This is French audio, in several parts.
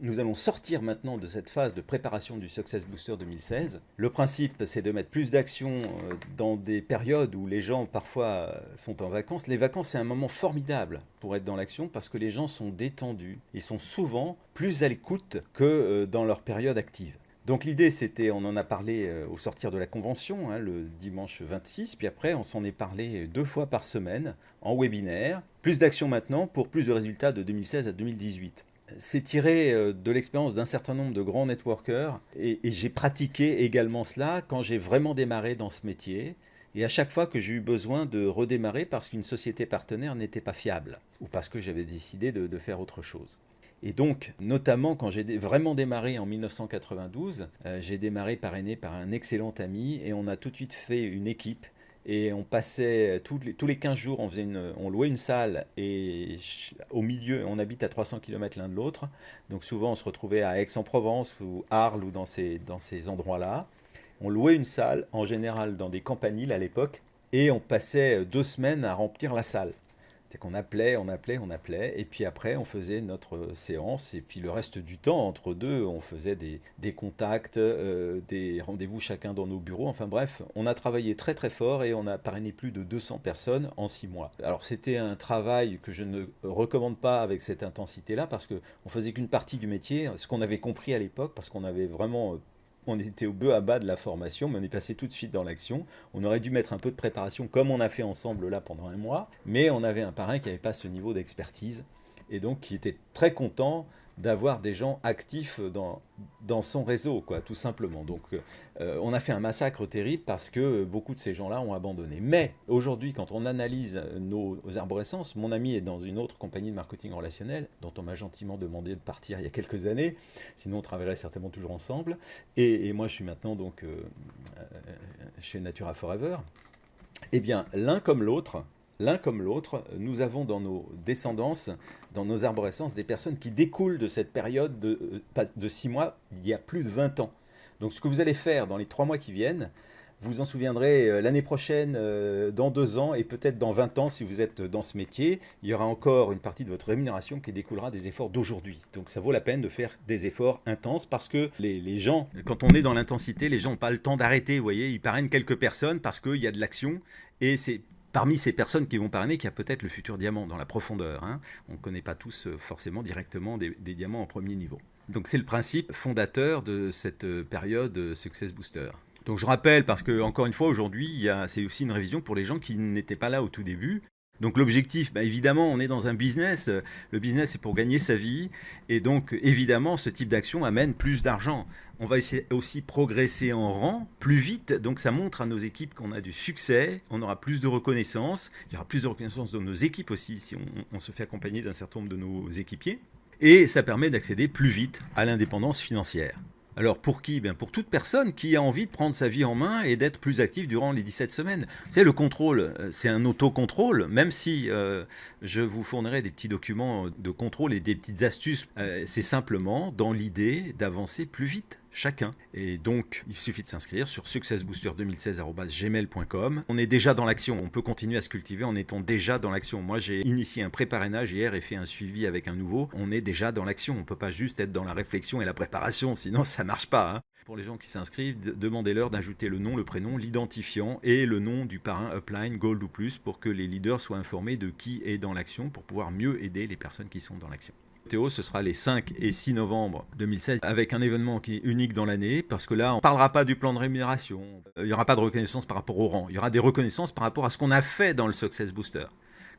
Nous allons sortir maintenant de cette phase de préparation du Success Booster 2016. Le principe, c'est de mettre plus d'action dans des périodes où les gens parfois sont en vacances. Les vacances, c'est un moment formidable pour être dans l'action parce que les gens sont détendus. Ils sont souvent plus à l'écoute que dans leur période active. Donc l'idée, c'était, on en a parlé au sortir de la convention, hein, le dimanche 26, puis après, on s'en est parlé 2 fois par semaine en webinaire. Plus d'action maintenant pour plus de résultats de 2016 à 2018. C'est tiré de l'expérience d'un certain nombre de grands networkers et j'ai pratiqué également cela quand j'ai vraiment démarré dans ce métier et à chaque fois que j'ai eu besoin de redémarrer parce qu'une société partenaire n'était pas fiable ou parce que j'avais décidé de faire autre chose. Et donc, notamment quand j'ai vraiment démarré en 1992, j'ai démarré parrainé par un excellent ami et on a tout de suite fait une équipe. Et on passait tous les 15 jours, on louait une salle et au milieu, on habite à 300 km l'un de l'autre. Donc souvent, on se retrouvait à Aix-en-Provence ou Arles ou dans ces endroits-là. On louait une salle, en général dans des campaniles à l'époque, et on passait 2 semaines à remplir la salle. C'est qu'on appelait, et puis après on faisait notre séance, et puis le reste du temps, entre deux, on faisait des contacts, des rendez-vous chacun dans nos bureaux, enfin bref, on a travaillé très très fort et on a parrainé plus de 200 personnes en 6 mois. Alors c'était un travail que je ne recommande pas avec cette intensité-là, parce qu'on faisait qu'une partie du métier, ce qu'on avait compris à l'époque, parce qu'on avait vraiment on était au bœuf à bas de la formation, mais on est passé tout de suite dans l'action. On aurait dû mettre un peu de préparation, comme on a fait ensemble là pendant un mois, mais on avait un parrain qui n'avait pas ce niveau d'expertise, et donc qui était très content d'avoir des gens actifs dans son réseau, quoi, tout simplement. Donc on a fait un massacre terrible parce que beaucoup de ces gens-là ont abandonné. Mais aujourd'hui, quand on analyse nos arborescences, mon ami est dans une autre compagnie de marketing relationnel, dont on m'a gentiment demandé de partir il y a quelques années, sinon on travaillerait certainement toujours ensemble. Et moi, je suis maintenant donc chez Natura Forever. Eh bien, l'un comme l'autre, nous avons dans nos descendances, dans nos arborescences, des personnes qui découlent de cette période de 6 mois, il y a plus de 20 ans. Donc ce que vous allez faire dans les 3 mois qui viennent, vous en souviendrez l'année prochaine, dans 2 ans et peut-être dans 20 ans si vous êtes dans ce métier, il y aura encore une partie de votre rémunération qui découlera des efforts d'aujourd'hui. Donc ça vaut la peine de faire des efforts intenses parce que les gens, quand on est dans l'intensité, les gens n'ont pas le temps d'arrêter, vous voyez, ils parrainent quelques personnes parce qu'il y a de l'action et c'est parmi ces personnes qui vont parrainer qu'il y a peut-être le futur diamant dans la profondeur, hein. On ne connaît pas tous forcément directement des diamants en premier niveau. Donc c'est le principe fondateur de cette période Success Booster. Donc je rappelle, parce que encore une fois aujourd'hui, c'est aussi une révision pour les gens qui n'étaient pas là au tout début. Donc l'objectif, évidemment, on est dans un business. Le business, c'est pour gagner sa vie. Et donc, évidemment, ce type d'action amène plus d'argent. On va essayer aussi progresser en rang plus vite. Donc ça montre à nos équipes qu'on a du succès. On aura plus de reconnaissance. Il y aura plus de reconnaissance dans nos équipes aussi, si on se fait accompagner d'un certain nombre de nos équipiers. Et ça permet d'accéder plus vite à l'indépendance financière. Alors pour qui? Pour toute personne qui a envie de prendre sa vie en main et d'être plus active durant les 17 semaines. Vous savez, le contrôle, c'est un autocontrôle, même si je vous fournirai des petits documents de contrôle et des petites astuces. C'est simplement dans l'idée d'avancer plus vite. Chacun. Et donc, il suffit de s'inscrire sur successbooster2016@gmail.com. On est déjà dans l'action. On peut continuer à se cultiver en étant déjà dans l'action. Moi, j'ai initié un pré-parrainage hier et fait un suivi avec un nouveau. On est déjà dans l'action. On ne peut pas juste être dans la réflexion et la préparation, sinon ça ne marche pas, hein. Pour les gens qui s'inscrivent, demandez-leur d'ajouter le nom, le prénom, l'identifiant et le nom du parrain Upline, Gold ou Plus pour que les leaders soient informés de qui est dans l'action pour pouvoir mieux aider les personnes qui sont dans l'action. Théo, ce sera les 5 et 6 novembre 2016 avec un événement qui est unique dans l'année parce que là, on ne parlera pas du plan de rémunération. Il n'y aura pas de reconnaissance par rapport au rang. Il y aura des reconnaissances par rapport à ce qu'on a fait dans le Success Booster.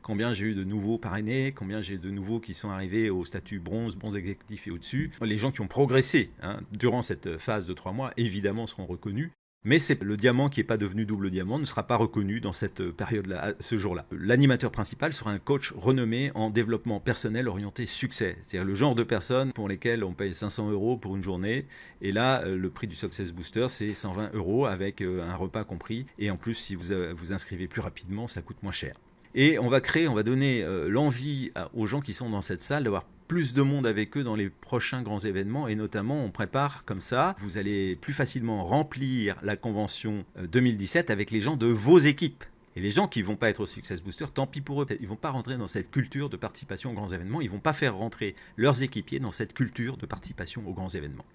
Combien j'ai eu de nouveaux parrainés, combien j'ai de nouveaux qui sont arrivés au statut bronze, bronze exécutif et au-dessus. Les gens qui ont progressé durant cette phase de 3 mois, évidemment, seront reconnus. Mais c'est le diamant qui n'est pas devenu double diamant ne sera pas reconnu dans cette période-là, ce jour-là. L'animateur principal sera un coach renommé en développement personnel orienté succès. C'est-à-dire le genre de personnes pour lesquelles on paye 500 € pour une journée. Et là, le prix du Success Booster, c'est 120 € avec un repas compris. Et en plus, si vous vous inscrivez plus rapidement, ça coûte moins cher. Et on va donner l'envie aux gens qui sont dans cette salle d'avoir plus de monde avec eux dans les prochains grands événements et notamment on prépare comme ça, vous allez plus facilement remplir la convention 2017 avec les gens de vos équipes. Et les gens qui ne vont pas être Success Booster, tant pis pour eux, ils ne vont pas rentrer dans cette culture de participation aux grands événements, ils ne vont pas faire rentrer leurs équipiers dans cette culture de participation aux grands événements.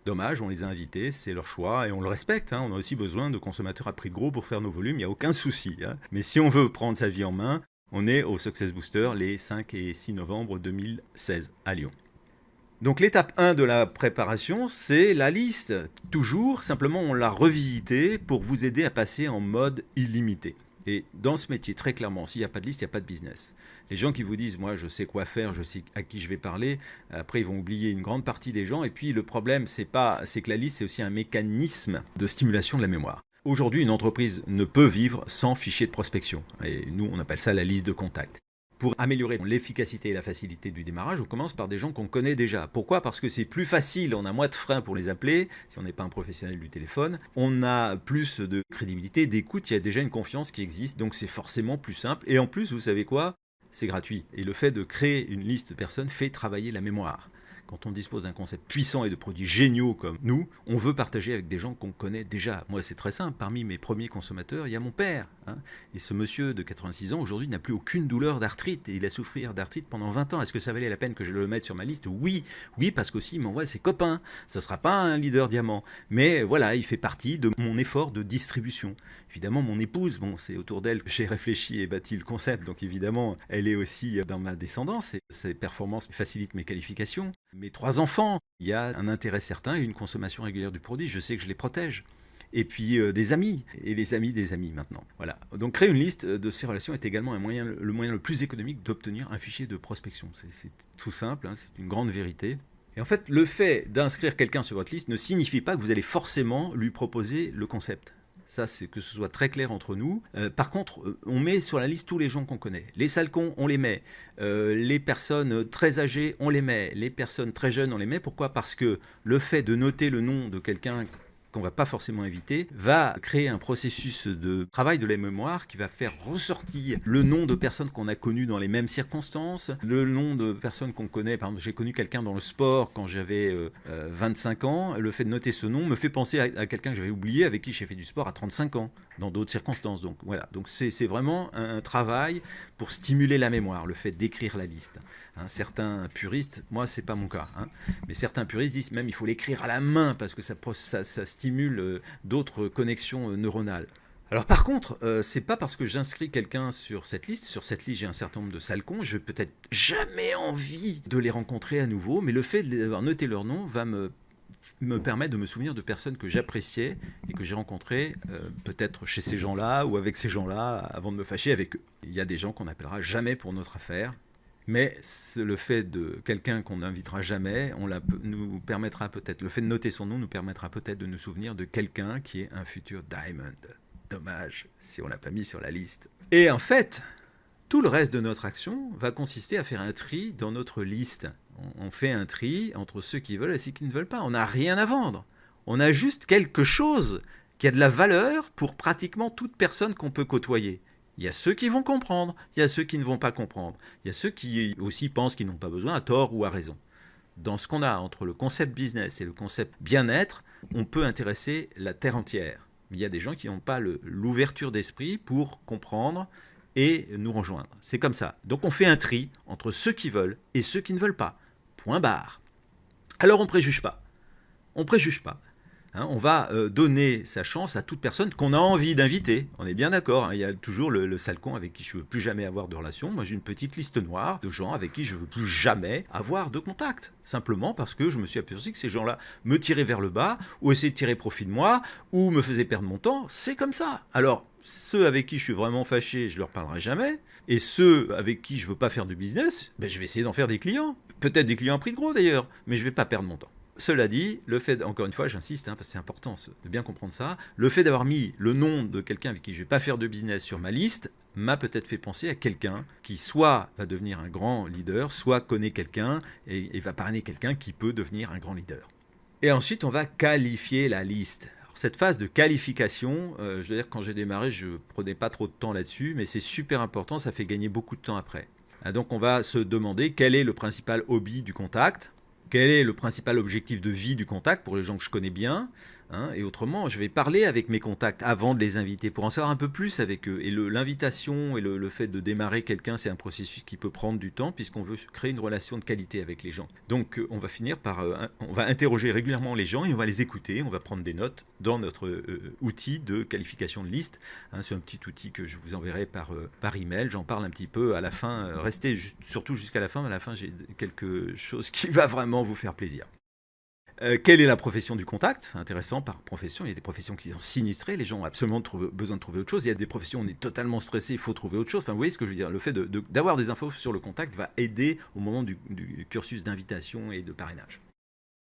Dommage, on les a invités, c'est leur choix et on le respecte. On a aussi besoin de consommateurs à prix de gros pour faire nos volumes, il n'y a aucun souci. Mais si on veut prendre sa vie en main, on est au Success Booster les 5 et 6 novembre 2016 à Lyon. Donc l'étape 1 de la préparation, c'est la liste. Toujours, simplement, on l'a revisitée pour vous aider à passer en mode illimité. Et dans ce métier, très clairement, s'il n'y a pas de liste, il n'y a pas de business. Les gens qui vous disent, moi, je sais quoi faire, je sais à qui je vais parler, après, ils vont oublier une grande partie des gens. Et puis, le problème, c'est que la liste, c'est aussi un mécanisme de stimulation de la mémoire. Aujourd'hui, une entreprise ne peut vivre sans fichier de prospection. Et nous, on appelle ça la liste de contacts. Pour améliorer l'efficacité et la facilité du démarrage, on commence par des gens qu'on connaît déjà. Pourquoi ? Parce que c'est plus facile, on a moins de freins pour les appeler, si on n'est pas un professionnel du téléphone. On a plus de crédibilité, d'écoute, il y a déjà une confiance qui existe, donc c'est forcément plus simple. Et en plus, vous savez quoi ? C'est gratuit. Et le fait de créer une liste de personnes fait travailler la mémoire. Quand on dispose d'un concept puissant et de produits géniaux comme nous, on veut partager avec des gens qu'on connaît déjà. Moi, c'est très simple. Parmi mes premiers consommateurs, il y a mon père. Et ce monsieur de 86 ans, aujourd'hui, n'a plus aucune douleur d'arthrite. Et il a souffert d'arthrite pendant 20 ans. Est-ce que ça valait la peine que je le mette sur ma liste ? Oui. Oui, parce qu'aussi, il m'envoie ses copains. Ce ne sera pas un leader diamant. Mais voilà, il fait partie de mon effort de distribution. Évidemment, mon épouse, c'est autour d'elle que j'ai réfléchi et bâti le concept. Donc évidemment, elle est aussi dans ma descendance. Et ses performances facilitent mes qualifications. Mes 3 enfants, il y a un intérêt certain et une consommation régulière du produit. Je sais que je les protège. Et puis des amis, et les amis des amis maintenant. Voilà. Donc créer une liste de ces relations est également le moyen le plus économique d'obtenir un fichier de prospection. C'est tout simple, c'est une grande vérité. Et en fait, le fait d'inscrire quelqu'un sur votre liste ne signifie pas que vous allez forcément lui proposer le concept. Ça, c'est que ce soit très clair entre nous. Par contre, on met sur la liste tous les gens qu'on connaît. Les salcons, on les met. Les personnes très âgées, on les met. Les personnes très jeunes, on les met. Pourquoi ? Parce que le fait de noter le nom de quelqu'un qu'on ne va pas forcément inviter, va créer un processus de travail de la mémoire qui va faire ressortir le nom de personnes qu'on a connues dans les mêmes circonstances, le nom de personnes qu'on connaît. Par exemple, j'ai connu quelqu'un dans le sport quand j'avais 25 ans. Le fait de noter ce nom me fait penser à quelqu'un que j'avais oublié, avec qui j'ai fait du sport à 35 ans, dans d'autres circonstances. Donc voilà, donc c'est vraiment un travail pour stimuler la mémoire, le fait d'écrire la liste. Certains puristes, moi c'est pas mon cas, mais certains puristes disent même il faut l'écrire à la main parce que ça stimule d'autres connexions neuronales. Alors par contre, c'est pas parce que j'inscris quelqu'un sur cette liste j'ai un certain nombre de salcons, je n'ai peut-être jamais envie de les rencontrer à nouveau, mais le fait d'avoir noté leur nom va me permet de me souvenir de personnes que j'appréciais et que j'ai rencontrées peut-être chez ces gens-là ou avec ces gens-là avant de me fâcher avec eux. Il y a des gens qu'on n'appellera jamais pour notre affaire, mais le fait de quelqu'un qu'on n'invitera jamais, nous permettra peut-être, le fait de noter son nom nous permettra peut-être de nous souvenir de quelqu'un qui est un futur diamond. Dommage si on ne l'a pas mis sur la liste. Et en fait, tout le reste de notre action va consister à faire un tri dans notre liste. On fait un tri entre ceux qui veulent et ceux qui ne veulent pas. On n'a rien à vendre. On a juste quelque chose qui a de la valeur pour pratiquement toute personne qu'on peut côtoyer. Il y a ceux qui vont comprendre, il y a ceux qui ne vont pas comprendre. Il y a ceux qui aussi pensent qu'ils n'ont pas besoin, à tort ou à raison. Dans ce qu'on a entre le concept business et le concept bien-être, on peut intéresser la terre entière. Mais il y a des gens qui n'ont pas l'ouverture d'esprit pour comprendre et nous rejoindre. C'est comme ça. Donc on fait un tri entre ceux qui veulent et ceux qui ne veulent pas. Point barre. Alors on ne préjuge pas. On ne préjuge pas. On va donner sa chance à toute personne qu'on a envie d'inviter. On est bien d'accord. Il y a toujours le salcon avec qui je ne veux plus jamais avoir de relation. Moi, j'ai une petite liste noire de gens avec qui je ne veux plus jamais avoir de contact. Simplement parce que je me suis aperçu que ces gens-là me tiraient vers le bas ou essayaient de tirer profit de moi ou me faisaient perdre mon temps. C'est comme ça. Alors, ceux avec qui je suis vraiment fâché, je ne leur parlerai jamais. Et ceux avec qui je ne veux pas faire de business, je vais essayer d'en faire des clients. Peut-être des clients à prix de gros d'ailleurs, mais je ne vais pas perdre mon temps. Cela dit, le fait, encore une fois, j'insiste, parce que c'est important de bien comprendre ça, le fait d'avoir mis le nom de quelqu'un avec qui je ne vais pas faire de business sur ma liste m'a peut-être fait penser à quelqu'un qui soit va devenir un grand leader, soit connaît quelqu'un et va parrainer quelqu'un qui peut devenir un grand leader. Et ensuite, on va qualifier la liste. Alors, cette phase de qualification, je veux dire, quand j'ai démarré, je ne prenais pas trop de temps là-dessus, mais c'est super important, ça fait gagner beaucoup de temps après. Donc, on va se demander quel est le principal hobby du contact. Quel est le principal objectif de vie du contact pour les gens que je connais bien ? hein, et autrement, je vais parler avec mes contacts avant de les inviter pour en savoir un peu plus avec eux. Et l'invitation et le fait de démarrer quelqu'un, c'est un processus qui peut prendre du temps puisqu'on veut créer une relation de qualité avec les gens. Donc on va finir par, on va interroger régulièrement les gens et on va les écouter, on va prendre des notes dans notre outil de qualification de liste. Hein, c'est un petit outil que je vous enverrai par email. J'en parle un petit peu à la fin. Restez surtout jusqu'à la fin. À la fin, j'ai quelque chose qui va vraiment vous faire plaisir. Quelle est la profession du contact? Intéressant par profession. Il y a des professions qui sont sinistrées. Les gens ont absolument besoin de trouver autre chose. Il y a des professions où on est totalement stressé. Il faut trouver autre chose. Enfin, vous voyez ce que je veux dire. Le fait d'avoir des infos sur le contact va aider au moment du cursus d'invitation et de parrainage.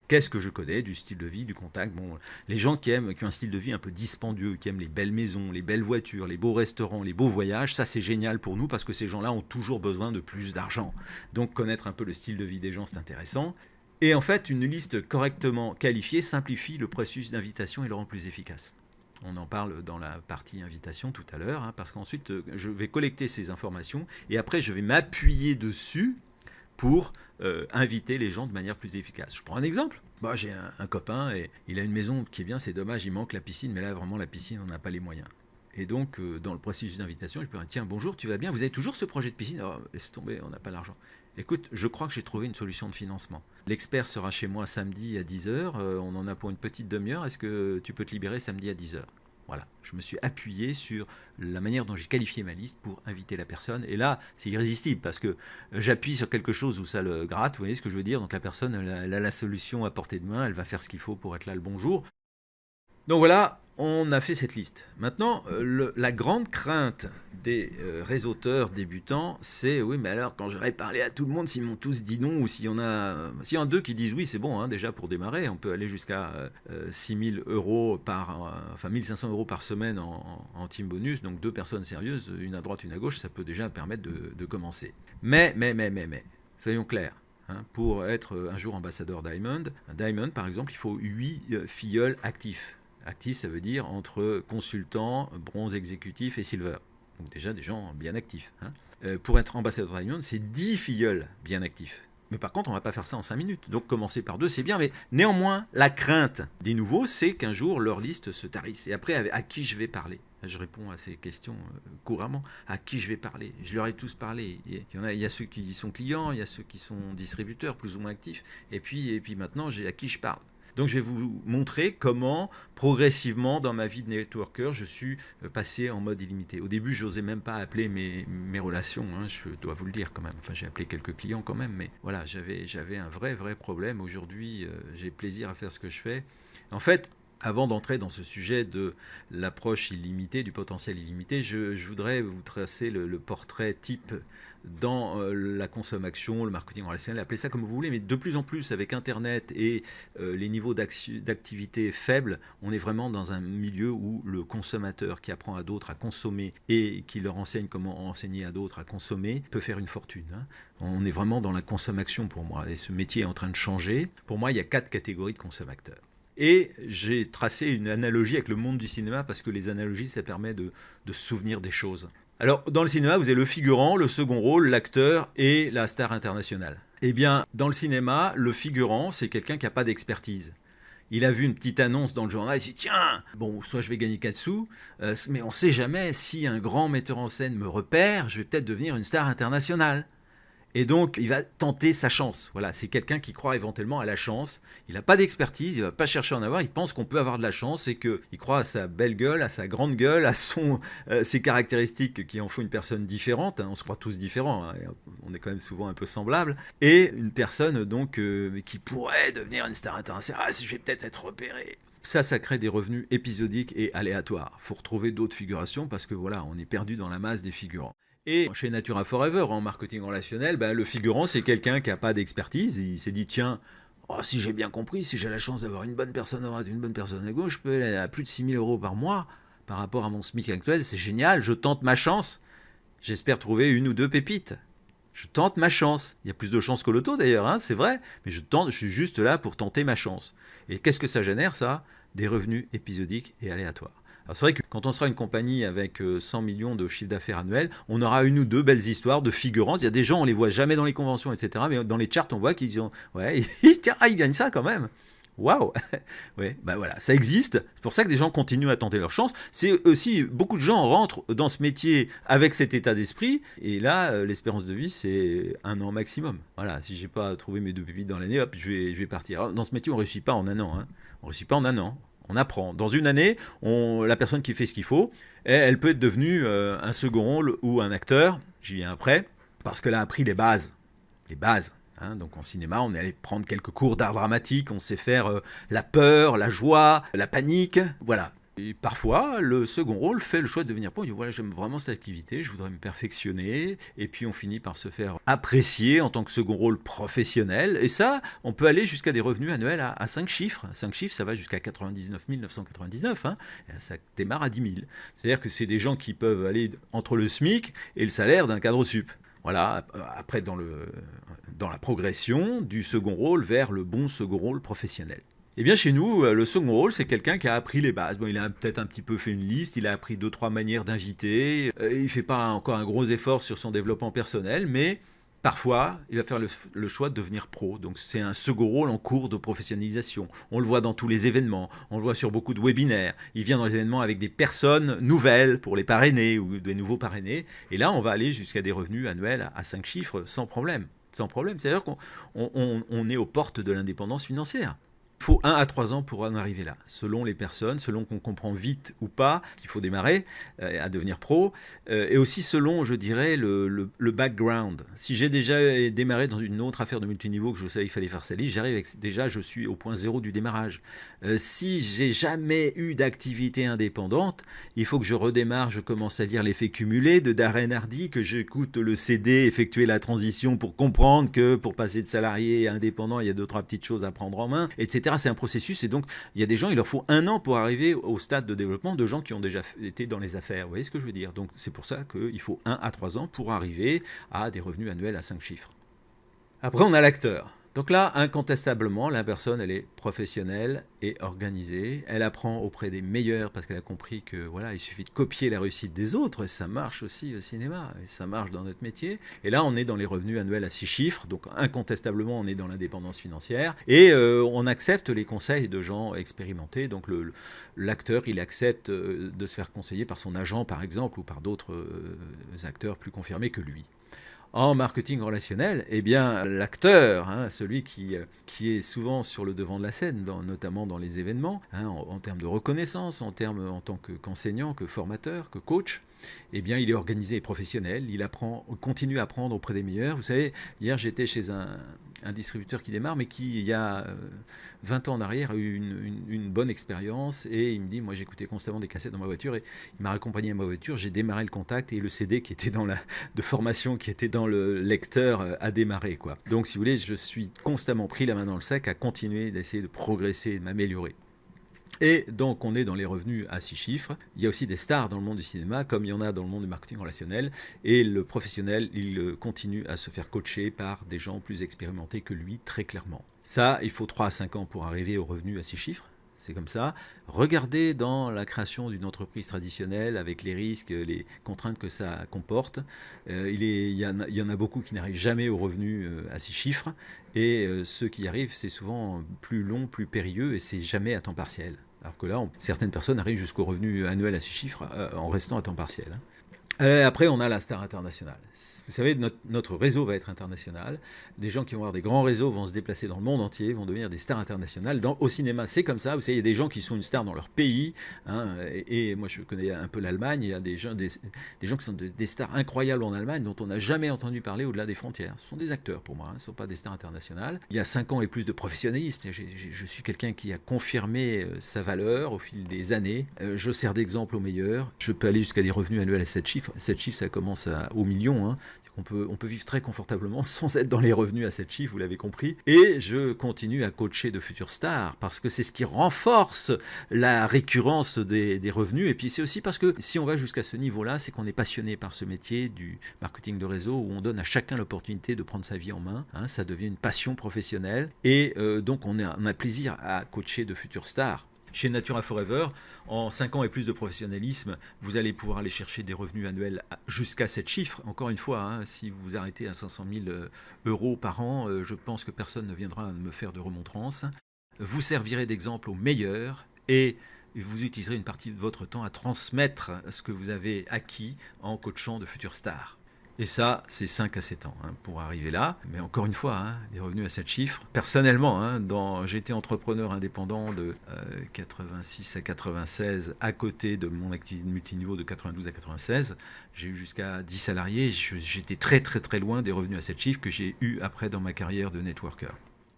Qu'est-ce que je connais du style de vie, du contact? Bon, les gens qui ont un style de vie un peu dispendieux, qui aiment les belles maisons, les belles voitures, les beaux restaurants, les beaux voyages, ça c'est génial pour nous parce que ces gens-là ont toujours besoin de plus d'argent. Donc connaître un peu le style de vie des gens, c'est intéressant. Et en fait, une liste correctement qualifiée simplifie le processus d'invitation et le rend plus efficace. On en parle dans la partie invitation tout à l'heure, hein, parce qu'ensuite, je vais collecter ces informations et après, je vais m'appuyer dessus pour inviter les gens de manière plus efficace. Je prends un exemple. Bah, j'ai un copain et il a une maison qui est bien, c'est dommage, il manque la piscine, mais là, vraiment, la piscine, on n'a pas les moyens. Et donc, dans le processus d'invitation, je peux dire, tiens, bonjour, tu vas bien? Vous avez toujours ce projet de piscine? Oh, laisse tomber, on n'a pas l'argent. Écoute, je crois que j'ai trouvé une solution de financement. L'expert sera chez moi samedi à 10h, on en a pour une petite demi-heure, est-ce que tu peux te libérer samedi à 10h? Voilà, je me suis appuyé sur la manière dont j'ai qualifié ma liste pour inviter la personne. Et là, c'est irrésistible parce que j'appuie sur quelque chose où ça le gratte, vous voyez ce que je veux dire? Donc la personne, elle a la solution à portée de main, elle va faire ce qu'il faut pour être là le bonjour. Donc voilà, on a fait cette liste. Maintenant, la grande crainte des réseauteurs débutants, c'est oui, mais alors quand j'aurais parlé à tout le monde, s'ils m'ont tous dit non, ou s'il y en a deux qui disent oui, c'est bon, hein, déjà pour démarrer, on peut aller jusqu'à 6 000 euros enfin 1 500 euros par semaine en team bonus, donc 2 personnes sérieuses, une à droite, une à gauche, ça peut déjà permettre de commencer. Mais, soyons clairs. Hein, pour être un jour ambassadeur Diamond, un Diamond par exemple, il faut 8 filleuls actifs. Actif, ça veut dire entre consultant, bronze exécutif et silver. Donc déjà des gens bien actifs. Hein. Pour être ambassadeur Diamond, c'est 10 filleuls bien actifs. Mais par contre, on ne va pas faire ça en 5 minutes. Donc commencer par 2, c'est bien. Mais néanmoins, la crainte des nouveaux, c'est qu'un jour, leur liste se tarisse. Et après, à qui je vais parler? Je réponds à ces questions couramment. À qui je vais parler? Je leur ai tous parlé. Il y a ceux qui sont clients, il y a ceux qui sont distributeurs, plus ou moins actifs. Et puis maintenant, j'ai à qui je parle. Donc je vais vous montrer comment progressivement dans ma vie de networker je suis passé en mode illimité. Au début je n'osais même pas appeler mes relations, hein, je dois vous le dire quand même. Enfin j'ai appelé quelques clients quand même, mais voilà, j'avais un vrai problème. Aujourd'hui j'ai plaisir à faire ce que je fais. En fait, avant d'entrer dans ce sujet de l'approche illimitée, du potentiel illimité, je voudrais vous tracer le portrait type dans la consommation, le marketing relationnel, appelez ça comme vous voulez, mais de plus en plus avec Internet et les niveaux d'activité faibles, on est vraiment dans un milieu où le consommateur qui apprend à d'autres à consommer et qui leur enseigne comment enseigner à d'autres à consommer peut faire une fortune. Hein. On est vraiment dans la consommation pour moi et ce métier est en train de changer. Pour moi, il y a 4 catégories de consommateurs. Et j'ai tracé une analogie avec le monde du cinéma parce que les analogies, ça permet de se souvenir des choses. Alors, dans le cinéma, vous avez le figurant, le second rôle, l'acteur et la star internationale. Eh bien, dans le cinéma, le figurant, c'est quelqu'un qui n'a pas d'expertise. Il a vu une petite annonce dans le journal, il s'est dit tiens, bon, soit je vais gagner 4 sous, mais on ne sait jamais, si un grand metteur en scène me repère, je vais peut-être devenir une star internationale. Et donc, il va tenter sa chance. Voilà, c'est quelqu'un qui croit éventuellement à la chance. Il n'a pas d'expertise, il ne va pas chercher à en avoir. Il pense qu'on peut avoir de la chance et qu'il croit à sa belle gueule, à sa grande gueule, à ses caractéristiques qui en font une personne différente. Hein. On se croit tous différents. Hein. On est quand même souvent un peu semblables. Et une personne donc qui pourrait devenir une star internationale. Ah, je vais peut-être être repéré. Ça crée des revenus épisodiques et aléatoires. Il faut retrouver d'autres figurations parce que voilà, on est perdu dans la masse des figurants. Et chez Natura Forever, en marketing relationnel, le figurant, c'est quelqu'un qui n'a pas d'expertise. Il s'est dit, tiens, si j'ai bien compris, si j'ai la chance d'avoir une bonne personne à droite, une bonne personne à gauche, je peux aller à plus de 6 000 euros par mois par rapport à mon SMIC actuel. C'est génial, je tente ma chance. J'espère trouver 1 ou 2 pépites. Je tente ma chance. Il y a plus de chances qu'au loto d'ailleurs, hein, c'est vrai. Mais je suis juste là pour tenter ma chance. Et qu'est-ce que ça génère, ça? Des revenus épisodiques et aléatoires. Alors c'est vrai que quand on sera une compagnie avec 100 millions de chiffre d'affaires annuel, on aura 1 ou 2 belles histoires de figurants. Il y a des gens, on les voit jamais dans les conventions, etc. Mais dans les charts, on voit qu'ils ont... Ouais, ils gagnent ça quand même. Waouh. Ouais, bah voilà, ça existe. C'est pour ça que des gens continuent à tenter leur chance. C'est aussi, beaucoup de gens rentrent dans ce métier avec cet état d'esprit. Et là, l'espérance de vie, c'est 1 an maximum. Voilà, si j'ai pas trouvé mes 2 pépites dans l'année, hop, je vais partir. Alors, dans ce métier, on réussit pas en 1 an. Hein. On réussit pas en 1 an. On apprend. Dans une année, la personne qui fait ce qu'il faut, elle peut être devenue un second rôle ou un acteur. J'y viens après. Parce qu'elle a appris les bases. Les bases. Hein, donc en cinéma, on est allé prendre quelques cours d'art dramatique, on sait faire la peur, la joie, la panique, voilà. Et parfois, le second rôle fait le choix de devenir pro. Il dit voilà, j'aime vraiment cette activité, je voudrais me perfectionner. Et puis on finit par se faire apprécier en tant que second rôle professionnel. Et ça, on peut aller jusqu'à des revenus annuels à 5 chiffres. 5 chiffres, ça va jusqu'à 99 999. Hein. Ça démarre à 10 000. C'est-à-dire que c'est des gens qui peuvent aller entre le SMIC et le salaire d'un cadre sup. Voilà, après dans la progression du second rôle vers le bon second rôle professionnel. Eh bien chez nous, le second rôle, c'est quelqu'un qui a appris les bases. Bon, il a peut-être un petit peu fait une liste, il a appris 2-3 manières d'inviter, il ne fait pas encore un gros effort sur son développement personnel, mais parfois, il va faire le choix de devenir pro. Donc c'est un second rôle en cours de professionnalisation. On le voit dans tous les événements, on le voit sur beaucoup de webinaires. Il vient dans les événements avec des personnes nouvelles pour les parrainer ou des nouveaux parrainés. Et là, on va aller jusqu'à des revenus annuels à 5 chiffres sans problème. Sans problème. C'est-à-dire qu'on est aux portes de l'indépendance financière. Il faut 1 à 3 ans pour en arriver là, selon les personnes, selon qu'on comprend vite ou pas qu'il faut démarrer à devenir pro, et aussi selon, je dirais, le background. Si j'ai déjà démarré dans une autre affaire de multiniveau que je savais qu'il fallait faire sa liste, j'arrive avec, déjà, je suis au point zéro du démarrage. Si j'ai jamais eu d'activité indépendante, il faut que je redémarre, je commence à lire l'effet cumulé de Darren Hardy, que j'écoute le CD, effectuer la transition pour comprendre que pour passer de salarié à indépendant, il y a 2-3 petites choses à prendre en main, etc. C'est un processus et donc il y a des gens, il leur faut 1 an pour arriver au stade de développement de gens qui ont déjà été dans les affaires. Vous voyez ce que je veux dire? Donc c'est pour ça qu'il faut 1 à 3 ans pour arriver à des revenus annuels à 5 chiffres. Après, on a l'acteur. Donc là, incontestablement, la personne, elle est professionnelle et organisée. Elle apprend auprès des meilleurs parce qu'elle a compris que voilà, il suffit de copier la réussite des autres et ça marche aussi au cinéma, et ça marche dans notre métier. Et là, on est dans les revenus annuels à 6 chiffres, donc incontestablement, on est dans l'indépendance financière et on accepte les conseils de gens expérimentés. Donc l'acteur, il accepte de se faire conseiller par son agent, par exemple, ou par d'autres acteurs plus confirmés que lui. En marketing relationnel, eh bien, l'acteur, hein, celui qui est souvent sur le devant de la scène, notamment dans les événements, hein, en termes de reconnaissance, en tant qu'enseignant, que formateur, que coach, eh bien, il est organisé et professionnel. Il continue à apprendre auprès des meilleurs. Vous savez, hier, j'étais chez un distributeur qui démarre, mais qui, il y a 20 ans en arrière, a eu une bonne expérience. Et il me dit, moi, j'écoutais constamment des cassettes dans ma voiture. Et il m'a raccompagné à ma voiture. J'ai démarré le contact et le CD qui était de formation, qui était dans le lecteur, a démarré, quoi. Donc, si vous voulez, je suis constamment pris la main dans le sac à continuer d'essayer de progresser et de m'améliorer. Et donc, on est dans les revenus à 6 chiffres. Il y a aussi des stars dans le monde du cinéma, comme il y en a dans le monde du marketing relationnel. Et le professionnel, il continue à se faire coacher par des gens plus expérimentés que lui, très clairement. Ça, il faut 3 à 5 ans pour arriver aux revenus à 6 chiffres. C'est comme ça. Regardez dans la création d'une entreprise traditionnelle avec les risques, les contraintes que ça comporte. Il y en a beaucoup qui n'arrivent jamais aux revenus à 6 chiffres. Et ceux qui y arrivent, c'est souvent plus long, plus périlleux et c'est jamais à temps partiel. Alors que là, certaines personnes arrivent jusqu'au revenu annuel à 6 chiffres en restant à temps partiel. Après, on a la star internationale. Vous savez, notre réseau va être international. Des gens qui vont avoir des grands réseaux vont se déplacer dans le monde entier, vont devenir des stars internationales. Au cinéma, c'est comme ça. Vous savez, il y a des gens qui sont une star dans leur pays. Hein, et moi, je connais un peu l'Allemagne. Il y a des gens qui sont des stars incroyables en Allemagne dont on n'a jamais entendu parler au-delà des frontières. Ce sont des acteurs pour moi, hein, ce ne sont pas des stars internationales. Il y a 5 ans et plus de professionnalisme. Je suis quelqu'un qui a confirmé sa valeur au fil des années. Je sers d'exemple aux meilleurs. Je peux aller jusqu'à des revenus annuels à 7 chiffres. 7 chiffres, ça commence au million. Hein. On peut vivre très confortablement sans être dans les revenus à 7 chiffres, vous l'avez compris. Et je continue à coacher de futures stars parce que c'est ce qui renforce la récurrence des revenus. Et puis c'est aussi parce que si on va jusqu'à ce niveau-là, c'est qu'on est passionné par ce métier du marketing de réseau où on donne à chacun l'opportunité de prendre sa vie en main. Hein, ça devient une passion professionnelle. Et donc on a plaisir à coacher de futures stars. Chez Natura Forever, en 5 ans et plus de professionnalisme, vous allez pouvoir aller chercher des revenus annuels jusqu'à 7 chiffres. Encore une fois, hein, si vous vous arrêtez à 500 000 euros par an, je pense que personne ne viendra me faire de remontrance. vous servirez d'exemple aux meilleurs et vous utiliserez une partie de votre temps à transmettre ce que vous avez acquis en coachant de futures stars. Et ça, c'est 5 à 7 ans pour arriver là. Mais encore une fois, des revenus à 7 chiffres. Personnellement, j'ai été entrepreneur indépendant de 86 à 96, à côté de mon activité de multiniveau de 92 à 96. J'ai eu jusqu'à 10 salariés. J'étais très très très loin des revenus à 7 chiffres que j'ai eu après dans ma carrière de networker.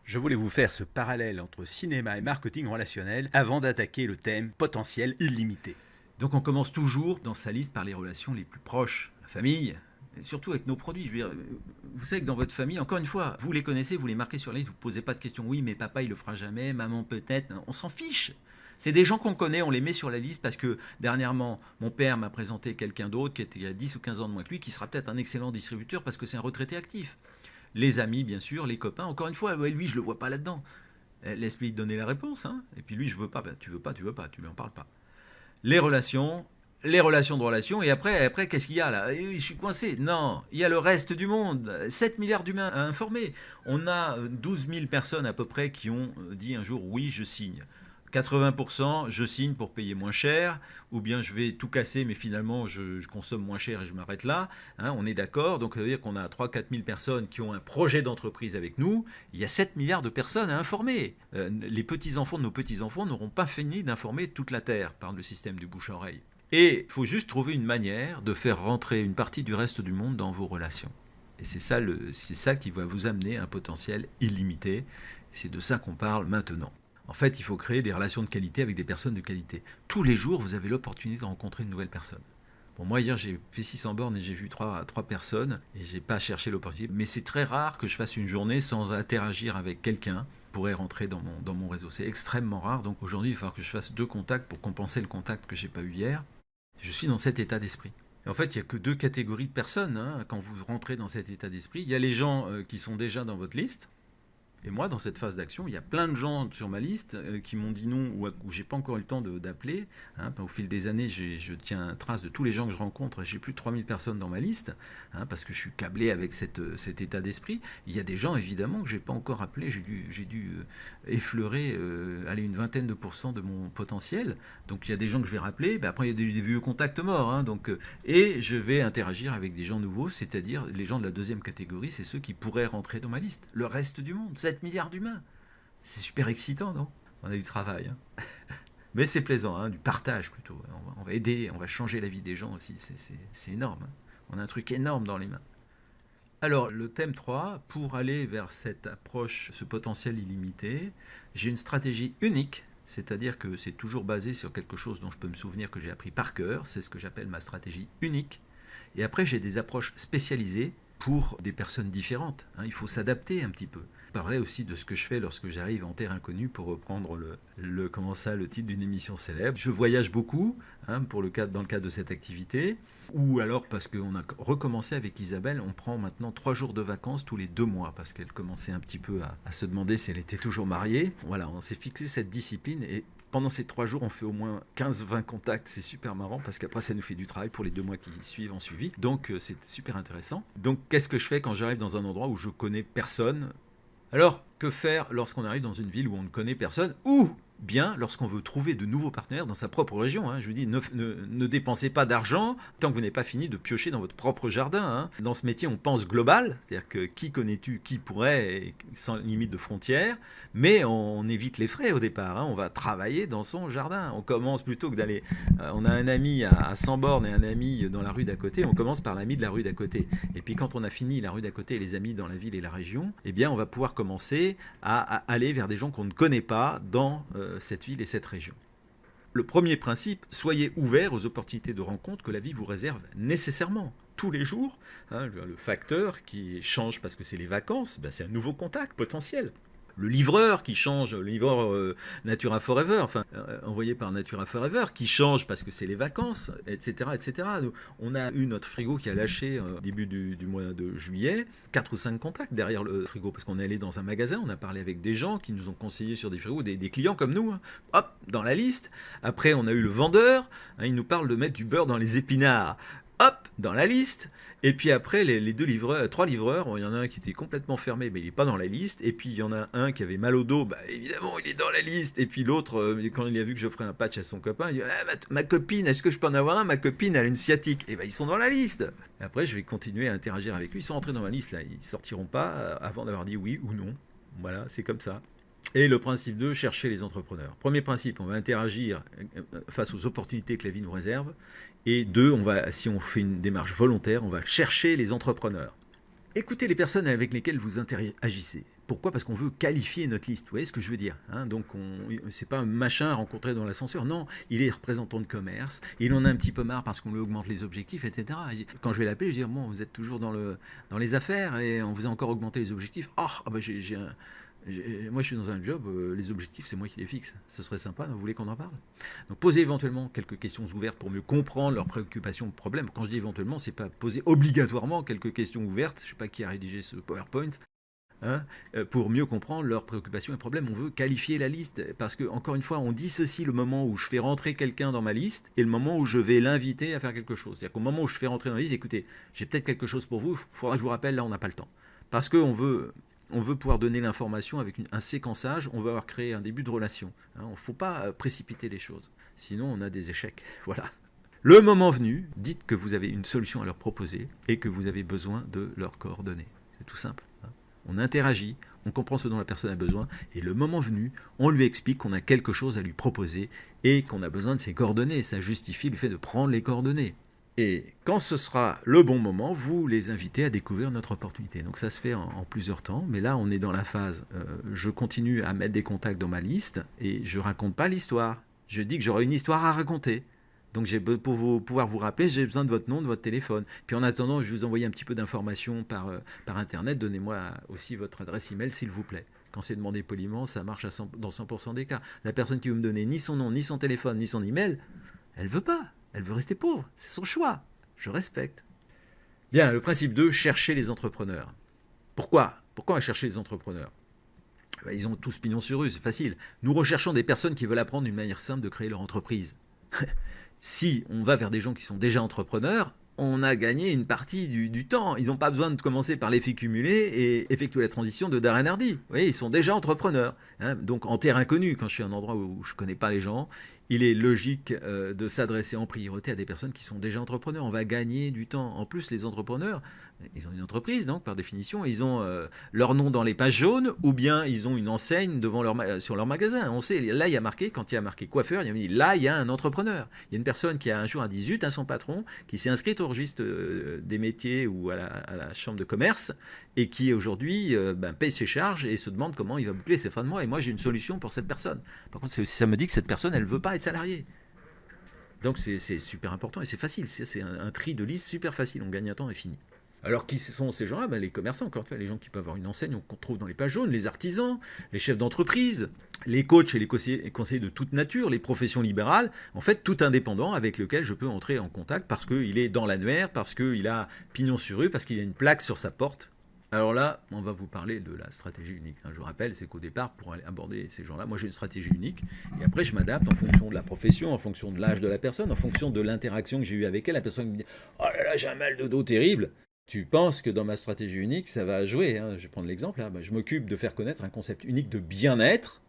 Je voulais vous faire ce parallèle entre cinéma et marketing relationnel avant d'attaquer le thème potentiel illimité. Donc on commence toujours dans sa liste par les relations les plus proches, la famille, et surtout avec nos produits. Je veux dire, vous savez que dans votre famille, encore une fois, vous les connaissez, vous les marquez sur la liste, vous ne posez pas de questions. Oui, mais papa il le fera jamais, maman peut-être, on s'en fiche. C'est des gens qu'on connaît, on les met sur la liste parce que dernièrement, mon père m'a présenté quelqu'un d'autre qui était il y a 10 ou 15 ans de moins que lui, qui sera peut-être un excellent distributeur parce que c'est un retraité actif. Les amis, bien sûr, les copains, encore une fois, lui, je ne le vois pas là-dedans. Laisse-lui donner la réponse. Et puis lui, je veux pas. Ben, tu veux pas, tu lui en parles pas. Les relations de relations. Et après qu'est-ce qu'il y a là? Je suis coincé. Non, il y a le reste du monde. 7 milliards d'humains à informer. On a 12 000 personnes à peu près qui ont dit un jour, oui, je signe. 80%, je signe pour payer moins cher, ou bien je vais tout casser, mais finalement je consomme moins cher et je m'arrête là. On est d'accord, donc ça veut dire qu'on a 3-4 000 personnes qui ont un projet d'entreprise avec nous. Il y a 7 milliards de personnes à informer. Les petits-enfants de nos petits-enfants n'auront pas fini d'informer toute la Terre par le système du bouche-oreille. Et il faut juste trouver une manière de faire rentrer une partie du reste du monde dans vos relations. Et c'est ça qui va vous amener un potentiel illimité. C'est de ça qu'on parle maintenant. En fait, il faut créer des relations de qualité avec des personnes de qualité. Tous les jours, vous avez l'opportunité de rencontrer une nouvelle personne. Bon, moi, hier, j'ai fait 600 bornes et j'ai vu 3 personnes et je n'ai pas cherché l'opportunité. Mais c'est très rare que je fasse une journée sans interagir avec quelqu'un qui pourrait rentrer dans mon réseau. C'est extrêmement rare. Donc aujourd'hui, il va falloir que je fasse 2 contacts pour compenser le contact que je n'ai pas eu hier. Je suis dans cet état d'esprit. Et en fait, il n'y a que 2 catégories de personnes quand vous rentrez dans cet état d'esprit. Il y a les gens qui sont déjà dans votre liste. Et moi, dans cette phase d'action, il y a plein de gens sur ma liste qui m'ont dit non ou j'ai pas encore eu le temps d'appeler. Au fil des années, je tiens trace de tous les gens que je rencontre. J'ai plus de 3000 personnes dans ma liste parce que je suis câblé avec cet état d'esprit. Il y a des gens, évidemment, que j'ai pas encore appelés. J'ai dû effleurer une vingtaine de % de mon potentiel. Donc, il y a des gens que je vais rappeler. Après, il y a des vieux contacts morts. Et je vais interagir avec des gens nouveaux, c'est-à-dire les gens de la deuxième catégorie, c'est ceux qui pourraient rentrer dans ma liste. Le reste du monde, 7 milliards d'humains. C'est super excitant, non? On a du travail. Mais c'est plaisant, du partage plutôt. On va aider, on va changer la vie des gens aussi. C'est énorme. On a un truc énorme dans les mains. Alors, le thème 3, pour aller vers cette approche, ce potentiel illimité, j'ai une stratégie unique, c'est-à-dire que c'est toujours basé sur quelque chose dont je peux me souvenir que j'ai appris par cœur. C'est ce que j'appelle ma stratégie unique. Et après, j'ai des approches spécialisées pour des personnes différentes. Il faut s'adapter un petit peu. Je parlerai aussi de ce que je fais lorsque j'arrive en terre inconnue, pour reprendre le titre d'une émission célèbre. Je voyage beaucoup dans le cadre de cette activité, ou alors parce qu'on a recommencé avec Isabelle, on prend maintenant 3 jours de vacances tous les 2 mois, parce qu'elle commençait un petit peu à se demander si elle était toujours mariée. Voilà, on s'est fixé cette discipline et pendant ces 3 jours, on fait au moins 15-20 contacts. C'est super marrant parce qu'après, ça nous fait du travail pour les 2 mois qui suivent en suivi. Donc, c'est super intéressant. Donc, qu'est-ce que je fais quand j'arrive dans un endroit où je connais personne ? Alors, que faire lorsqu'on arrive dans une ville où on ne connaît personne, ou bien lorsqu'on veut trouver de nouveaux partenaires dans sa propre région? Je vous dis, ne dépensez pas d'argent tant que vous n'avez pas fini de piocher dans votre propre jardin. Dans ce métier, on pense global, c'est-à-dire que qui connais-tu, qui pourrait, sans limite de frontières, mais on évite les frais au départ. On va travailler dans son jardin. On commence plutôt que d'aller... on a un ami à 100 bornes et un ami dans la rue d'à côté, on commence par l'ami de la rue d'à côté. Et puis quand on a fini la rue d'à côté et les amis dans la ville et la région, eh bien on va pouvoir commencer à aller vers des gens qu'on ne connaît pas dans cette ville et cette région. Le premier principe, soyez ouverts aux opportunités de rencontre que la vie vous réserve nécessairement. Tous les jours, le facteur qui change parce que c'est les vacances, c'est un nouveau contact potentiel. Le livreur qui change, le livreur Natura Forever, envoyé par Natura Forever, qui change parce que c'est les vacances, etc., etc. On a eu notre frigo qui a lâché début du mois de juillet, 4 ou 5 contacts derrière le frigo, parce qu'on est allé dans un magasin, on a parlé avec des gens qui nous ont conseillé sur des frigos, des clients comme nous, hop, dans la liste. Après, on a eu le vendeur, il nous parle de mettre du beurre dans les épinards. Hop, dans la liste. Et puis après, les deux livreurs, trois livreurs, il y en a un qui était complètement fermé, mais il n'est pas dans la liste. Et puis il y en a un qui avait mal au dos, bah, évidemment, il est dans la liste. Et puis l'autre, quand il a vu que je ferais un patch à son copain, il dit ah, ma copine, est-ce que je peux en avoir un? Ma copine, elle a une sciatique. Et ben ils sont dans la liste. Et après, je vais continuer à interagir avec lui. Ils sont rentrés dans ma liste, là. Ils sortiront pas avant d'avoir dit oui ou non. Voilà, c'est comme ça. Et le principe 2, chercher les entrepreneurs. Premier principe, on va interagir face aux opportunités que la vie nous réserve. Et 2, si on fait une démarche volontaire, on va chercher les entrepreneurs. Écoutez les personnes avec lesquelles vous interagissez. Pourquoi? Parce qu'on veut qualifier notre liste. Vous voyez ce que je veux dire, hein? Donc, c'est pas un machin rencontré dans l'ascenseur. Non, il est représentant de commerce. Il en a un petit peu marre parce qu'on lui augmente les objectifs, etc. Quand je vais l'appeler, je vais dire bon, vous êtes toujours dans les affaires et on vous a encore augmenté les objectifs. Oh, bah moi, je suis dans un job, les objectifs, c'est moi qui les fixe. Ce serait sympa, vous voulez qu'on en parle? Donc, posez éventuellement quelques questions ouvertes pour mieux comprendre leurs préoccupations ou problèmes. Quand je dis éventuellement, c'est pas poser obligatoirement quelques questions ouvertes. Je sais pas qui a rédigé ce PowerPoint. Hein, pour mieux comprendre leurs préoccupations et problèmes. On veut qualifier la liste parce que, encore une fois, on dissocie le moment où je fais rentrer quelqu'un dans ma liste et le moment où je vais l'inviter à faire quelque chose. C'est-à-dire qu'au moment où je fais rentrer dans la liste, écoutez, j'ai peut-être quelque chose pour vous, il faudra que je vous rappelle, là on n'a pas le temps. Parce qu'on veut pouvoir donner l'information avec un séquençage, on veut avoir créé un début de relation. Hein, il ne faut pas précipiter les choses, sinon on a des échecs. Voilà. Le moment venu, dites que vous avez une solution à leur proposer et que vous avez besoin de leurs coordonnées. C'est tout simple. Hein. On interagit, on comprend ce dont la personne a besoin, et le moment venu, on lui explique qu'on a quelque chose à lui proposer et qu'on a besoin de ses coordonnées. Ça justifie le fait de prendre les coordonnées. Et quand ce sera le bon moment, vous les invitez à découvrir notre opportunité. Donc ça se fait en plusieurs temps, mais là on est dans la phase, je continue à mettre des contacts dans ma liste et je raconte pas l'histoire. Je dis que j'aurai une histoire à raconter. Donc pour pouvoir vous rappeler, j'ai besoin de votre nom, de votre téléphone. Puis en attendant, je vais vous envoyer un petit peu d'informations par Internet. Donnez-moi aussi votre adresse email, s'il vous plaît. Quand c'est demandé poliment, ça marche dans 100% des cas. La personne qui veut me donner ni son nom, ni son téléphone, ni son email, elle veut pas. Elle veut rester pauvre. C'est son choix. Je respecte. Bien, le principe 2, chercher les entrepreneurs. Pourquoi on va chercher les entrepreneurs? Ils ont tous pignon sur rue, c'est facile. Nous recherchons des personnes qui veulent apprendre une manière simple de créer leur entreprise. Si on va vers des gens qui sont déjà entrepreneurs, on a gagné une partie du temps. Ils n'ont pas besoin de commencer par l'effet cumulé et effectuer la transition de Darren Hardy. Vous voyez, ils sont déjà entrepreneurs. Hein. Donc en terre inconnue, quand je suis à un endroit où je ne connais pas les gens, il est logique de s'adresser en priorité à des personnes qui sont déjà entrepreneurs. On va gagner du temps. En plus, les entrepreneurs, ils ont une entreprise, donc par définition, ils ont leur nom dans les pages jaunes ou bien ils ont une enseigne sur leur magasin. On sait, là, il y a marqué, quand il y a marqué coiffeur, il y a dit, là, il y a un entrepreneur. Il y a une personne qui a un jour dit zut à son patron, qui s'est inscrite au registre des métiers ou à la chambre de commerce et qui aujourd'hui paye ses charges et se demande comment il va boucler ses fins de mois. Et moi, j'ai une solution pour cette personne. Par contre, ça me dit que cette personne, elle ne veut pas être salariée. Donc c'est super important et c'est facile. C'est un tri de liste super facile. On gagne un temps et fini. Alors qui sont ces gens-là? Les commerçants, encore une fois, les gens qui peuvent avoir une enseigne qu'on trouve dans les pages jaunes, les artisans, les chefs d'entreprise, les coachs et les conseillers de toute nature, les professions libérales, en fait tout indépendant avec lequel je peux entrer en contact parce qu'il est dans l'annuaire, parce qu'il a pignon sur rue, parce qu'il a une plaque sur sa porte. Alors là, on va vous parler de la stratégie unique. Je vous rappelle, c'est qu'au départ, pour aller aborder ces gens-là, moi j'ai une stratégie unique, et après je m'adapte en fonction de la profession, en fonction de l'âge de la personne, en fonction de l'interaction que j'ai eue avec elle. La personne qui me dit « Oh là là, j'ai un mal de dos terrible !» Tu penses que dans ma stratégie unique, ça va jouer. Hein. Je vais prendre l'exemple. Je m'occupe de faire connaître un concept unique de bien-être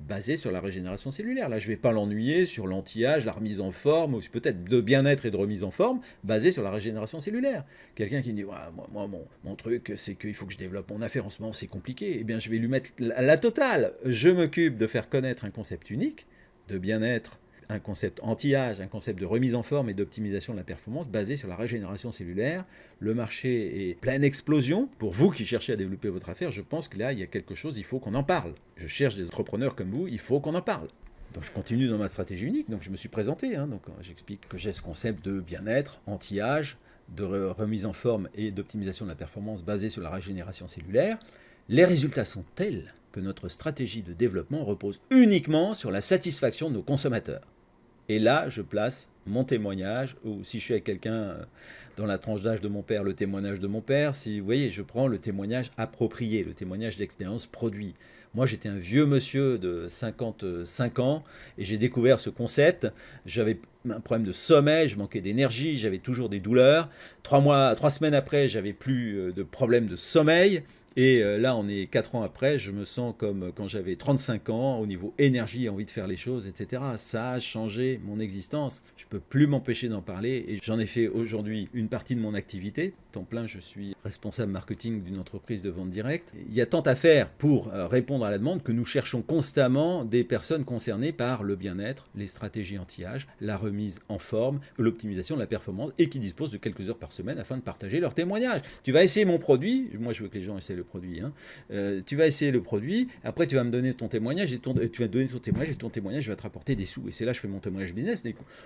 basé sur la régénération cellulaire. Là, je ne vais pas l'ennuyer sur l'anti-âge, la remise en forme, ou peut-être de bien-être et de remise en forme, basé sur la régénération cellulaire. Quelqu'un qui me dit ouais, moi mon truc, c'est qu'il faut que je développe mon affaire en ce moment, c'est compliqué. Eh bien, je vais lui mettre la totale. Je m'occupe de faire connaître un concept unique de bien-être, un concept anti-âge, un concept de remise en forme et d'optimisation de la performance basé sur la régénération cellulaire. Le marché est pleine explosion. Pour vous qui cherchez à développer votre affaire, je pense que là, il y a quelque chose, il faut qu'on en parle. Je cherche des entrepreneurs comme vous, il faut qu'on en parle. Donc je continue dans ma stratégie unique, donc je me suis présenté. Donc j'explique que j'ai ce concept de bien-être, anti-âge, de remise en forme et d'optimisation de la performance basée sur la régénération cellulaire. Les résultats sont tels que notre stratégie de développement repose uniquement sur la satisfaction de nos consommateurs. Et là, je place mon témoignage, ou si je suis avec quelqu'un dans la tranche d'âge de mon père, le témoignage de mon père. Si vous voyez, je prends le témoignage approprié, le témoignage d'expérience produit. Moi, j'étais un vieux monsieur de 55 ans et j'ai découvert ce concept. J'avais un problème de sommeil, je manquais d'énergie, j'avais toujours des douleurs. 3 semaines après, j'avais plus de problème de sommeil. Et là, on est 4 ans après, je me sens comme quand j'avais 35 ans, au niveau énergie, envie de faire les choses, etc. Ça a changé mon existence. Je ne peux plus m'empêcher d'en parler et j'en ai fait aujourd'hui une partie de mon activité. Temps plein, je suis responsable marketing d'une entreprise de vente directe. Il y a tant à faire pour répondre à la demande que nous cherchons constamment des personnes concernées par le bien-être, les stratégies anti-âge, la remise en forme, l'optimisation de la performance et qui disposent de quelques heures par semaine afin de partager leurs témoignages. Tu vas essayer mon produit, moi je veux que les gens essayent le produit, hein. Tu vas essayer le produit, après tu vas me donner ton témoignage et tu vas donner ton témoignage et ton témoignage va te rapporter des sous. Et c'est là que je fais mon témoignage business.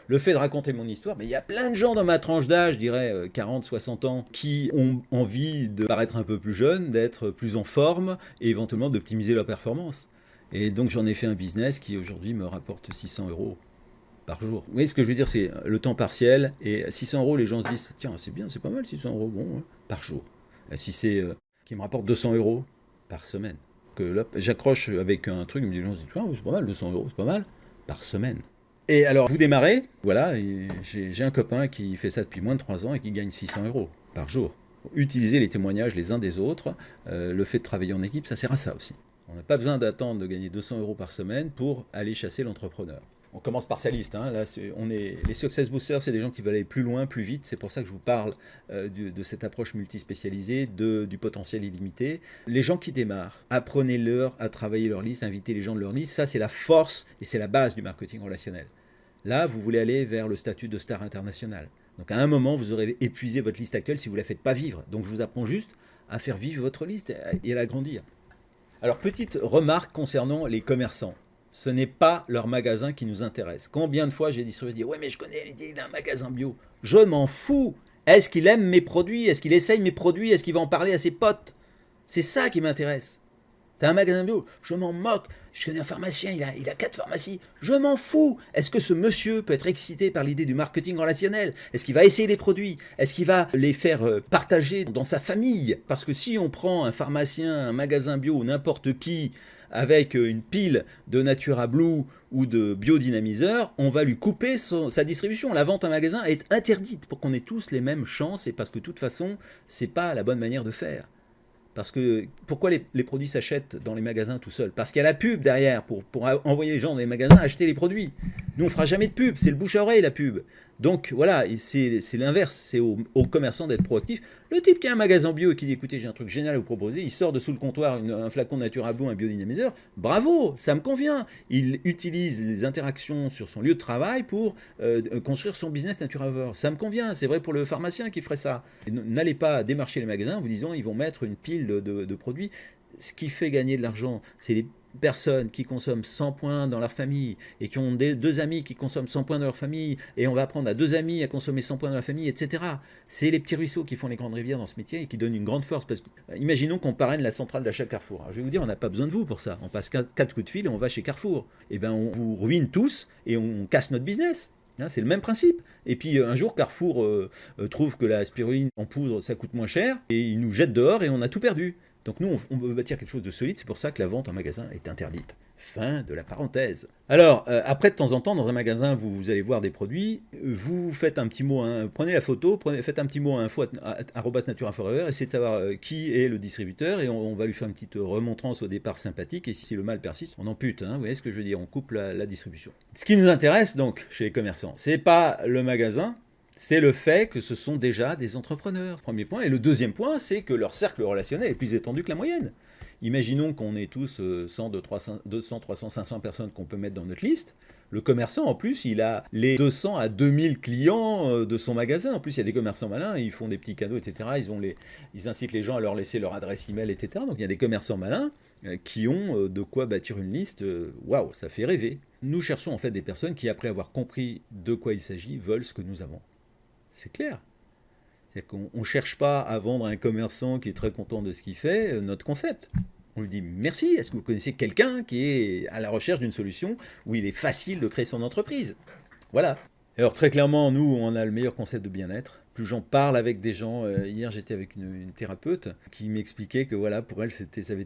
Le fait de raconter mon histoire, mais il y a plein de gens dans ma tranche d'âge, je dirais 40, 60 ans, qui ont envie de paraître un peu plus jeunes, d'être plus en forme et éventuellement d'optimiser leur performance. Et donc j'en ai fait un business qui aujourd'hui me rapporte 600 euros par jour. Vous voyez ce que je veux dire, c'est le temps partiel et 600 euros, les gens se disent tiens c'est bien, c'est pas mal 600 euros bon, ouais, par jour. Si c'est qui me rapporte 200 euros par semaine, que là j'accroche avec un truc, les gens se disent ah, c'est pas mal 200 euros, c'est pas mal par semaine. Et alors vous démarrez, voilà, j'ai un copain qui fait ça depuis moins de 3 ans et qui gagne 600 euros par jour. Utiliser les témoignages les uns des autres, le fait de travailler en équipe, ça sert à ça aussi. On n'a pas besoin d'attendre de gagner 200 euros par semaine pour aller chasser l'entrepreneur. On commence par sa liste. Hein. Là, les Success Boosters, c'est des gens qui veulent aller plus loin, plus vite. C'est pour ça que je vous parle de cette approche multispécialisée, du potentiel illimité. Les gens qui démarrent, apprenez-leur à travailler leur liste, invitez les gens de leur liste. Ça, c'est la force et c'est la base du marketing relationnel. Là, vous voulez aller vers le statut de star international. Donc à un moment, vous aurez épuisé votre liste actuelle si vous ne la faites pas vivre. Donc je vous apprends juste à faire vivre votre liste et à l'agrandir. Alors, petite remarque concernant les commerçants. Ce n'est pas leur magasin qui nous intéresse. Combien de fois j'ai dit ouais mais je connais l'idée d'un magasin bio. Je m'en fous. Est-ce qu'il aime mes produits? Est-ce qu'il essaye mes produits? Est-ce qu'il va en parler à ses potes? C'est ça qui m'intéresse. T'as un magasin bio? Je m'en moque. Je connais un pharmacien, il a 4 pharmacies. Je m'en fous. Est-ce que ce monsieur peut être excité par l'idée du marketing relationnel? Est-ce qu'il va essayer les produits? Est-ce qu'il va les faire partager dans sa famille? Parce que si on prend un pharmacien, un magasin bio ou n'importe qui avec une pile de Natura Blue ou de biodynamiseur, on va lui couper sa distribution. La vente en magasin est interdite pour qu'on ait tous les mêmes chances et parce que de toute façon, c'est pas la bonne manière de faire. Parce que pourquoi les produits s'achètent dans les magasins tout seuls? Parce qu'il y a la pub derrière pour envoyer les gens dans les magasins acheter les produits. Nous, on fera jamais de pub, c'est le bouche à oreille la pub. Donc voilà, c'est l'inverse, c'est aux commerçants d'être proactifs. Le type qui a un magasin bio et qui dit écoutez, j'ai un truc génial à vous proposer, il sort de sous le comptoir un flacon de Natura Blue, un biodynamiseur, bravo, ça me convient. Il utilise les interactions sur son lieu de travail pour construire son business Natura Blue. Ça me convient, c'est vrai pour le pharmacien qui ferait ça. N'allez pas démarcher les magasins en vous disant ils vont mettre une pile de produits. Ce qui fait gagner de l'argent, c'est les personnes qui consomment 100 points dans leur famille et qui ont 2 amis qui consomment 100 points dans leur famille et on va apprendre à 2 amis à consommer 100 points dans leur famille, etc. C'est les petits ruisseaux qui font les grandes rivières dans ce métier et qui donnent une grande force. Parce que, imaginons qu'on parraine la centrale d'achat Carrefour. Alors, je vais vous dire, on n'a pas besoin de vous pour ça. On passe 4 coups de fil et on va chez Carrefour. Et bien, on vous ruine tous et on casse notre business. C'est le même principe. Et puis un jour, Carrefour trouve que la spiruline en poudre, ça coûte moins cher et il nous jette dehors et on a tout perdu. Donc nous, on veut bâtir quelque chose de solide, c'est pour ça que la vente en magasin est interdite. Fin de la parenthèse. Alors, après, de temps en temps, dans un magasin, vous allez voir des produits, vous faites un petit mot, prenez la photo, faites un petit mot à info@naturaforever, essayez de savoir qui est le distributeur, et on va lui faire une petite remontrance au départ sympathique, et si le mal persiste, on ampute, vous voyez ce que je veux dire, on coupe la distribution. Ce qui nous intéresse, donc, chez les commerçants, c'est pas le magasin, c'est le fait que ce sont déjà des entrepreneurs. Premier point. Et le deuxième point, c'est que leur cercle relationnel est plus étendu que la moyenne. Imaginons qu'on ait tous 100, 200, 300, 500 personnes qu'on peut mettre dans notre liste. Le commerçant, en plus, il a les 200 à 2000 clients de son magasin. En plus, il y a des commerçants malins, ils font des petits cadeaux, etc. Ils incitent les gens à leur laisser leur adresse email, etc. Donc, il y a des commerçants malins qui ont de quoi bâtir une liste. Waouh, ça fait rêver. Nous cherchons en fait des personnes qui, après avoir compris de quoi il s'agit, veulent ce que nous avons. C'est clair. C'est-à-dire qu'on ne cherche pas à vendre à un commerçant qui est très content de ce qu'il fait notre concept. On lui dit merci, est-ce que vous connaissez quelqu'un qui est à la recherche d'une solution où il est facile de créer son entreprise? Voilà. Alors très clairement, nous, on a le meilleur concept de bien-être. plus j'en parle avec des gens. Hier, j'étais avec une thérapeute qui m'expliquait que voilà, pour elle,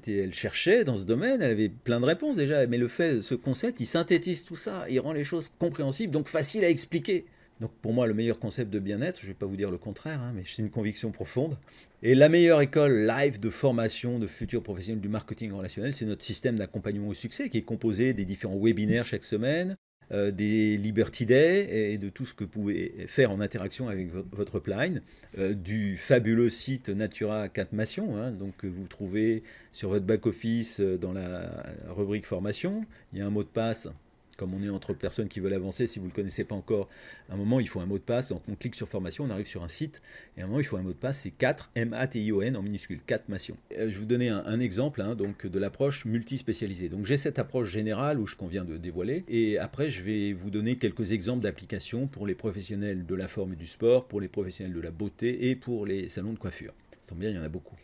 elle cherchait dans ce domaine, elle avait plein de réponses déjà, mais ce concept, il synthétise tout ça, il rend les choses compréhensibles, donc faciles à expliquer. Donc pour moi, le meilleur concept de bien-être, je ne vais pas vous dire le contraire, hein, mais c'est une conviction profonde. Et la meilleure école live de formation de futurs professionnels du marketing relationnel, c'est notre système d'accompagnement au succès qui est composé des différents webinaires chaque semaine, des Liberty Day et de tout ce que vous pouvez faire en interaction avec votre upline, du fabuleux site Natura 4 Mation, hein, donc que vous trouvez sur votre back-office dans la rubrique formation. Il y a un mot de passe. Comme on est entre personnes qui veulent avancer, si vous ne le connaissez pas encore, à un moment, il faut un mot de passe. Donc, on clique sur formation, on arrive sur un site. Et à un moment, il faut un mot de passe, c'est 4, M-A-T-I-O-N en minuscule, 4 Mation. Je vais vous donner un exemple donc, de l'approche multispécialisée. Donc, j'ai cette approche générale qu'on vient de dévoiler. Et après, je vais vous donner quelques exemples d'applications pour les professionnels de la forme et du sport, pour les professionnels de la beauté et pour les salons de coiffure. Ça tombe bien, il y en a beaucoup.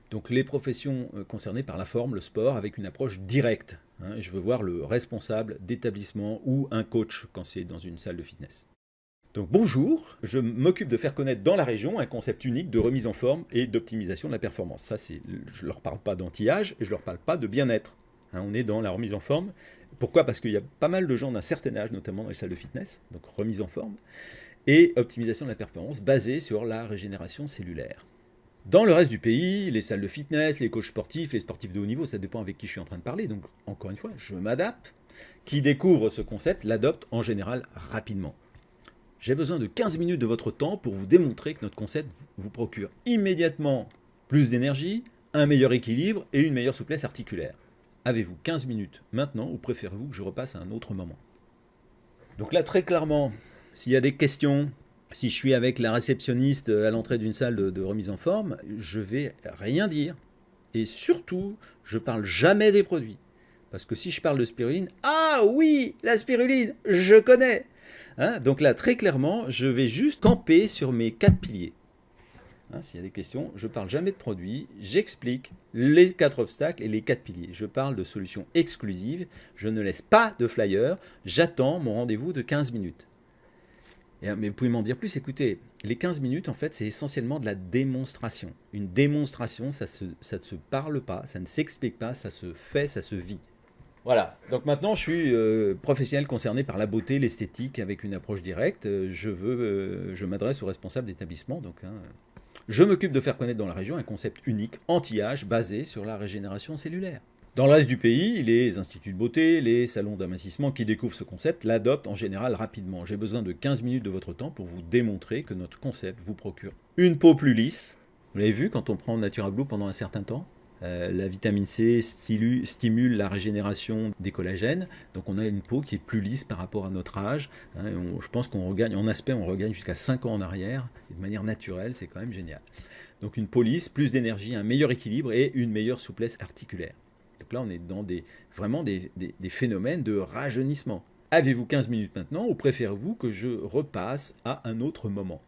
Donc les professions concernées par la forme, le sport, avec une approche directe. Hein, je veux voir le responsable d'établissement ou un coach quand c'est dans une salle de fitness. Donc bonjour, je m'occupe de faire connaître dans la région un concept unique de remise en forme et d'optimisation de la performance. Ça, je ne leur parle pas d'anti-âge et je ne leur parle pas de bien-être. Hein, on est dans la remise en forme. Pourquoi? Parce qu'il y a pas mal de gens d'un certain âge, notamment dans les salles de fitness, donc remise en forme, et optimisation de la performance basée sur la régénération cellulaire. Dans le reste du pays, les salles de fitness, les coachs sportifs, les sportifs de haut niveau, ça dépend avec qui je suis en train de parler. Donc, encore une fois, je m'adapte. Qui découvre ce concept l'adopte en général rapidement. J'ai besoin de 15 minutes de votre temps pour vous démontrer que notre concept vous procure immédiatement plus d'énergie, un meilleur équilibre et une meilleure souplesse articulaire. Avez-vous 15 minutes maintenant ou préférez-vous que je repasse à un autre moment? Donc là, très clairement, s'il y a des questions, si je suis avec la réceptionniste à l'entrée d'une salle de remise en forme, je vais rien dire. Et surtout, je parle jamais des produits. Parce que si je parle de spiruline, ah oui, la spiruline, je connais. Hein, donc là, très clairement, je vais juste camper sur mes 4 piliers. Hein, s'il y a des questions, je ne parle jamais de produits, j'explique les 4 obstacles et les 4 piliers. Je parle de solutions exclusives, je ne laisse pas de flyer, j'attends mon rendez-vous de 15 minutes. Mais vous pouvez m'en dire plus, écoutez, les 15 minutes, en fait, c'est essentiellement de la démonstration. Une démonstration, ça ne se parle pas, ça ne s'explique pas, ça se fait, ça se vit. Voilà, donc maintenant je suis professionnel concerné par la beauté, l'esthétique, avec une approche directe. Je m'adresse aux responsables d'établissement. Donc, hein, je m'occupe de faire connaître dans la région un concept unique, anti-âge, basé sur la régénération cellulaire. Dans le reste du pays, les instituts de beauté, les salons d'amincissement qui découvrent ce concept l'adoptent en général rapidement. J'ai besoin de 15 minutes de votre temps pour vous démontrer que notre concept vous procure une peau plus lisse. Vous l'avez vu quand on prend Natura Glow pendant un certain temps, la vitamine C stimule la régénération des collagènes, donc on a une peau qui est plus lisse par rapport à notre âge. Hein, je pense qu'on regagne, en aspect, on regagne jusqu'à 5 ans en arrière, et de manière naturelle, c'est quand même génial. Donc une peau lisse, plus d'énergie, un meilleur équilibre et une meilleure souplesse articulaire. Donc là, on est dans vraiment des phénomènes de rajeunissement. Avez-vous 15 minutes maintenant ou préférez-vous que je repasse à un autre moment?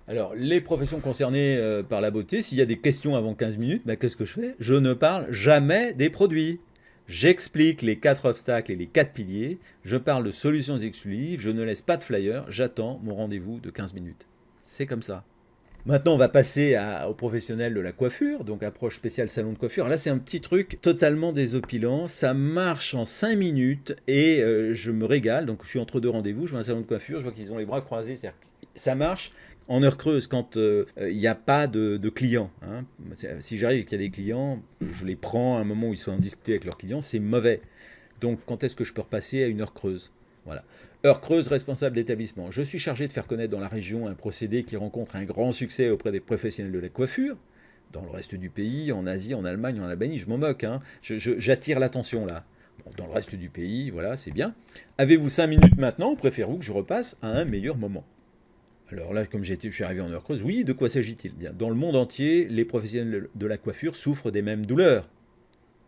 Alors, les professions concernées par la beauté, s'il y a des questions avant 15 minutes, qu'est-ce que je fais? Je ne parle jamais des produits. J'explique les 4 obstacles et les 4 piliers. Je parle de solutions exclusives. Je ne laisse pas de flyer. J'attends mon rendez-vous de 15 minutes. C'est comme ça. Maintenant, on va passer aux professionnels de la coiffure, donc approche spéciale salon de coiffure. Là, c'est un petit truc totalement désopilant. Ça marche en 5 minutes et je me régale. Donc, je suis entre 2 rendez-vous, je vais à un salon de coiffure, je vois qu'ils ont les bras croisés. C'est-à-dire que ça marche en heure creuse quand il n'y a pas de clients. Hein. Si j'arrive et qu'il y a des clients, je les prends à un moment où ils sont en discuter avec leurs clients, c'est mauvais. Donc, quand est-ce que je peux repasser à une heure creuse? Voilà. Heure creuse, responsable d'établissement. Je suis chargé de faire connaître dans la région un procédé qui rencontre un grand succès auprès des professionnels de la coiffure. Dans le reste du pays, en Asie, en Allemagne, en Albanie, je m'en moque. Hein. J'attire l'attention là. Bon, dans le reste du pays, voilà, c'est bien. Avez-vous 5 minutes maintenant ou préférez-vous que je repasse à un meilleur moment? Alors là, comme je suis arrivé en heure creuse, oui, de quoi s'agit-il? Bien, dans le monde entier, les professionnels de la coiffure souffrent des mêmes douleurs.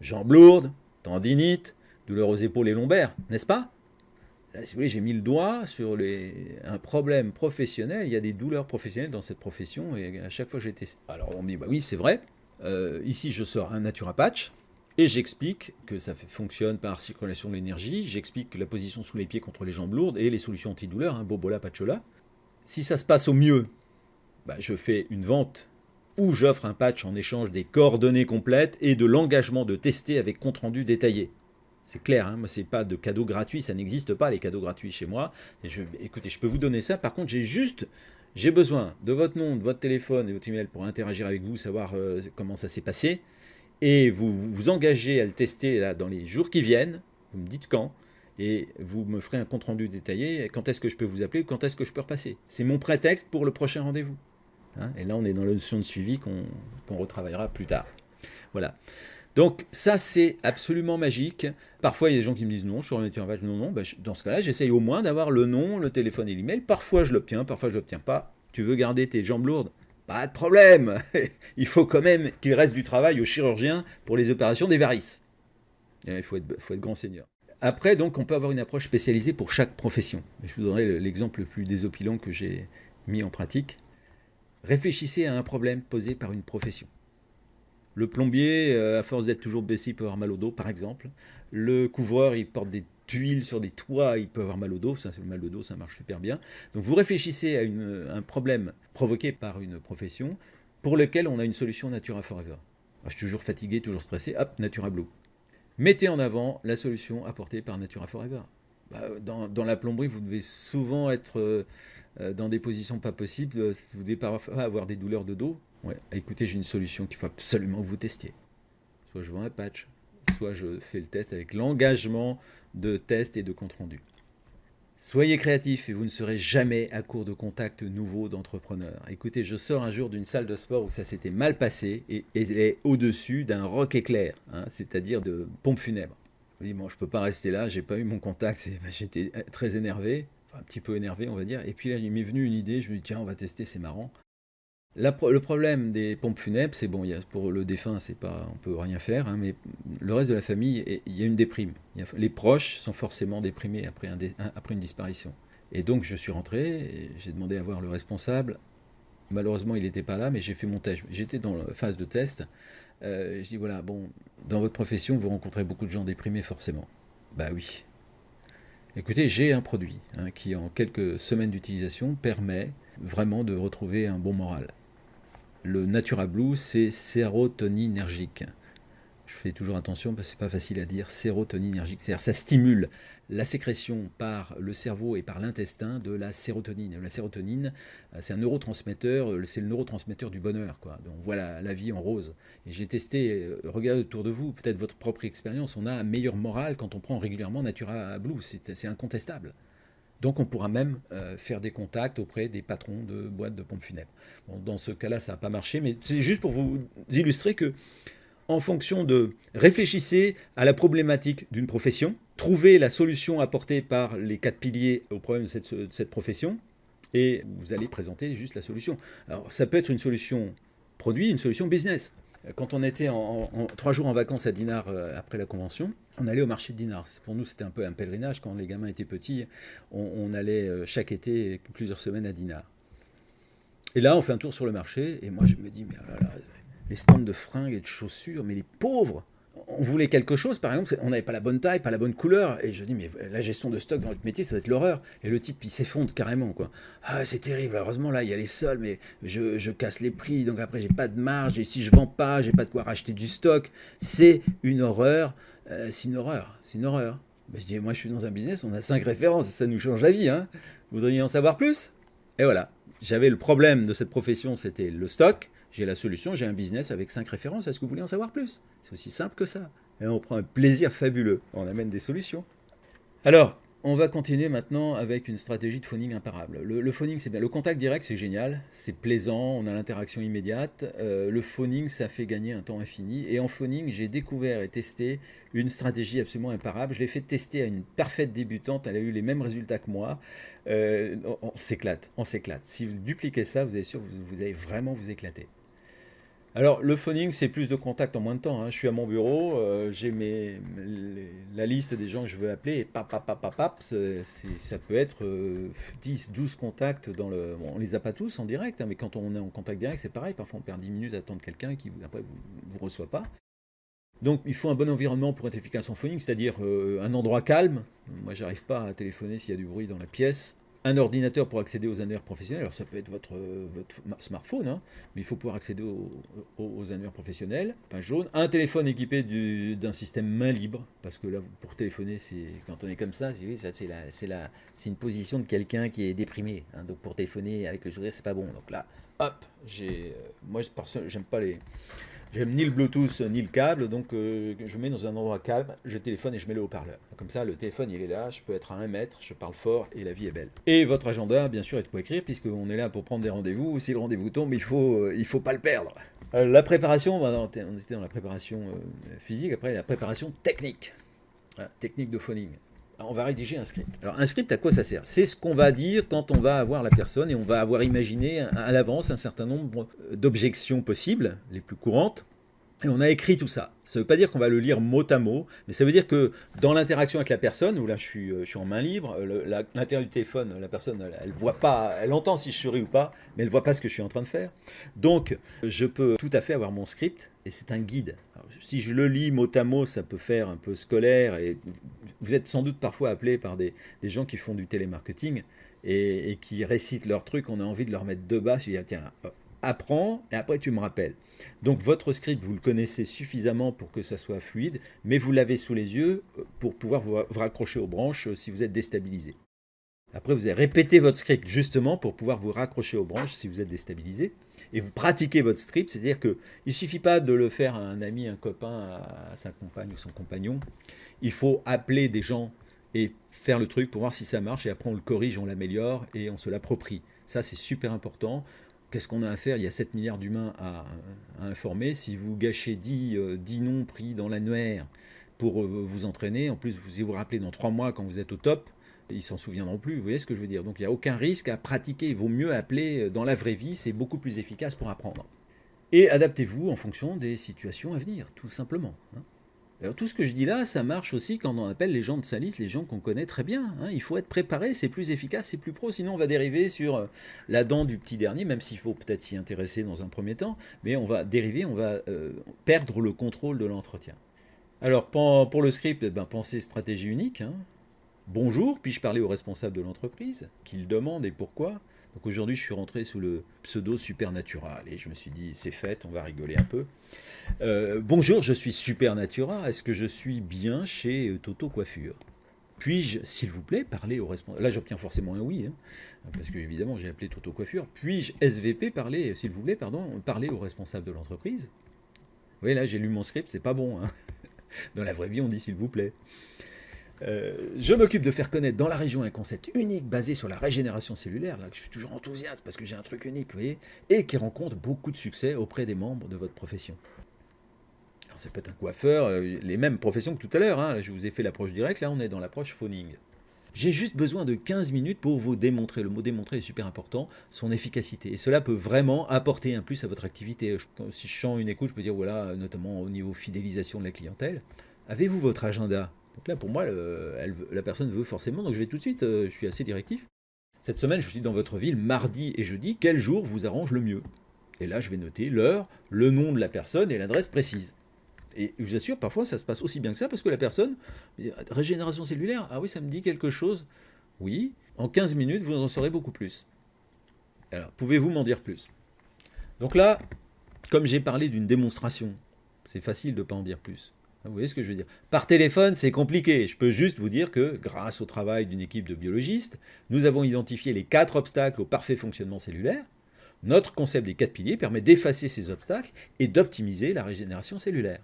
Jambes lourdes, tendinite, douleurs aux épaules et lombaires, n'est-ce pas? Là, si vous voulez, j'ai mis le doigt sur un problème professionnel. Il y a des douleurs professionnelles dans cette profession et à chaque fois que j'ai testé. Alors on me dit, oui, c'est vrai. Ici, je sors un Natura Patch et j'explique que ça fonctionne par circulation de l'énergie. J'explique la position sous les pieds contre les jambes lourdes et les solutions antidouleurs, Bobola, Patchola. Si ça se passe au mieux, Bah, je fais une vente où j'offre un patch en échange des coordonnées complètes et de l'engagement de tester avec compte-rendu détaillé. C'est clair, hein, moi, c'est pas de cadeaux gratuits, ça n'existe pas les cadeaux gratuits chez moi. Écoutez, je peux vous donner ça, par contre, j'ai besoin de votre nom, de votre téléphone et votre email pour interagir avec vous, savoir comment ça s'est passé, et vous engagez à le tester là, dans les jours qui viennent, vous me dites quand, et vous me ferez un compte-rendu détaillé, quand est-ce que je peux vous appeler, quand est-ce que je peux repasser. C'est mon prétexte pour le prochain rendez-vous. Hein, et là, on est dans la notion de suivi qu'on retravaillera plus tard. Voilà. Donc ça, c'est absolument magique. Parfois, il y a des gens qui me disent non, je suis remettu en page. Non, non. Ben, dans ce cas-là, j'essaye au moins d'avoir le nom, le téléphone et l'email. Parfois, je l'obtiens, parfois, je ne l'obtiens pas. Tu veux garder tes jambes lourdes? Pas de problème. Il faut quand même qu'il reste du travail aux chirurgiens pour les opérations des varices. Il faut être grand seigneur. Après, donc, on peut avoir une approche spécialisée pour chaque profession. Je vous donnerai l'exemple le plus désopilant que j'ai mis en pratique. Réfléchissez à un problème posé par une profession. Le plombier, à force d'être toujours baissé, il peut avoir mal au dos, par exemple. Le couvreur, il porte des tuiles sur des toits, il peut avoir mal au dos. Ça, c'est le mal de dos, ça marche super bien. Donc vous réfléchissez à un problème provoqué par une profession pour lequel on a une solution Natura Forever. Je suis toujours fatigué, toujours stressé, hop, Natura Blue. Mettez en avant la solution apportée par Natura Forever. Dans la plomberie, vous devez souvent être dans des positions pas possibles. Vous devez parfois avoir des douleurs de dos. Ouais, écoutez, j'ai une solution qu'il faut absolument que vous testiez. Soit je vends un patch, soit je fais le test avec l'engagement de test et de compte-rendu. Soyez créatifs et vous ne serez jamais à court de contacts nouveaux d'entrepreneurs. Écoutez, je sors un jour d'une salle de sport où ça s'était mal passé et elle est au-dessus d'un roc éclair, hein, c'est-à-dire de pompe funèbre. Je me dis, bon, je ne peux pas rester là, j'ai pas eu mon contact, j'étais très énervé, enfin, un petit peu énervé on va dire, et puis là il m'est venu une idée, je me dis tiens on va tester, c'est marrant. Le problème des pompes funèbres, c'est bon, pour le défunt, c'est pas, on peut rien faire, hein, mais le reste de la famille, il y a une déprime. Les proches sont forcément déprimés après une disparition. Et donc je suis rentré, j'ai demandé à voir le responsable. Malheureusement, il n'était pas là, mais j'ai fait mon test. J'étais dans la phase de test. Je dis voilà, bon, dans votre profession, vous rencontrez beaucoup de gens déprimés forcément. Bah oui. Écoutez, j'ai un produit qui, en quelques semaines d'utilisation, permet vraiment de retrouver un bon moral. Le Natura Blue, c'est sérotoninergique. Je fais toujours attention parce que c'est pas facile à dire, sérotoninergique. C'est-à-dire ça stimule la sécrétion par le cerveau et par l'intestin de la sérotonine. La sérotonine, c'est un neurotransmetteur, c'est le neurotransmetteur du bonheur, quoi. Donc voilà, la vie en rose. Et j'ai testé, regardez autour de vous, peut-être votre propre expérience, on a un meilleur moral quand on prend régulièrement Natura Blue, c'est incontestable. Donc on pourra même faire des contacts auprès des patrons de boîtes de pompes funèbres. Bon, dans ce cas-là, ça n'a pas marché, mais c'est juste pour vous illustrer que, en fonction de réfléchissez à la problématique d'une profession, trouvez la solution apportée par les 4 piliers au problème de cette profession, et vous allez présenter juste la solution. Alors ça peut être une solution produit, une solution business. Quand on était 3 jours en vacances à Dinard après la convention, on allait au marché de Dinard. Pour nous, c'était un peu un pèlerinage. Quand les gamins étaient petits, on allait chaque été plusieurs semaines à Dinard. Et là, on fait un tour sur le marché, et moi je me dis, mais oh là là, les stands de fringues et de chaussures, mais les pauvres, on voulait quelque chose, par exemple, on n'avait pas la bonne taille, pas la bonne couleur, et je dis, mais la gestion de stock dans votre métier, ça va être l'horreur. Et le type, il s'effondre carrément, quoi. Ah, c'est terrible, heureusement, là, il y a les soldes, mais je casse les prix, donc après, j'ai pas de marge, et si je vends pas, j'ai pas de quoi racheter du stock. C'est une horreur, c'est une horreur, c'est une horreur. Ben, je dis, moi, je suis dans un business, on a 5 références, ça nous change la vie, hein. Vous voudriez en savoir plus? Et voilà. J'avais le problème de cette profession, c'était le stock. J'ai la solution, j'ai un business avec 5 références. Est-ce que vous voulez en savoir plus? C'est aussi simple que ça. Et on prend un plaisir fabuleux. On amène des solutions. Alors, on va continuer maintenant avec une stratégie de phoning imparable. Le phoning, c'est bien. Le contact direct, c'est génial. C'est plaisant. On a l'interaction immédiate. Le phoning, ça fait gagner un temps infini. Et en phoning, j'ai découvert et testé une stratégie absolument imparable. Je l'ai fait tester à une parfaite débutante. Elle a eu les mêmes résultats que moi. On s'éclate, on s'éclate. Si vous dupliquez ça, vous êtes sûr que vous allez vraiment vous éclater. Alors, le phoning, c'est plus de contact en moins de temps, hein. Je suis à mon bureau, j'ai la liste des gens que je veux appeler, et ça peut être 10, 12 contacts dans le... Bon, on les a pas tous en direct, hein, mais quand on est en contact direct, c'est pareil. Parfois, on perd 10 minutes à attendre quelqu'un qui, après, vous reçoit pas. Donc, il faut un bon environnement pour être efficace en phoning, c'est-à-dire un endroit calme. Moi, j'arrive pas à téléphoner s'il y a du bruit dans la pièce. un ordinateur pour accéder aux annuaires professionnels. Alors ça peut être votre smartphone, hein, mais il faut pouvoir accéder aux annuaires professionnels, pain jaune. Un téléphone équipé d'un système main libre, parce que là, pour téléphoner, quand on est comme ça, c'est une position de quelqu'un qui est déprimé. Hein, donc pour téléphoner avec le sourire, c'est pas bon. Donc là, hop, moi, j'aime pas J'aime ni le Bluetooth ni le câble, donc je mets dans un endroit calme, je téléphone et je mets le haut-parleur. Comme ça, le téléphone, il est là, je peux être à 1 mètre, je parle fort et la vie est belle. Et votre agenda, bien sûr, est de quoi écrire, puisqu'on est là pour prendre des rendez-vous. Si le rendez-vous tombe, il faut pas le perdre. La préparation, on était dans la préparation physique, après la préparation technique. Voilà, technique de phoning. On va rédiger un script. Alors un script, à quoi ça sert? C'est ce qu'on va dire quand on va avoir la personne et on va avoir imaginé à l'avance un certain nombre d'objections possibles, les plus courantes, et on a écrit tout ça. Ça ne veut pas dire qu'on va le lire mot à mot, mais ça veut dire que dans l'interaction avec la personne, où là je suis en main libre, l'intérieur du téléphone, la personne, elle voit pas, elle entend si je souris ou pas, mais elle voit pas ce que je suis en train de faire. Donc je peux tout à fait avoir mon script, et c'est un guide. Alors, si je le lis mot à mot, ça peut faire un peu scolaire, et vous êtes sans doute parfois appelé par des gens qui font du télémarketing, et qui récitent leurs trucs, on a envie de leur mettre deux bas, je dis, tiens, apprends, et après tu me rappelles. Donc votre script, vous le connaissez suffisamment pour que ça soit fluide, mais vous l'avez sous les yeux pour pouvoir vous raccrocher aux branches si vous êtes déstabilisé. Après, vous allez répéter votre script justement pour pouvoir vous raccrocher aux branches si vous êtes déstabilisé. Et vous pratiquez votre script, c'est-à-dire qu'il ne suffit pas de le faire à un ami, un copain, à sa compagne ou son compagnon. Il faut appeler des gens et faire le truc pour voir si ça marche, et après on le corrige, on l'améliore et on se l'approprie. Ça, c'est super important. Qu'est-ce qu'on a à faire? Il y a 7 milliards d'humains à informer. Si vous gâchez 10 noms pris dans l'annuaire pour vous entraîner, en plus, vous vous rappelez dans 3 mois quand vous êtes au top, ils s'en souviendront plus. Vous voyez ce que je veux dire? Donc il n'y a aucun risque à pratiquer. Il vaut mieux appeler dans la vraie vie. C'est beaucoup plus efficace pour apprendre. Et adaptez-vous en fonction des situations à venir, tout simplement. Alors, tout ce que je dis là, ça marche aussi quand on appelle les gens de sa liste, les gens qu'on connaît très bien. Il faut être préparé, c'est plus efficace, c'est plus pro. Sinon, on va dériver sur la dent du petit dernier, même s'il faut peut-être s'y intéresser dans un premier temps. Mais on va dériver, on va perdre le contrôle de l'entretien. Alors, pour le script, pensez stratégie unique. Bonjour, puis-je parler au responsable de l'entreprise? Qu'il demande et pourquoi? Donc aujourd'hui, je suis rentré sous le pseudo Supernatural et je me suis dit, c'est fait, on va rigoler un peu. Bonjour, je suis Supernatural. Est-ce que je suis bien chez Toto Coiffure? Puis-je, s'il vous plaît, parler au responsable? Là, j'obtiens forcément un oui, parce que évidemment, j'ai appelé Toto Coiffure. Puis-je, SVP, parler, s'il vous plaît, parler au responsable de l'entreprise? Vous voyez, là, j'ai lu mon script, c'est pas bon. Dans la vraie vie, on dit s'il vous plaît. Je m'occupe de faire connaître dans la région un concept unique basé sur la régénération cellulaire, là, que je suis toujours enthousiaste parce que j'ai un truc unique, vous voyez, et qui rencontre beaucoup de succès auprès des membres de votre profession. Alors ça peut être un coiffeur, les mêmes professions que tout à l'heure, là, je vous ai fait l'approche directe, là on est dans l'approche phoning. J'ai juste besoin de 15 minutes pour vous démontrer, le mot démontrer est super important, son efficacité. Et cela peut vraiment apporter un plus à votre activité. Si je sens une écoute, je peux dire, voilà, notamment au niveau fidélisation de la clientèle. Avez-vous votre agenda? Donc là, pour moi, la personne veut forcément, donc je vais tout de suite, je suis assez directif. Cette semaine, je suis dans votre ville, mardi et jeudi, quel jour vous arrange le mieux? Et là, je vais noter l'heure, le nom de la personne et l'adresse précise. Et je vous assure, parfois, ça se passe aussi bien que ça, parce que la personne, régénération cellulaire, ah oui, ça me dit quelque chose. Oui, en 15 minutes, vous en saurez beaucoup plus. Alors, pouvez-vous m'en dire plus? Donc là, comme j'ai parlé d'une démonstration, c'est facile de ne pas en dire plus. Vous voyez ce que je veux dire? Par téléphone, c'est compliqué. Je peux juste vous dire que, grâce au travail d'une équipe de biologistes, nous avons identifié les 4 obstacles au parfait fonctionnement cellulaire. Notre concept des 4 piliers permet d'effacer ces obstacles et d'optimiser la régénération cellulaire.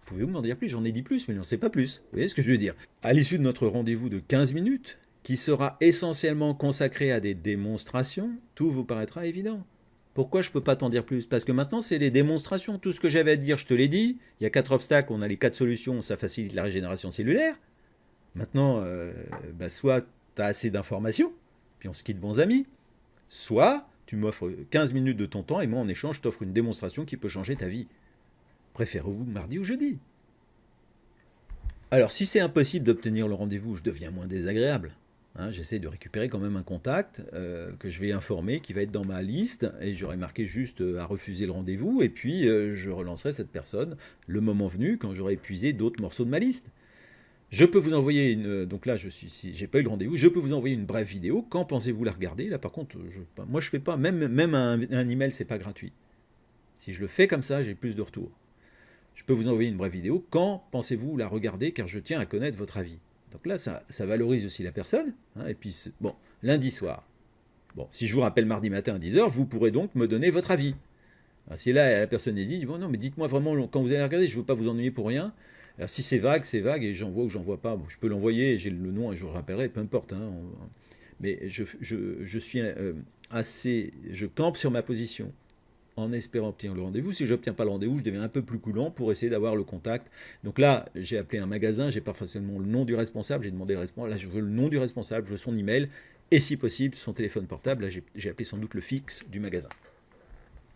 Pouvez-vous m'en dire plus? J'en ai dit plus, mais n'en sais pas plus. Vous voyez ce que je veux dire? À l'issue de notre rendez-vous de 15 minutes, qui sera essentiellement consacré à des démonstrations, tout vous paraîtra évident. Pourquoi je ne peux pas t'en dire plus? Parce que maintenant, c'est les démonstrations. Tout ce que j'avais à te dire, je te l'ai dit. Il y a 4 obstacles, on a les 4 solutions, ça facilite la régénération cellulaire. Maintenant, soit tu as assez d'informations, puis on se quitte bons amis, soit tu m'offres 15 minutes de ton temps et moi, en échange, je t'offre une démonstration qui peut changer ta vie. Préférez-vous mardi ou jeudi? Alors, si c'est impossible d'obtenir le rendez-vous, je deviens moins désagréable. J'essaie de récupérer quand même un contact que je vais informer, qui va être dans ma liste, et j'aurai marqué juste à refuser le rendez-vous, et puis je relancerai cette personne le moment venu, quand j'aurai épuisé d'autres morceaux de ma liste. Je peux vous envoyer une... Donc là, si j'ai pas eu le rendez-vous, je peux vous envoyer une brève vidéo. Quand pensez-vous la regarder? Là, par contre, moi, je fais pas... Même un email, c'est pas gratuit. Si je le fais comme ça, j'ai plus de retours. Je peux vous envoyer une brève vidéo. Quand pensez-vous la regarder? Car je tiens à connaître votre avis. Donc là, ça valorise aussi la personne. Hein, et puis, bon, lundi soir. Bon, si je vous rappelle mardi matin à 10h, vous pourrez donc me donner votre avis. Alors, si là, la personne hésite, bon, non, mais dites-moi vraiment, quand vous allez regarder, je ne veux pas vous ennuyer pour rien. Alors, si c'est vague, et j'envoie ou j'envoie pas. Bon, je peux l'envoyer, j'ai le nom et je le rappellerai, peu importe. Hein, mais je suis assez... Je campe sur ma position en espérant obtenir le rendez-vous. Si je n'obtiens pas le rendez-vous, je deviens un peu plus coulant pour essayer d'avoir le contact. Donc là, j'ai appelé un magasin, j'ai pas forcément le nom du responsable, j'ai demandé le responsable, là je veux le nom du responsable, je veux son email, et si possible, son téléphone portable. Là, j'ai appelé sans doute le fixe du magasin.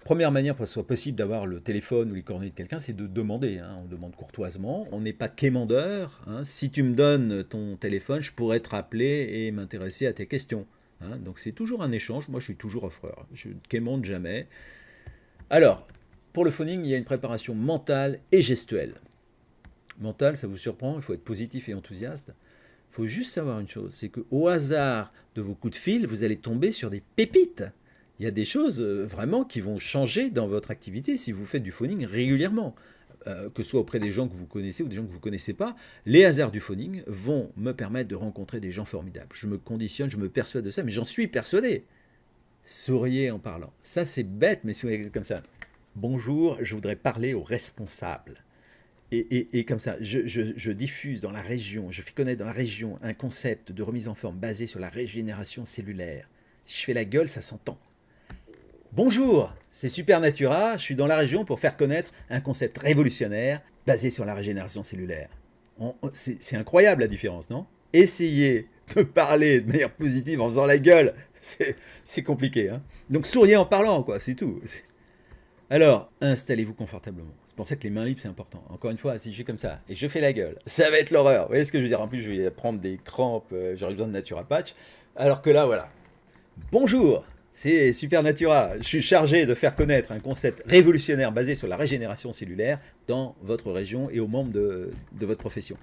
Première manière pour que ce soit possible d'avoir le téléphone ou les coordonnées de quelqu'un, c'est de demander. Hein. On demande courtoisement. On n'est pas quémandeur. Hein. Si tu me donnes ton téléphone, je pourrais te rappeler et m'intéresser à tes questions. Hein. Donc c'est toujours un échange. Moi, je suis toujours offreur. Je ne quémande jamais. Alors, pour le phoning, il y a une préparation mentale et gestuelle. Mentale, ça vous surprend, il faut être positif et enthousiaste. Il faut juste savoir une chose, c'est qu'au hasard de vos coups de fil, vous allez tomber sur des pépites. Il y a des choses vraiment qui vont changer dans votre activité si vous faites du phoning régulièrement. Que ce soit auprès des gens que vous connaissez ou des gens que vous ne connaissez pas, les hasards du phoning vont me permettre de rencontrer des gens formidables. Je me conditionne, je me persuade de ça, mais j'en suis persuadé. Souriez en parlant. Ça, c'est bête, mais souriez comme ça. Bonjour, je voudrais parler aux responsables. Et comme ça, je diffuse dans la région, je fais connaître dans la région un concept de remise en forme basé sur la régénération cellulaire. Si je fais la gueule, ça s'entend. Bonjour, c'est Supernatura, je suis dans la région pour faire connaître un concept révolutionnaire basé sur la régénération cellulaire. C'est incroyable la différence, non? Essayez de parler de manière positive en faisant la gueule, c'est compliqué. Hein. Donc souriez en parlant, quoi, c'est tout. Alors, installez-vous confortablement. C'est pour ça que les mains libres, c'est important. Encore une fois, si je fais comme ça et je fais la gueule, ça va être l'horreur. Vous voyez ce que je veux dire? En plus, je vais prendre des crampes, j'aurai besoin de Natura Patch. Alors que là, voilà. Bonjour, c'est Supernatura. Je suis chargé de faire connaître un concept révolutionnaire basé sur la régénération cellulaire dans votre région et aux membres de votre profession.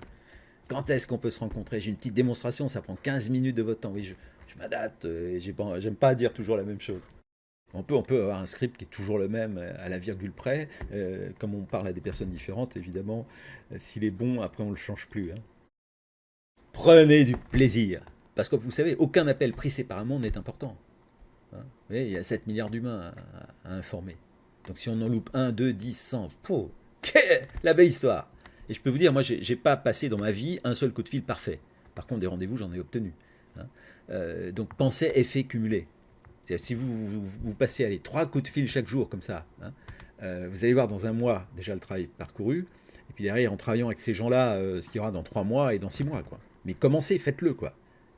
Quand est-ce qu'on peut se rencontrer? J'ai une petite démonstration, ça prend 15 minutes de votre temps. Oui, je m'adapte, j'aime pas dire toujours la même chose. On peut avoir un script qui est toujours le même à la virgule près. Comme on parle à des personnes différentes, évidemment, s'il est bon, après on ne le change plus. Hein. Prenez du plaisir. Parce que vous savez, aucun appel pris séparément n'est important. Hein. Vous voyez, il y a 7 milliards d'humains à informer. Donc si on en loupe 1, 2, 10, 100, la belle histoire. Et je peux vous dire, moi, j'ai pas passé dans ma vie un seul coup de fil parfait. Par contre, des rendez-vous, j'en ai obtenu. Hein. Donc pensez effet cumulé. Si vous passez 3 coups de fil chaque jour comme ça, hein, vous allez voir dans un mois déjà le travail parcouru, et puis derrière en travaillant avec ces gens-là, ce qu'il y aura dans 3 mois et dans 6 mois. Quoi. Mais commencez, faites-le. Quoi.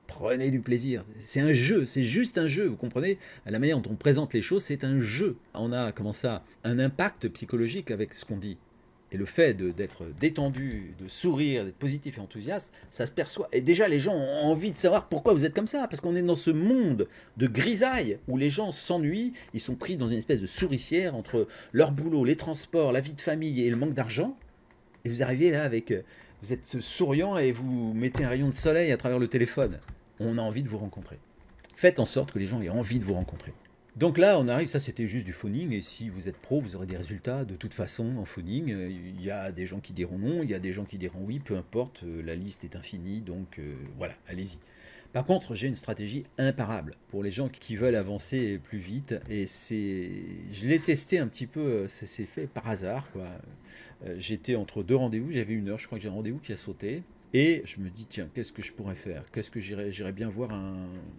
Prenez du plaisir. C'est un jeu, c'est juste un jeu, vous comprenez? La manière dont on présente les choses, c'est un jeu. On a, comment ça, un impact psychologique avec ce qu'on dit. Et le fait d'être détendu, de sourire, d'être positif et enthousiaste, ça se perçoit. Et déjà, les gens ont envie de savoir pourquoi vous êtes comme ça. Parce qu'on est dans ce monde de grisaille où les gens s'ennuient. Ils sont pris dans une espèce de souricière entre leur boulot, les transports, la vie de famille et le manque d'argent. Et vous arrivez là avec... Vous êtes souriant et vous mettez un rayon de soleil à travers le téléphone. On a envie de vous rencontrer. Faites en sorte que les gens aient envie de vous rencontrer. Donc là, on arrive, ça c'était juste du phoning, et si vous êtes pro, vous aurez des résultats de toute façon en phoning. Il y a des gens qui diront non, il y a des gens qui diront oui, peu importe, la liste est infinie, donc voilà, allez-y. Par contre, j'ai une stratégie imparable pour les gens qui veulent avancer plus vite, et je l'ai testé un petit peu, ça s'est fait par hasard, quoi. J'étais entre 2 rendez-vous, j'avais 1 heure, je crois que j'ai un rendez-vous qui a sauté. Et je me dis, tiens, qu'est-ce que je pourrais faire? Qu'est-ce que j'irais bien voir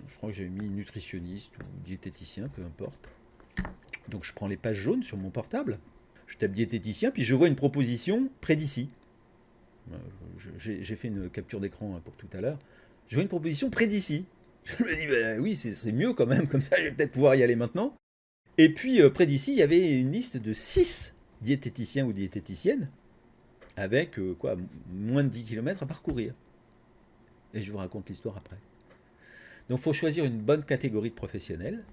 je crois que j'avais mis nutritionniste ou diététicien, peu importe. Donc je prends les pages jaunes sur mon portable, je tape diététicien, puis je vois une proposition près d'ici. J'ai fait une capture d'écran pour tout à l'heure. Je vois une proposition près d'ici. Je me dis, ben oui, c'est mieux quand même, comme ça je vais peut-être pouvoir y aller maintenant. Et puis près d'ici, il y avait une liste de 6 diététiciens ou diététiciennes, avec moins de 10 km à parcourir. Et je vous raconte l'histoire après. Donc il faut choisir une bonne catégorie de professionnels.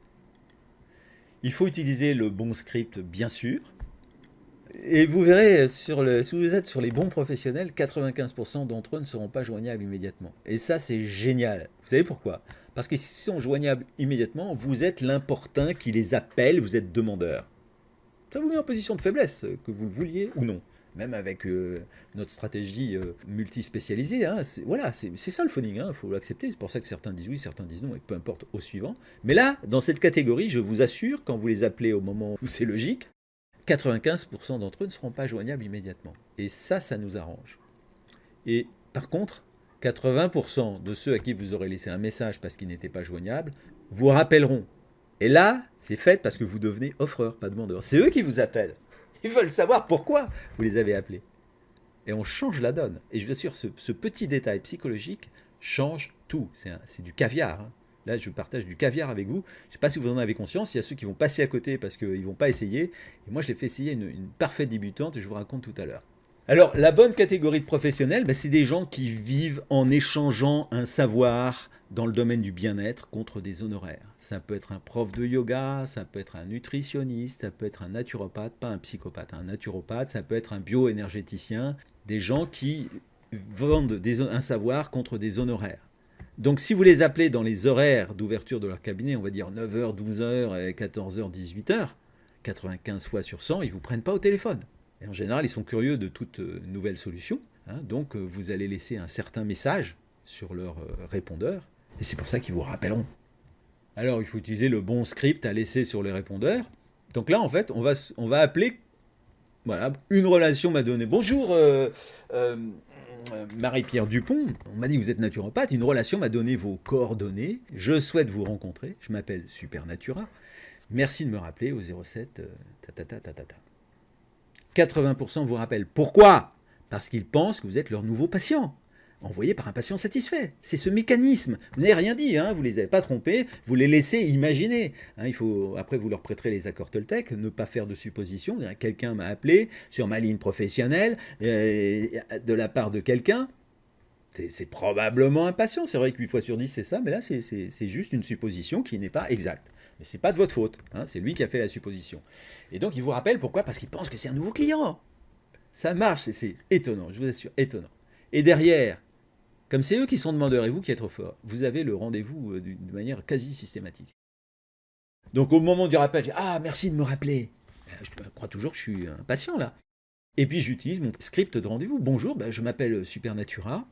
Il faut utiliser le bon script, bien sûr. Et vous verrez, si vous êtes sur les bons professionnels, 95% d'entre eux ne seront pas joignables immédiatement. Et ça, c'est génial. Vous savez pourquoi? Parce que s'ils sont joignables immédiatement, vous êtes l'importun qui les appelle, vous êtes demandeur. Ça vous met en position de faiblesse, que vous le vouliez ou non. Même avec notre stratégie multispécialisée, hein, voilà, c'est ça le phoning, il faut l'accepter. C'est pour ça que certains disent oui, certains disent non, et peu importe, au suivant. Mais là, dans cette catégorie, je vous assure, quand vous les appelez au moment où c'est logique, 95% d'entre eux ne seront pas joignables immédiatement. Et ça nous arrange. Et par contre, 80% de ceux à qui vous aurez laissé un message parce qu'ils n'étaient pas joignables vous rappelleront. Et là, c'est fait parce que vous devenez offreur, pas demandeur. C'est eux qui vous appellent. Ils veulent savoir pourquoi vous les avez appelés. Et on change la donne. Et je vous assure, ce petit détail psychologique change tout. C'est du caviar. Hein. Là, je partage du caviar avec vous. Je ne sais pas si vous en avez conscience. Il y a ceux qui vont passer à côté parce qu'ils ne vont pas essayer. Et moi, je l'ai fait essayer une parfaite débutante et je vous raconte tout à l'heure. Alors, la bonne catégorie de professionnels, c'est des gens qui vivent en échangeant un savoir dans le domaine du bien-être contre des honoraires. Ça peut être un prof de yoga, ça peut être un nutritionniste, ça peut être un naturopathe, pas un psychopathe, un naturopathe, ça peut être un bioénergéticien, des gens qui vendent un savoir contre des honoraires. Donc si vous les appelez dans les horaires d'ouverture de leur cabinet, on va dire 9h, 12h et 14h, 18h, 95 fois sur 100, ils ne vous prennent pas au téléphone. Et en général, ils sont curieux de toute nouvelle solution. Hein, donc vous allez laisser un certain message sur leur répondeur. Et c'est pour ça qu'ils vous rappelleront. Alors, il faut utiliser le bon script à laisser sur les répondeurs. Donc là, en fait, on va appeler... Voilà, une relation m'a donné... Bonjour, Marie-Pierre Dupont. On m'a dit que vous êtes naturopathe. Une relation m'a donné vos coordonnées. Je souhaite vous rencontrer. Je m'appelle Supernatura. Merci de me rappeler au 07... 80% vous rappellent. Pourquoi? Parce qu'ils pensent que vous êtes leur nouveau patient, envoyé par un patient satisfait. C'est ce mécanisme. Vous n'avez rien dit, hein, vous ne les avez pas trompés, vous les laissez imaginer. Hein, après, vous leur prêterez les accords Toltec, ne pas faire de suppositions. Quelqu'un m'a appelé sur ma ligne professionnelle de la part de quelqu'un. C'est probablement un patient. C'est vrai que 8 fois sur 10, c'est ça, mais là, c'est juste une supposition qui n'est pas exacte. Mais ce n'est pas de votre faute, hein, c'est lui qui a fait la supposition. Et donc, il vous rappelle pourquoi? Parce qu'il pense que c'est un nouveau client. Ça marche, c'est étonnant, je vous assure, étonnant. Et derrière, comme c'est eux qui sont demandeurs et vous qui êtes trop fort, vous avez le rendez-vous d'une manière quasi systématique. Donc, au moment du rappel, je dis « Ah, merci de me rappeler !» Je crois toujours que je suis un patient, là. Et puis, j'utilise mon script de rendez-vous. « Bonjour, je m'appelle Supernatura. »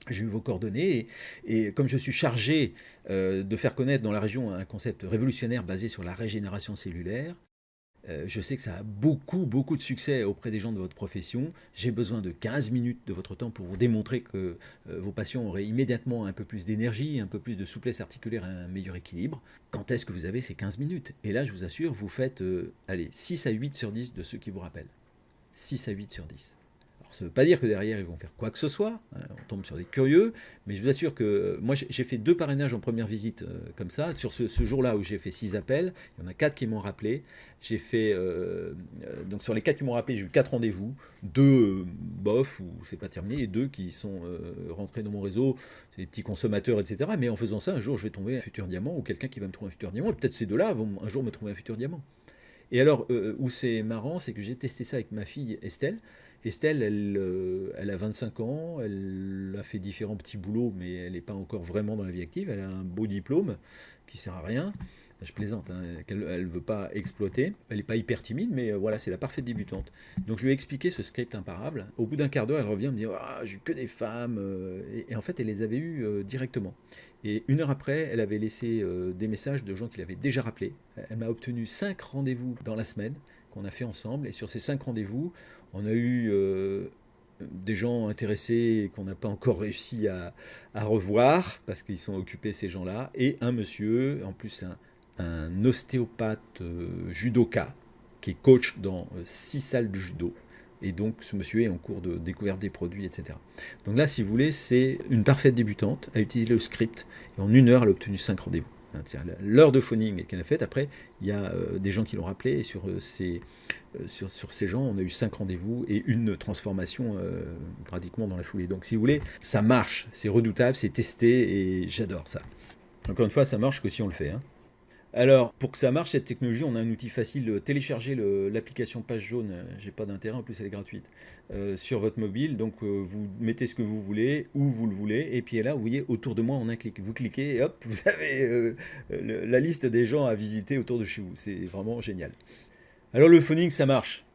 J'ai eu vos coordonnées et comme je suis chargé de faire connaître dans la région un concept révolutionnaire basé sur la régénération cellulaire, je sais que ça a beaucoup de succès auprès des gens de votre profession. J'ai besoin de 15 minutes de votre temps pour vous démontrer que vos patients auraient immédiatement un peu plus d'énergie, un peu plus de souplesse articulaire et un meilleur équilibre. Quand est-ce que vous avez ces 15 minutes? Et là, je vous assure, vous faites 6 à 8 sur 10 de ceux qui vous rappellent. 6 à 8 sur 10. Ça ne veut pas dire que derrière, ils vont faire quoi que ce soit. Hein, on tombe sur des curieux. Mais je vous assure que moi, j'ai fait 2 parrainages en première visite comme ça. Sur ce jour-là où j'ai fait 6 appels, il y en a 4 qui m'ont rappelé. J'ai fait... donc sur les 4 qui m'ont rappelé, j'ai eu 4 rendez-vous. 2 bof, où c'est pas terminé. Et 2 qui sont rentrés dans mon réseau. C'est des petits consommateurs, etc. Mais en faisant ça, un jour, je vais tomber un futur diamant ou quelqu'un qui va me trouver un futur diamant. Et peut-être ces deux-là vont un jour me trouver un futur diamant. Et alors, où c'est marrant, c'est que j'ai testé ça avec ma fille Estelle. Estelle, elle a 25 ans, elle a fait différents petits boulots, mais elle n'est pas encore vraiment dans la vie active. Elle a un beau diplôme qui ne sert à rien. Je plaisante, hein, qu'elle ne veut pas exploiter. Elle n'est pas hyper timide, mais voilà, c'est la parfaite débutante. Donc je lui ai expliqué ce script imparable. Au bout d'un quart d'heure, elle revient me dire ah, j'ai eu que des femmes. Et en fait, elle les avait eues directement. Et 1 heure après, elle avait laissé des messages de gens qui l'avaient déjà rappelé. Elle m'a obtenu 5 rendez-vous dans la semaine qu'on a fait ensemble. Et sur ces 5 rendez-vous, on a eu des gens intéressés qu'on n'a pas encore réussi à revoir parce qu'ils sont occupés, ces gens-là. Et un monsieur, en plus un ostéopathe judoka qui est coach dans 6 salles de judo. Et donc, ce monsieur est en cours de découverte des produits, etc. Donc là, si vous voulez, c'est une parfaite débutante à utiliser le script. Et en 1 heure, elle a obtenu 5 rendez-vous. L'heure de phoning qu'elle a faite, après, il y a des gens qui l'ont rappelé. Et sur ces gens, on a eu 5 rendez-vous et une transformation pratiquement dans la foulée. Donc, si vous voulez, ça marche. C'est redoutable, c'est testé et j'adore ça. Encore une fois, ça marche que si on le fait. Hein. Alors, pour que ça marche, cette technologie, on a un outil facile. Téléchargez l'application Page Jaune, j'ai pas d'intérêt, en plus elle est gratuite, sur votre mobile. Donc, vous mettez ce que vous voulez, où vous le voulez, et puis là, vous voyez, autour de moi, en un clic. Vous cliquez, et hop, vous avez la liste des gens à visiter autour de chez vous. C'est vraiment génial. Alors, le phoning, ça marche.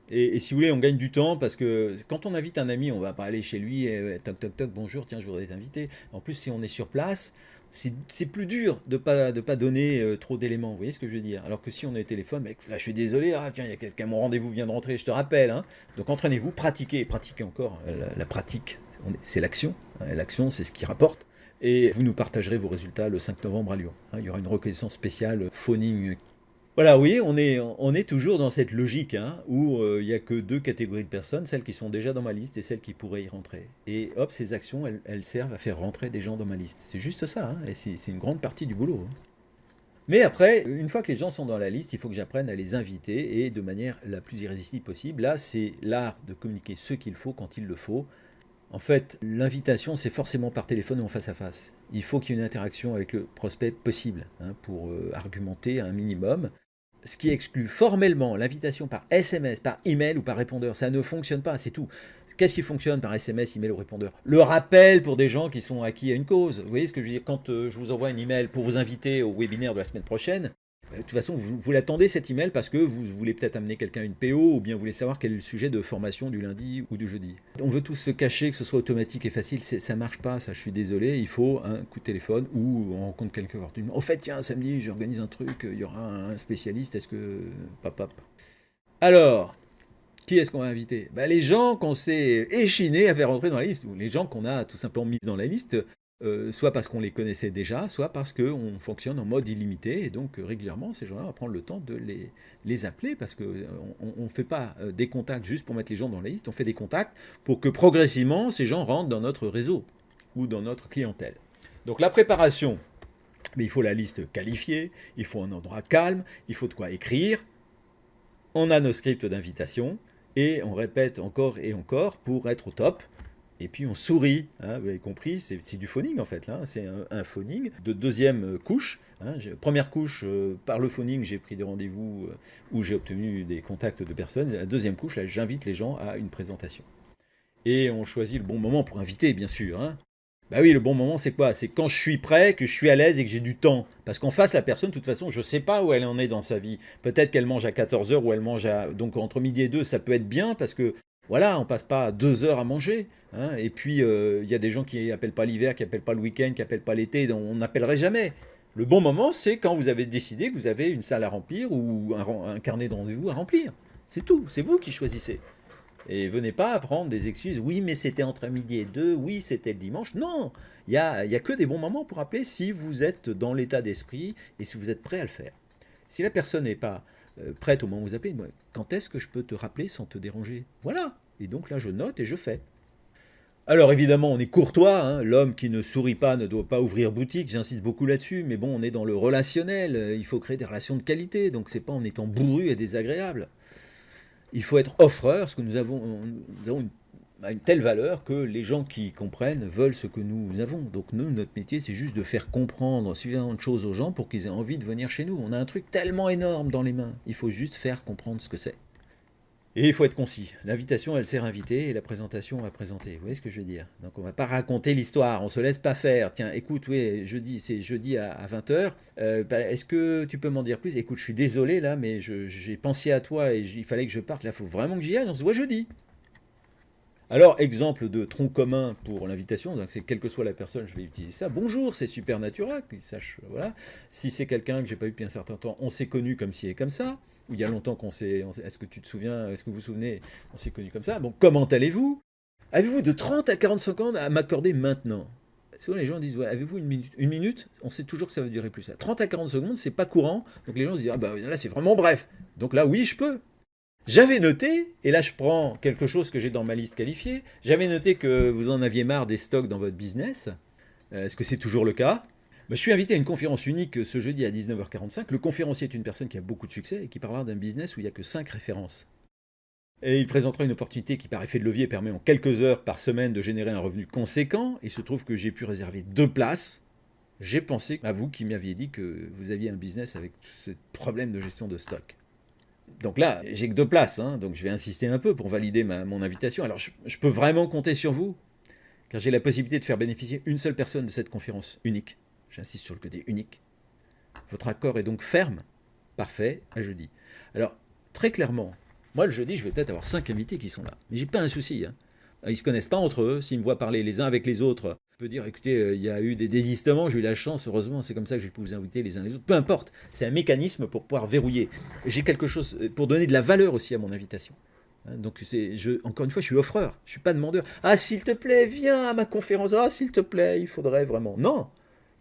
Et si vous voulez, on gagne du temps parce que quand on invite un ami, on va pas aller chez lui, et, toc toc toc, bonjour, tiens, je voudrais t'inviter. En plus, si on est sur place, c'est plus dur de pas donner trop d'éléments. Vous voyez ce que je veux dire? Alors que si on est au téléphone, mec, là, je suis désolé, ah, tiens, il y a quelqu'un, mon rendez-vous vient de rentrer, je te rappelle. Hein. Donc entraînez-vous, pratiquez, et pratiquez encore. La pratique, c'est l'action. Hein, l'action, c'est ce qui rapporte. Et vous nous partagerez vos résultats le 5 novembre à Lyon. Hein, il y aura une reconnaissance spéciale phoning. Voilà, vous voyez, on est toujours dans cette logique hein, où il n'y a que deux catégories de personnes, celles qui sont déjà dans ma liste et celles qui pourraient y rentrer. Et hop, ces actions, elles servent à faire rentrer des gens dans ma liste. C'est juste ça, hein, et c'est une grande partie du boulot. Hein. Mais après, une fois que les gens sont dans la liste, il faut que j'apprenne à les inviter et de manière la plus irrésistible possible. Là, c'est l'art de communiquer ce qu'il faut quand il le faut. En fait, l'invitation, c'est forcément par téléphone ou en face à face. Il faut qu'il y ait une interaction avec le prospect possible hein, pour argumenter un minimum. Ce qui exclut formellement l'invitation par SMS, par email ou par répondeur. Ça ne fonctionne pas, c'est tout. Qu'est-ce qui fonctionne par SMS, email ou répondeur? Le rappel pour des gens qui sont acquis à une cause. Vous voyez ce que je veux dire? Quand je vous envoie un email pour vous inviter au webinaire de la semaine prochaine, de toute façon, vous l'attendez cet email parce que vous voulez peut-être amener quelqu'un à une PO ou bien vous voulez savoir quel est le sujet de formation du lundi ou du jeudi. On veut tous se cacher, que ce soit automatique et facile, ça marche pas, ça je suis désolé, il faut un coup de téléphone ou on rencontre quelqu'un. Au fait, tiens, samedi, j'organise un truc, il y aura un spécialiste, est-ce que... Pap. Alors, qui est-ce qu'on va inviter? Les gens qu'on s'est échinés à faire rentrer dans la liste, ou les gens qu'on a tout simplement mis dans la liste, soit parce qu'on les connaissait déjà, soit parce qu'on fonctionne en mode illimité, et donc régulièrement, ces gens-là, on va prendre le temps de les appeler, parce qu'on ne fait pas des contacts juste pour mettre les gens dans la liste, on fait des contacts pour que progressivement, ces gens rentrent dans notre réseau, ou dans notre clientèle. Donc la préparation, mais il faut la liste qualifiée, il faut un endroit calme, il faut de quoi écrire, on a nos scripts d'invitation, et on répète encore et encore pour être au top. Et puis on sourit, hein, vous avez compris, c'est du phoning en fait, là, c'est un phoning de deuxième couche. Hein, première couche, par le phoning, j'ai pris des rendez-vous où j'ai obtenu des contacts de personnes. La deuxième couche, là, j'invite les gens à une présentation. Et on choisit le bon moment pour inviter, bien sûr. Hein. Bah oui, le bon moment, c'est quoi? C'est quand je suis prêt, que je suis à l'aise et que j'ai du temps. Parce qu'en face, la personne, de toute façon, je ne sais pas où elle en est dans sa vie. Peut-être qu'elle mange à 14 heures ou elle mange à... Donc entre midi et 2, ça peut être bien parce que, voilà, on passe pas 2 heures à manger. Hein. Et puis, il y a des gens qui n'appellent pas l'hiver, qui n'appellent pas le week-end, qui n'appellent pas l'été, donc on n'appellerait jamais. Le bon moment, c'est quand vous avez décidé que vous avez une salle à remplir ou un carnet de rendez-vous à remplir. C'est tout, c'est vous qui choisissez. Et venez pas à prendre des excuses. Oui, mais c'était entre midi et 2. Oui, c'était le dimanche. Non, il y a que des bons moments pour appeler si vous êtes dans l'état d'esprit et si vous êtes prêt à le faire. Si la personne n'est pas prête au moment où vous appelez, quand est-ce que je peux te rappeler sans te déranger? Voilà. Et donc là, je note et je fais. Alors évidemment, on est courtois, hein. L'homme qui ne sourit pas ne doit pas ouvrir boutique, j'insiste beaucoup là-dessus, mais bon, on est dans le relationnel, il faut créer des relations de qualité, donc c'est pas en étant bourru et désagréable. Il faut être offreur, parce que nous avons une telle valeur que les gens qui comprennent veulent ce que nous avons. Donc nous, notre métier, c'est juste de faire comprendre suffisamment de choses aux gens pour qu'ils aient envie de venir chez nous. On a un truc tellement énorme dans les mains, il faut juste faire comprendre ce que c'est. Et il faut être concis. L'invitation, elle sert à inviter et la présentation à présenter. Vous voyez ce que je veux dire? Donc on ne va pas raconter l'histoire, on se laisse pas faire. Tiens, écoute, oui, c'est jeudi à 20h. Est-ce que tu peux m'en dire plus? Écoute, je suis désolé là, mais j'ai pensé à toi et il fallait que je parte. Là, il faut vraiment que j'y aille. On se voit jeudi. Alors, exemple de tronc commun pour l'invitation, donc c'est quelle que soit la personne, je vais utiliser ça. Bonjour, c'est Supernatural, qu'il sache, voilà. Si c'est quelqu'un que j'ai pas vu depuis un certain temps, on s'est connu comme ci et comme ça, ou il y a longtemps qu'on s'est... Est-ce que tu te souviens, est-ce que vous vous souvenez, on s'est connu comme ça. Bon, comment allez-vous? Avez-vous de 30 à 40 secondes à m'accorder maintenant? Souvent les gens disent, ouais, avez-vous une minute? Une minute, on sait toujours que ça va durer plus. 30 à 40 secondes, c'est pas courant, donc les gens se disent, ah bah là c'est vraiment bref. Donc là, oui, je peux. J'avais noté, et là je prends quelque chose que j'ai dans ma liste qualifiée, j'avais noté que vous en aviez marre des stocks dans votre business. Est-ce que c'est toujours le cas? Je suis invité à une conférence unique ce jeudi à 19h45. Le conférencier est une personne qui a beaucoup de succès et qui parlera d'un business où il n'y a que 5 références. Et il présentera une opportunité qui, par effet de levier, permet en quelques heures par semaine de générer un revenu conséquent. Il se trouve que j'ai pu réserver 2 places. j'ai pensé à vous qui m'aviez dit que vous aviez un business avec ce problème de gestion de stock. Donc là, j'ai que 2 places, hein, donc je vais insister un peu pour valider mon invitation. Alors je peux vraiment compter sur vous, car j'ai la possibilité de faire bénéficier une seule personne de cette conférence unique. J'insiste sur le côté unique. Votre accord est donc ferme. Parfait, à jeudi. Alors, très clairement, moi le jeudi, je vais peut-être avoir 5 invités qui sont là. Mais j'ai pas un souci. Hein. Ils ne se connaissent pas entre eux. S'ils me voient parler les uns avec les autres, je peux dire, écoutez, il y a eu des désistements, j'ai eu la chance, heureusement, c'est comme ça que j'ai pu vous inviter les uns les autres. Peu importe, c'est un mécanisme pour pouvoir verrouiller. J'ai quelque chose pour donner de la valeur aussi à mon invitation. Donc, encore une fois, je suis offreur, je ne suis pas demandeur. Ah, s'il te plaît, viens à ma conférence. Ah, s'il te plaît, il faudrait vraiment. Non,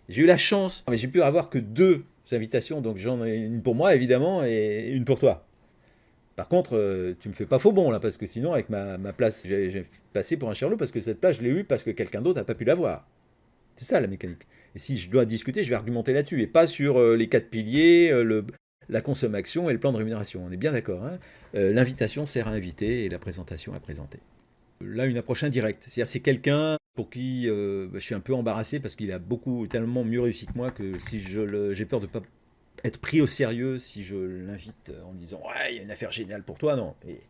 j'ai eu la chance, mais j'ai pu avoir que 2 invitations, donc j'en ai une pour moi, évidemment, et une pour toi. Par contre, tu me fais pas faux bon là, parce que sinon, avec ma place, j'ai passé pour un charlot, parce que cette place, je l'ai eue parce que quelqu'un d'autre n'a pas pu l'avoir. C'est ça la mécanique. Et si je dois discuter, je vais argumenter là-dessus, et pas sur les 4 piliers, la consommation et le plan de rémunération. On est bien d'accord. Hein. L'invitation sert à inviter et la présentation à présenter. Là, une approche indirecte. C'est-à-dire, c'est quelqu'un pour qui je suis un peu embarrassé parce qu'il a tellement mieux réussi que moi que si j'ai peur de ne pas être pris au sérieux si je l'invite en me disant ouais, il y a une affaire géniale pour toi. Non. Et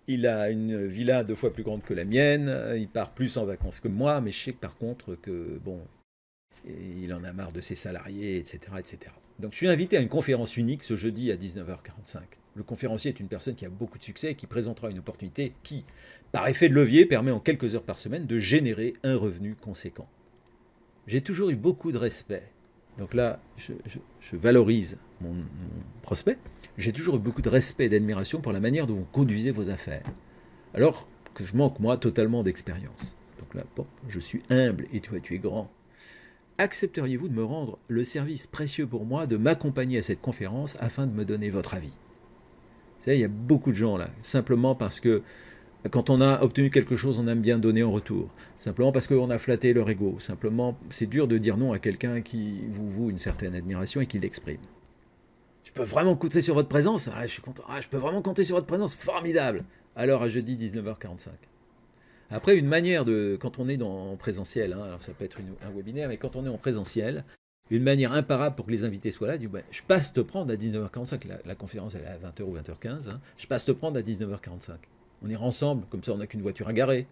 il a une villa 2 fois plus grande que la mienne, il part plus en vacances que moi, mais je sais que par contre que bon, il en a marre de ses salariés, etc., etc. Donc je suis invité à une conférence unique ce jeudi à 19h45. Le conférencier est une personne qui a beaucoup de succès et qui présentera une opportunité qui, par effet de levier, permet en quelques heures par semaine de générer un revenu conséquent. J'ai toujours eu beaucoup de respect. Donc là, je valorise mon prospect. J'ai toujours eu beaucoup de respect et d'admiration pour la manière dont vous conduisez vos affaires. Alors que je manque, moi, totalement d'expérience. Donc là, bon, je suis humble et toi, tu es grand. Accepteriez-vous de me rendre le service précieux pour moi de m'accompagner à cette conférence afin de me donner votre avis? Vous savez, il y a beaucoup de gens là, simplement parce que quand on a obtenu quelque chose, on aime bien donner en retour. Simplement parce qu'on a flatté leur ego. Simplement, c'est dur de dire non à quelqu'un qui vous voue une certaine admiration et qui l'exprime. Je peux vraiment compter sur votre présence? Ah, je suis content. Ah, je peux vraiment compter sur votre présence? Formidable. Alors à jeudi 19h45. Après, une manière de, quand on est en présentiel, hein, alors ça peut être un webinaire, mais quand on est en présentiel, une manière imparable pour que les invités soient là, je passe te prendre à 19h45, la conférence elle est à 20h ou 20h15, hein, je passe te prendre à 19h45. On ira ensemble, comme ça on n'a qu'une voiture à garer.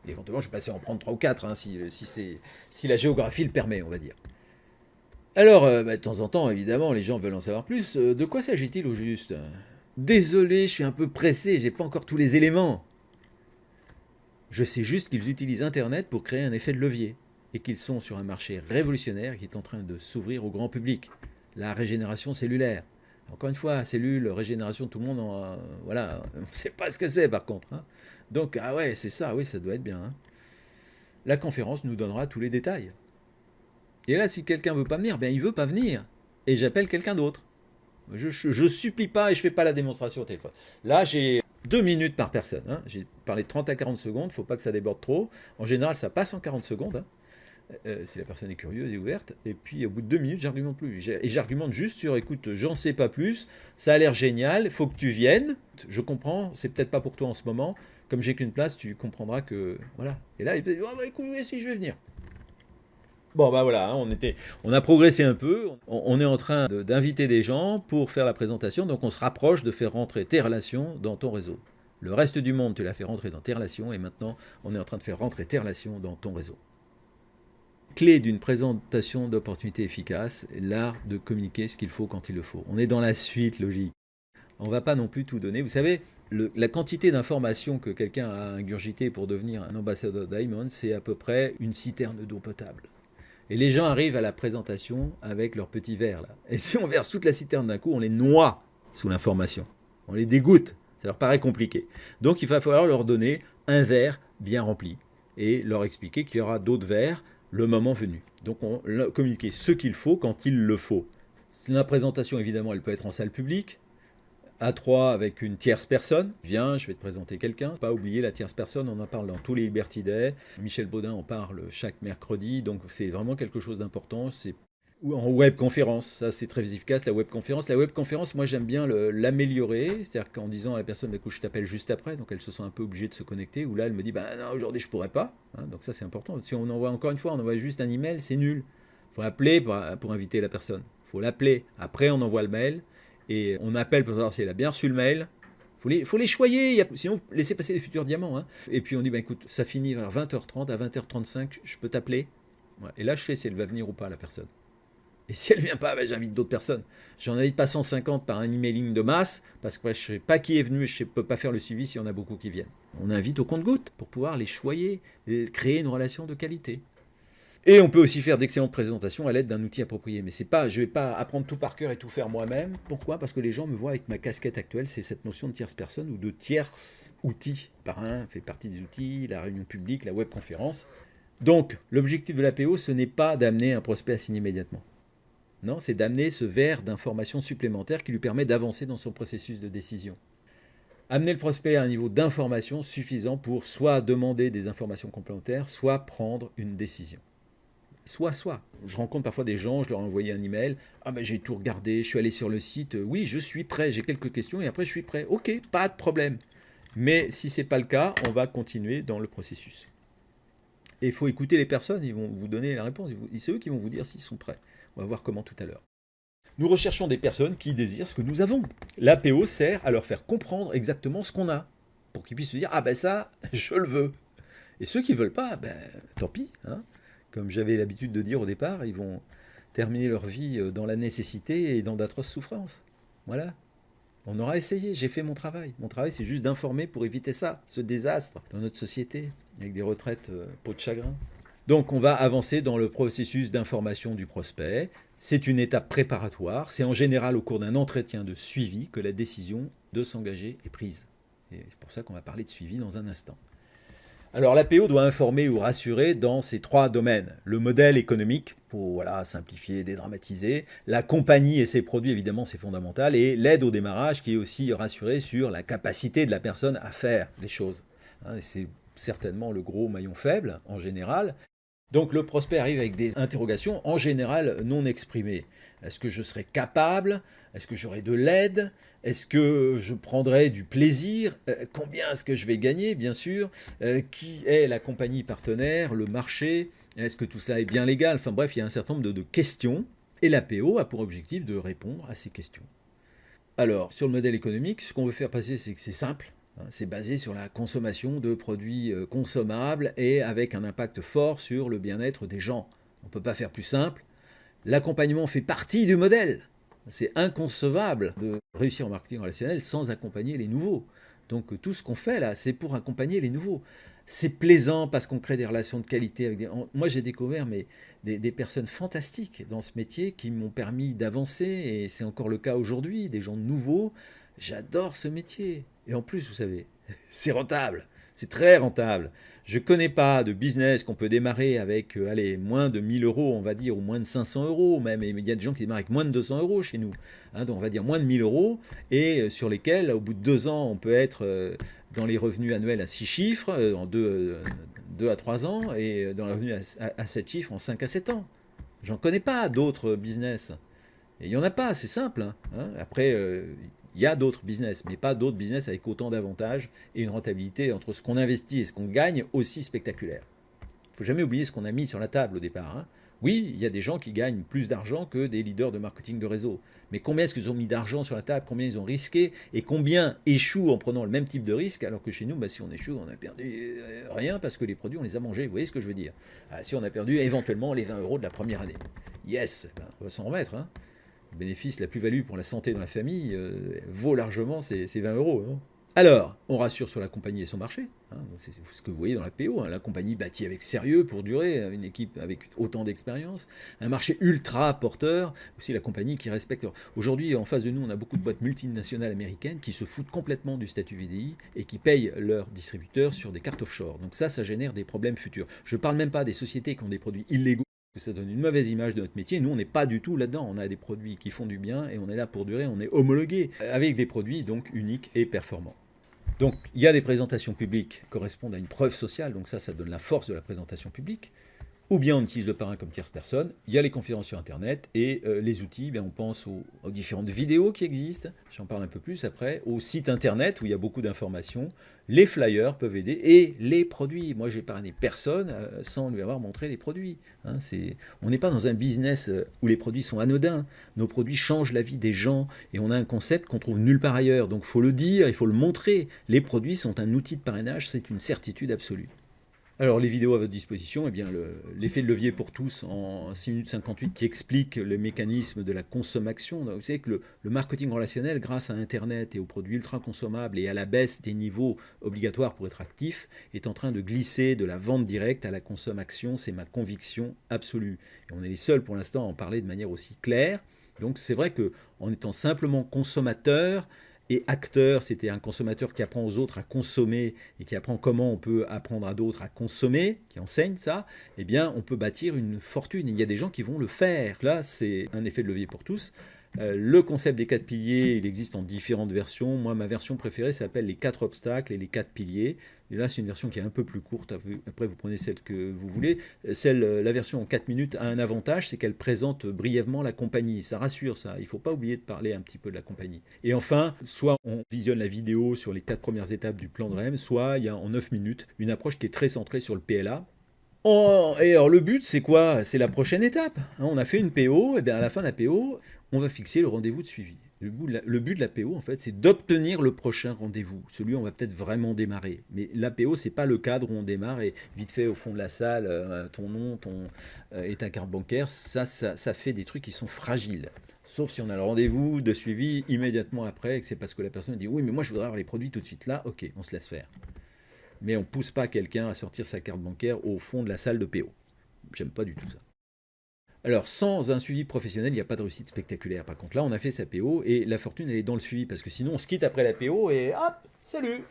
Et éventuellement, je vais passer à en prendre 3 ou 4, hein, si la géographie le permet, on va dire. Alors, de temps en temps, évidemment, les gens veulent en savoir plus. De quoi s'agit-il au juste? Désolé, je suis un peu pressé, j'ai pas encore tous les éléments. Je sais juste qu'ils utilisent Internet pour créer un effet de levier et qu'ils sont sur un marché révolutionnaire qui est en train de s'ouvrir au grand public. La régénération cellulaire. Encore une fois, cellule, régénération, tout le monde, voilà, on ne sait pas ce que c'est par contre. Hein. Donc, ah ouais, c'est ça, oui, ça doit être bien. Hein. La conférence nous donnera tous les détails. Et là, si quelqu'un ne veut pas venir, ben il ne veut pas venir. Et j'appelle quelqu'un d'autre. Je supplie pas et je ne fais pas la démonstration au téléphone. Là, j'ai 2 minutes par personne. Hein. J'ai parlé de 30 à 40 secondes, il ne faut pas que ça déborde trop. En général, ça passe en 40 secondes. Hein. Si la personne est curieuse et ouverte. Et puis, au bout de 2 minutes, j'argumente plus. Et j'argumente juste sur, écoute, j'en sais pas plus, ça a l'air génial, il faut que tu viennes. Je comprends, c'est peut-être pas pour toi en ce moment. Comme j'ai qu'une place, tu comprendras que... Voilà. Et là, il peut dire, oh, bah, écoute, oui, si, je vais venir. Bon, bah voilà, hein, on a progressé un peu. On est en train d'inviter des gens pour faire la présentation. Donc, on se rapproche de faire rentrer tes relations dans ton réseau. Le reste du monde, tu l'as fait rentrer dans tes relations. Et maintenant, on est en train de faire rentrer tes relations dans ton réseau. Clé d'une présentation d'opportunité efficace, l'art de communiquer ce qu'il faut quand il le faut. On est dans la suite logique. On ne va pas non plus tout donner. Vous savez, la quantité d'informations que quelqu'un a ingurgité pour devenir un ambassadeur Diamond, c'est à peu près une citerne d'eau potable. Et les gens arrivent à la présentation avec leur petit verre. Là. Et si on verse toute la citerne d'un coup, on les noie sous l'information. On les dégoûte. Ça leur paraît compliqué. Donc il va falloir leur donner un verre bien rempli et leur expliquer qu'il y aura d'autres verres le moment venu. Donc on communiquer ce qu'il faut quand il le faut. La présentation, évidemment, elle peut être en salle publique, à 3 avec une tierce personne. Viens, je vais te présenter quelqu'un. Pas oublier la tierce personne, on en parle dans tous les Liberty Day. Michel Baudin en parle chaque mercredi, donc c'est vraiment quelque chose d'important. C'est ou en webconférence, ça c'est très efficace, la webconférence. La webconférence, moi j'aime bien l'améliorer, c'est-à-dire qu'en disant à la personne, bah, écoute, je t'appelle juste après, donc elle se sent un peu obligée de se connecter, ou là elle me dit, bah non, aujourd'hui je pourrais pas, hein, donc ça c'est important. Si on envoie, encore une fois, on envoie juste un email, c'est nul. Il faut appeler pour inviter la personne. Il faut l'appeler. Après, on envoie le mail et on appelle pour savoir si elle a bien reçu le mail. Faut les choyer, sinon vous laissez passer les futurs diamants. Hein. Et puis on dit, écoute, ça finit vers 20h30, à 20h35, je peux t'appeler. Ouais. Et là, je sais si elle va venir ou pas, la personne. Et si elle ne vient pas, j'invite d'autres personnes. J'en invite pas 150 par un emailing de masse, parce que je ne sais pas qui est venu, je ne peux pas faire le suivi s'il y en a beaucoup qui viennent. On invite au compte-gouttes pour pouvoir les choyer, créer une relation de qualité. Et on peut aussi faire d'excellentes présentations à l'aide d'un outil approprié. Mais je ne vais pas apprendre tout par cœur et tout faire moi-même. Pourquoi? Parce que les gens me voient avec ma casquette actuelle, c'est cette notion de tierce personne ou de tierce outil. Parrain fait partie des outils, la réunion publique, la webconférence. Donc, l'objectif de l'APO, ce n'est pas d'amener un prospect à signer immédiatement. Non, c'est d'amener ce verre d'informations supplémentaires qui lui permet d'avancer dans son processus de décision. Amener le prospect à un niveau d'information suffisant pour soit demander des informations complémentaires, soit prendre une décision. Soit. Je rencontre parfois des gens, je leur ai envoyé un email. Ah j'ai tout regardé, je suis allé sur le site. Oui, je suis prêt, j'ai quelques questions et après je suis prêt. Ok, pas de problème. Mais si ce n'est pas le cas, on va continuer dans le processus. Et il faut écouter les personnes, ils vont vous donner la réponse. C'est eux qui vont vous dire s'ils sont prêts. On va voir comment tout à l'heure. Nous recherchons des personnes qui désirent ce que nous avons. L'APO sert à leur faire comprendre exactement ce qu'on a, pour qu'ils puissent se dire « Ah ça, je le veux ». Et ceux qui ne veulent pas, tant pis. Hein. Comme j'avais l'habitude de dire au départ, ils vont terminer leur vie dans la nécessité et dans d'atroces souffrances. Voilà. On aura essayé, j'ai fait mon travail. Mon travail, c'est juste d'informer pour éviter ça, ce désastre dans notre société, avec des retraites peau de chagrin. Donc on va avancer dans le processus d'information du prospect. C'est une étape préparatoire. C'est en général au cours d'un entretien de suivi que la décision de s'engager est prise. Et c'est pour ça qu'on va parler de suivi dans un instant. Alors l'APO doit informer ou rassurer dans ces 3 domaines. Le modèle économique, pour simplifier, dédramatiser. La compagnie et ses produits, évidemment, c'est fondamental. Et l'aide au démarrage qui est aussi rassurée sur la capacité de la personne à faire les choses. C'est certainement le gros maillon faible en général. Donc le prospect arrive avec des interrogations en général non exprimées. Est-ce que je serai capable? Est-ce que j'aurai de l'aide? Est-ce que je prendrai du plaisir? Combien est-ce que je vais gagner, bien sûr? Qui est la compagnie partenaire? Le marché? Est-ce que tout ça est bien légal? Enfin bref, il y a un certain nombre de questions. Et l'APO a pour objectif de répondre à ces questions. Alors, sur le modèle économique, ce qu'on veut faire passer, c'est que c'est simple. C'est basé sur la consommation de produits consommables et avec un impact fort sur le bien-être des gens. On ne peut pas faire plus simple. L'accompagnement fait partie du modèle. C'est inconcevable de réussir en marketing relationnel sans accompagner les nouveaux. Donc tout ce qu'on fait là, c'est pour accompagner les nouveaux. C'est plaisant parce qu'on crée des relations de qualité avec Moi j'ai découvert des personnes fantastiques dans ce métier qui m'ont permis d'avancer et c'est encore le cas aujourd'hui, des gens nouveaux. J'adore ce métier. Et en plus, vous savez, c'est rentable. C'est très rentable. Je ne connais pas de business qu'on peut démarrer avec moins de 1000 euros, on va dire, ou moins de 500 euros même. Et il y a des gens qui démarrent avec moins de 200 euros chez nous. Donc on va dire moins de 1000 euros et sur lesquels, au bout de 2 ans, on peut être dans les revenus annuels à 6 chiffres, en 2 à 3 ans, et dans les revenus à 7 chiffres en 5 à 7 ans. J'en connais pas d'autres business. Et il n'y en a pas, c'est simple. Après... il y a d'autres business, mais pas d'autres business avec autant d'avantages et une rentabilité entre ce qu'on investit et ce qu'on gagne aussi spectaculaire. Il ne faut jamais oublier ce qu'on a mis sur la table au départ. Oui, il y a des gens qui gagnent plus d'argent que des leaders de marketing de réseau. Mais combien est-ce qu'ils ont mis d'argent sur la table? Combien ils ont risqué? Et combien échouent en prenant le même type de risque? Alors que chez nous, si on échoue, on a perdu rien parce que les produits, on les a mangés. Vous voyez ce que je veux dire? Si on a perdu éventuellement les 20 euros de la première année. Yes, on va s'en remettre. Le bénéfice, la plus-value pour la santé dans la famille vaut largement ces 20 euros. Alors, on rassure sur la compagnie et son marché. C'est ce que vous voyez dans la PO. La compagnie bâtie avec sérieux pour durer, une équipe avec autant d'expérience, un marché ultra porteur, aussi la compagnie qui respecte. Aujourd'hui, en face de nous, on a beaucoup de boîtes multinationales américaines qui se foutent complètement du statut VDI et qui payent leurs distributeurs sur des cartes offshore. Donc ça génère des problèmes futurs. Je ne parle même pas des sociétés qui ont des produits illégaux. Ça donne une mauvaise image de notre métier. Nous, on n'est pas du tout là-dedans. On a des produits qui font du bien et on est là pour durer. On est homologué avec des produits donc uniques et performants. Donc, il y a des présentations publiques qui correspondent à une preuve sociale. Donc ça donne la force de la présentation publique. Ou bien on utilise le parrain comme tierce personne. Il y a les conférences sur Internet et les outils, on pense aux différentes vidéos qui existent, j'en parle un peu plus après, aux sites Internet où il y a beaucoup d'informations, les flyers peuvent aider et les produits. Moi, j'ai parrainé personne sans lui avoir montré les produits. Hein, on n'est pas dans un business où les produits sont anodins. Nos produits changent la vie des gens et on a un concept qu'on trouve nulle part ailleurs. Donc, il faut le dire, il faut le montrer. Les produits sont un outil de parrainage, c'est une certitude absolue. Alors les vidéos à votre disposition, l'effet de levier pour tous en 6 minutes 58 qui explique le mécanisme de la consommation. Vous savez que le marketing relationnel, grâce à Internet et aux produits ultra consommables et à la baisse des niveaux obligatoires pour être actif, est en train de glisser de la vente directe à la consommation. C'est ma conviction absolue. Et on est les seuls pour l'instant à en parler de manière aussi claire. Donc c'est vrai qu'en étant simplement consommateur, et acteur, c'était un consommateur qui apprend aux autres à consommer et qui apprend comment on peut apprendre à d'autres à consommer, qui enseigne ça, eh bien, on peut bâtir une fortune. Il y a des gens qui vont le faire. Là, c'est un effet de levier pour tous. Le concept des 4 piliers, il existe en différentes versions. Moi, ma version préférée s'appelle les 4 obstacles et les 4 piliers. Et là, c'est une version qui est un peu plus courte. Après, vous prenez celle que vous voulez. La version en 4 minutes a un avantage, c'est qu'elle présente brièvement la compagnie. Ça rassure, ça. Il ne faut pas oublier de parler un petit peu de la compagnie. Et enfin, soit on visionne la vidéo sur les 4 premières étapes du plan de REM, soit il y a en 9 minutes une approche qui est très centrée sur le PLA. Et alors le but, c'est quoi? C'est la prochaine étape. On a fait une PO, et bien à la fin de la PO, on va fixer le rendez-vous de suivi. Le but de la PO, en fait, c'est d'obtenir le prochain rendez-vous. Celui où on va peut-être vraiment démarrer. Mais l'APO, c'est pas le cadre où on démarre et vite fait au fond de la salle, ton nom, et ta carte bancaire, ça fait des trucs qui sont fragiles. Sauf si on a le rendez-vous de suivi immédiatement après et que c'est parce que la personne dit oui, mais moi je voudrais avoir les produits tout de suite. Là, ok, on se laisse faire. Mais on ne pousse pas quelqu'un à sortir sa carte bancaire au fond de la salle de PO. J'aime pas du tout ça. Alors, sans un suivi professionnel, il n'y a pas de réussite spectaculaire. Par contre, là, on a fait sa PO et la fortune, elle est dans le suivi. Parce que sinon, on se quitte après la PO et hop, salut.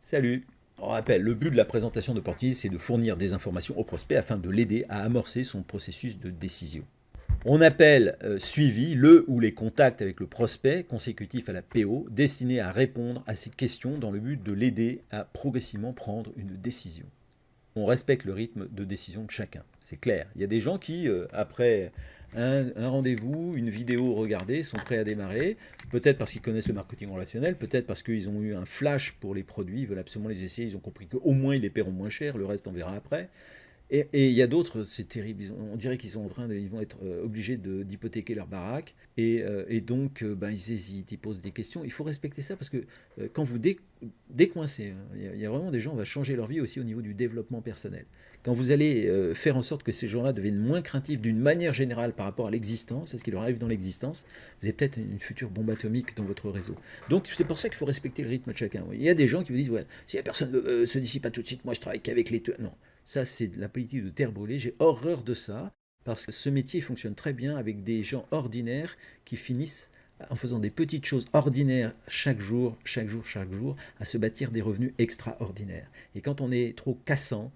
Salut. On rappelle, le but de la présentation d'opportunité, c'est de fournir des informations au prospect afin de l'aider à amorcer son processus de décision. On appelle suivi le ou les contacts avec le prospect consécutifs à la PO destinés à répondre à ces questions dans le but de l'aider à progressivement prendre une décision. On respecte le rythme de décision de chacun, c'est clair. Il y a des gens qui, après un rendez-vous, une vidéo regardée, sont prêts à démarrer, peut-être parce qu'ils connaissent le marketing relationnel, peut-être parce qu'ils ont eu un flash pour les produits, ils veulent absolument les essayer, ils ont compris qu'au moins ils les paieront moins cher, le reste on verra après. Et il y a d'autres, c'est terrible, on dirait qu'ils sont ils vont être obligés d'hypothéquer leur baraque, et donc ils hésitent, ils posent des questions. Il faut respecter ça parce que quand vous décoincez, il y a vraiment des gens, on va changer leur vie aussi au niveau du développement personnel. Quand vous allez faire en sorte que ces gens-là deviennent moins craintifs d'une manière générale par rapport à l'existence, à ce qui leur arrive dans l'existence, vous avez peut-être une future bombe atomique dans votre réseau. Donc c'est pour ça qu'il faut respecter le rythme de chacun. Il y a des gens qui vous disent, ouais, si la personne ne se dissipe pas tout de suite, moi je travaille qu'avec les... Non. Ça, c'est de la politique de terre brûlée. J'ai horreur de ça, parce que ce métier fonctionne très bien avec des gens ordinaires qui finissent, en faisant des petites choses ordinaires chaque jour, à se bâtir des revenus extraordinaires. Et quand on est trop cassant,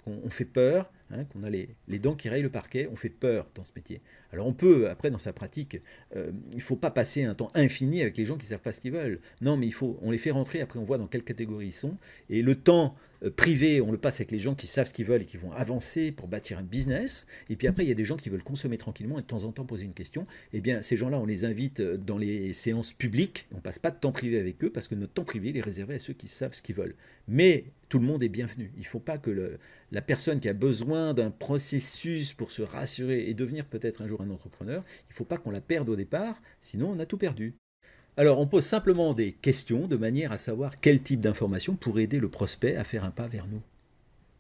qu'on fait peur, qu'on a les dents qui rayent le parquet, on fait peur dans ce métier. Alors on peut, après dans sa pratique, il ne faut pas passer un temps infini avec les gens qui ne savent pas ce qu'ils veulent. Non, mais on les fait rentrer, après on voit dans quelle catégorie ils sont. Et le temps privé, on le passe avec les gens qui savent ce qu'ils veulent et qui vont avancer pour bâtir un business. Et puis après, il y a des gens qui veulent consommer tranquillement et de temps en temps poser une question. Eh bien, ces gens-là, on les invite dans les séances publiques. On ne passe pas de temps privé avec eux parce que notre temps privé, il est réservé à ceux qui savent ce qu'ils veulent. Mais tout le monde est bienvenu. Il ne faut pas que la personne qui a besoin d'un processus pour se rassurer et devenir peut-être un jour un entrepreneur, il ne faut pas qu'on la perde au départ, sinon on a tout perdu. Alors on pose simplement des questions de manière à savoir quel type d'information pourrait aider le prospect à faire un pas vers nous.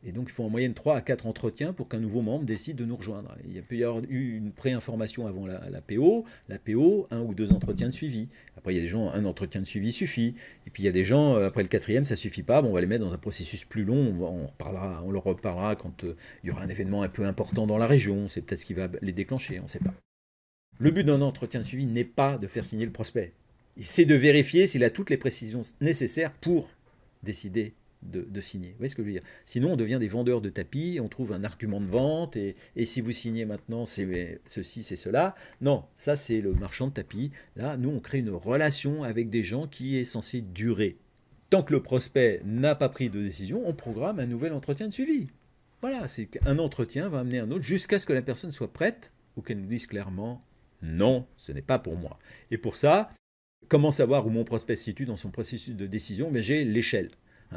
Et donc il faut en moyenne 3 à 4 entretiens pour qu'un nouveau membre décide de nous rejoindre. Il peut y avoir eu une pré-information avant la PO, 1 ou 2 entretiens de suivi. Après il y a des gens, un entretien de suivi suffit. Et puis il y a des gens, après le 4e, ça suffit pas, on va les mettre dans un processus plus long, on leur reparlera quand il y aura un événement un peu important dans la région, c'est peut-être ce qui va les déclencher, on ne sait pas. Le but d'un entretien de suivi n'est pas de faire signer le prospect. C'est de vérifier s'il a toutes les précisions nécessaires pour décider de signer. Vous voyez ce que je veux dire? Sinon, on devient des vendeurs de tapis, on trouve un argument de vente, et si vous signez maintenant, c'est ceci, c'est cela. Non, ça c'est le marchand de tapis. Là, nous, on crée une relation avec des gens qui est censée durer. Tant que le prospect n'a pas pris de décision, on programme un nouvel entretien de suivi. Voilà, c'est qu'un entretien va amener un autre jusqu'à ce que la personne soit prête ou qu'elle nous dise clairement non, ce n'est pas pour moi. Et pour ça, comment savoir où mon prospect se situe dans son processus de décision? Mais j'ai l'échelle.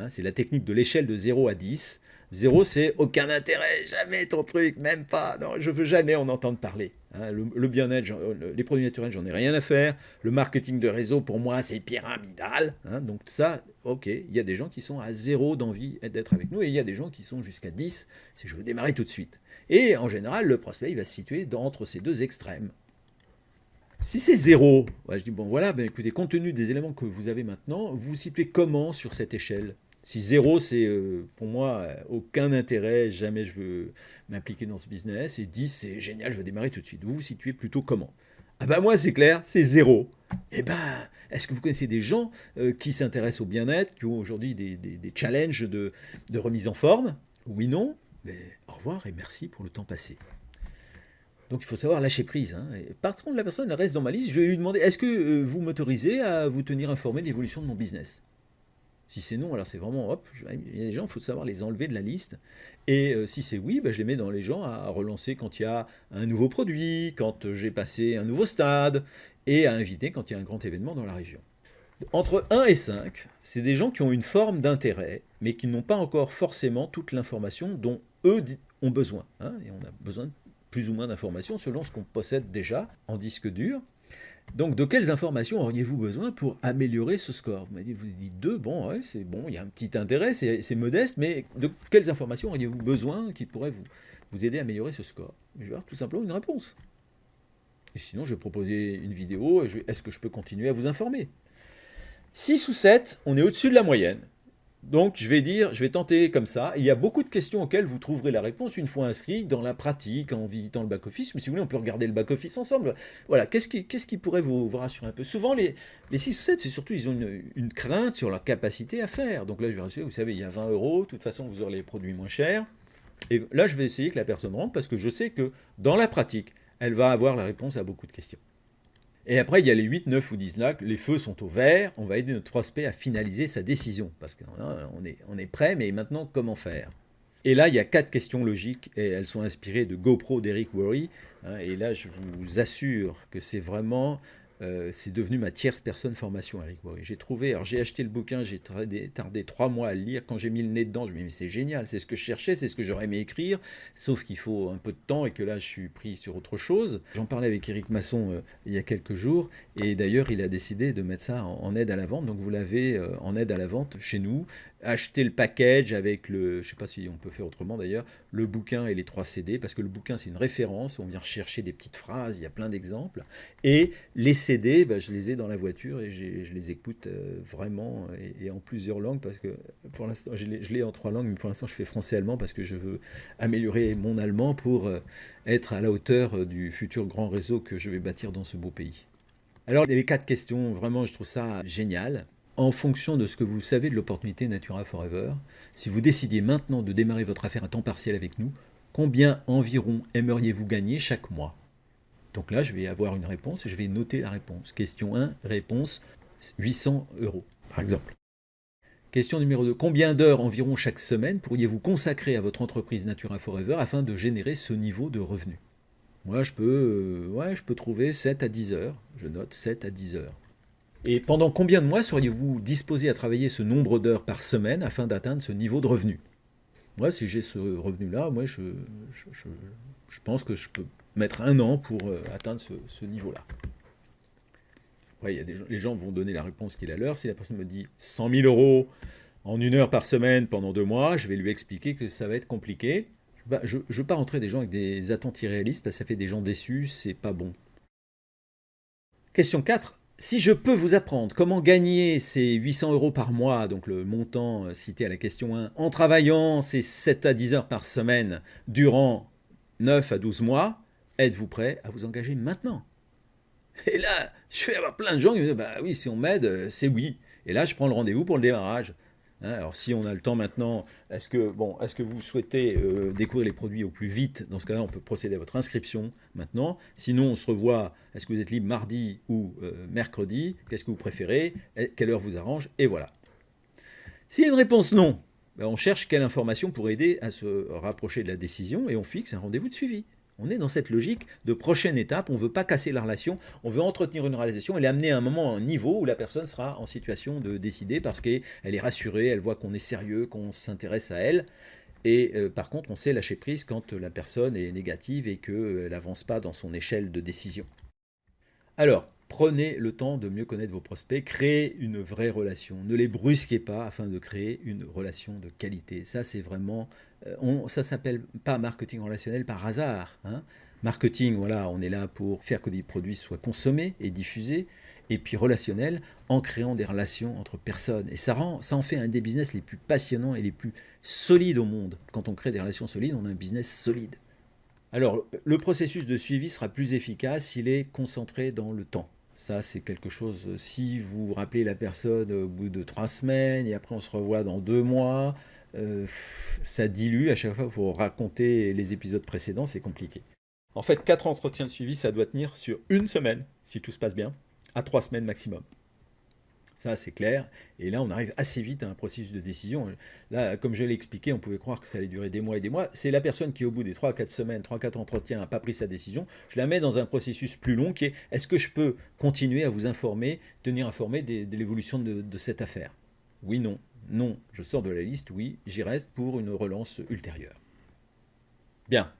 C'est la technique de l'échelle de 0 à 10. 0, c'est aucun intérêt, jamais ton truc, même pas, non, je veux jamais en entendre parler. Le bien-être, les produits naturels, j'en ai rien à faire. Le marketing de réseau, pour moi, c'est pyramidal. Donc ça, ok, il y a des gens qui sont à 0 d'envie d'être avec nous, et il y a des gens qui sont jusqu'à 10, c'est je veux démarrer tout de suite. Et en général, le prospect, il va se situer entre ces deux extrêmes. Si c'est 0, je dis bon voilà, écoutez, compte tenu des éléments que vous avez maintenant, vous vous situez comment sur cette échelle? Si 0, c'est pour moi aucun intérêt, jamais je veux m'impliquer dans ce business, et 10, c'est génial, je veux démarrer tout de suite. Vous vous situez plutôt comment? Ah ben moi c'est clair, c'est 0. Eh ben, est-ce que vous connaissez des gens qui s'intéressent au bien-être, qui ont aujourd'hui des challenges de remise en forme? Oui, non, mais au revoir et merci pour le temps passé. Donc il faut savoir lâcher prise. Et par contre, la personne reste dans ma liste, je vais lui demander, est-ce que vous m'autorisez à vous tenir informé de l'évolution de mon business? Si c'est non, alors c'est vraiment, hop, il y a des gens, il faut savoir les enlever de la liste. Et si c'est oui, je les mets dans les gens à relancer quand il y a un nouveau produit, quand j'ai passé un nouveau stade, et à inviter quand il y a un grand événement dans la région. Entre 1 et 5, c'est des gens qui ont une forme d'intérêt, mais qui n'ont pas encore forcément toute l'information dont eux ont besoin. Et on a besoin de plus ou moins d'informations selon ce qu'on possède déjà en disque dur. Donc, de quelles informations auriez-vous besoin pour améliorer ce score? Vous m'avez dit 2, bon, ouais, c'est bon, il y a un petit intérêt, c'est modeste, mais de quelles informations auriez-vous besoin qui pourraient vous aider à améliorer ce score? Je vais avoir tout simplement une réponse. Et sinon, je vais proposer une vidéo, est-ce que je peux continuer à vous informer? 6 ou 7, on est au-dessus de la moyenne. Donc je vais tenter comme ça. Il y a beaucoup de questions auxquelles vous trouverez la réponse une fois inscrit dans la pratique, en visitant le back-office. Mais si vous voulez, on peut regarder le back-office ensemble. Voilà, qu'est-ce qui pourrait vous rassurer un peu? Souvent, les 6 ou 7, c'est surtout, ils ont une crainte sur leur capacité à faire. Donc là, je vais rassurer, vous savez, il y a 20 €, de toute façon, vous aurez les produits moins chers. Et là, je vais essayer que la personne rentre parce que je sais que dans la pratique, elle va avoir la réponse à beaucoup de questions. Et après, il y a les 8, 9 ou 10 là, les feux sont au vert, on va aider notre prospect à finaliser sa décision, parce qu'on est prêt, mais maintenant, comment faire? Et là, il y a 4 questions logiques, et elles sont inspirées de GoPro d'Eric Worre, et là, je vous assure que c'est vraiment... c'est devenu ma tierce personne formation, Eric Worre. J'ai acheté le bouquin, j'ai tardé 3 mois à le lire. Quand j'ai mis le nez dedans, je me dis mais c'est génial, c'est ce que je cherchais, c'est ce que j'aurais aimé écrire, sauf qu'il faut un peu de temps et que là je suis pris sur autre chose. J'en parlais avec Eric Masson il y a quelques jours, et d'ailleurs il a décidé de mettre ça en aide à la vente, donc vous l'avez en aide à la vente chez nous. Acheter le package avec je ne sais pas si on peut faire autrement d'ailleurs, le bouquin et les 3 CD, parce que le bouquin c'est une référence, on vient rechercher des petites phrases, il y a plein d'exemples, et les CD, je les ai dans la voiture et je les écoute vraiment et en plusieurs langues, parce que pour l'instant je l'ai en 3 langues, mais pour l'instant je fais français-allemand parce que je veux améliorer mon allemand pour être à la hauteur du futur grand réseau que je vais bâtir dans ce beau pays. Alors les 4 questions, vraiment je trouve ça génial. En fonction de ce que vous savez de l'opportunité Natura Forever, si vous décidiez maintenant de démarrer votre affaire à temps partiel avec nous, combien environ aimeriez-vous gagner chaque mois? Donc là, je vais avoir une réponse et je vais noter la réponse. Question 1, réponse 800 €, par exemple. Question numéro 2, combien d'heures environ chaque semaine pourriez-vous consacrer à votre entreprise Natura Forever afin de générer ce niveau de revenu? Moi, je peux trouver 7 à 10 heures. Je note 7 à 10 heures. Et pendant combien de mois seriez-vous disposé à travailler ce nombre d'heures par semaine afin d'atteindre ce niveau de revenu? Moi, si j'ai ce revenu-là, moi, je pense que je peux mettre 1 an pour atteindre ce niveau-là. Après, les gens vont donner la réponse qui est la leur. Si la personne me dit 100 000 € en 1 heure par semaine pendant 2 mois, je vais lui expliquer que ça va être compliqué. Je ne veux pas rentrer des gens avec des attentes irréalistes parce que ça fait des gens déçus, c'est pas bon. Question 4. Si je peux vous apprendre comment gagner ces 800 € par mois, donc le montant cité à la question 1, en travaillant ces 7 à 10 heures par semaine durant 9 à 12 mois, êtes-vous prêt à vous engager maintenant? Et là, je vais avoir plein de gens qui me disent, bah oui, si on m'aide, c'est oui. Et là, je prends le rendez-vous pour le démarrage. Alors si on a le temps maintenant, est-ce que vous souhaitez découvrir les produits au plus vite? Dans ce cas-là, on peut procéder à votre inscription maintenant. Sinon, on se revoit, est-ce que vous êtes libre mardi ou mercredi? Qu'est-ce que vous préférez? Quelle heure vous arrange? Et voilà. S'il y a une réponse non, ben, on cherche quelle information pour aider à se rapprocher de la décision et on fixe un rendez-vous de suivi. On est dans cette logique de prochaine étape, on ne veut pas casser la relation, on veut entretenir une relation et l'amener à un moment, à un niveau où la personne sera en situation de décider parce qu'elle est rassurée, elle voit qu'on est sérieux, qu'on s'intéresse à elle. Et par contre, on sait lâcher prise quand la personne est négative et qu'elle n'avance pas dans son échelle de décision. Alors, prenez le temps de mieux connaître vos prospects, créez une vraie relation. Ne les brusquez pas afin de créer une relation de qualité. Ça, c'est vraiment... ça ne s'appelle pas marketing relationnel par hasard. Hein. Marketing, voilà, on est là pour faire que des produits soient consommés et diffusés. Et puis relationnel, en créant des relations entre personnes. Et ça en fait un des business les plus passionnants et les plus solides au monde. Quand on crée des relations solides, on a un business solide. Alors, le processus de suivi sera plus efficace s'il est concentré dans le temps. Ça, c'est quelque chose, si vous rappelez la personne au bout de 3 semaines, et après on se revoit dans 2 mois, ça dilue, à chaque fois il faut raconter les épisodes précédents, c'est compliqué. En fait, 4 entretiens de suivi, ça doit tenir sur 1 semaine, si tout se passe bien, à 3 semaines maximum. Ça, c'est clair. Et là, on arrive assez vite à un processus de décision. Là, comme je l'ai expliqué, on pouvait croire que ça allait durer des mois et des mois. C'est la personne qui, au bout des 3 à 4 semaines, 3-4 entretiens, n'a pas pris sa décision. Je la mets dans un processus plus long qui est, est-ce que je peux continuer à vous informer, tenir informé de l'évolution de cette affaire? Oui, non. Non, je sors de la liste. Oui, j'y reste pour une relance ultérieure. Bien.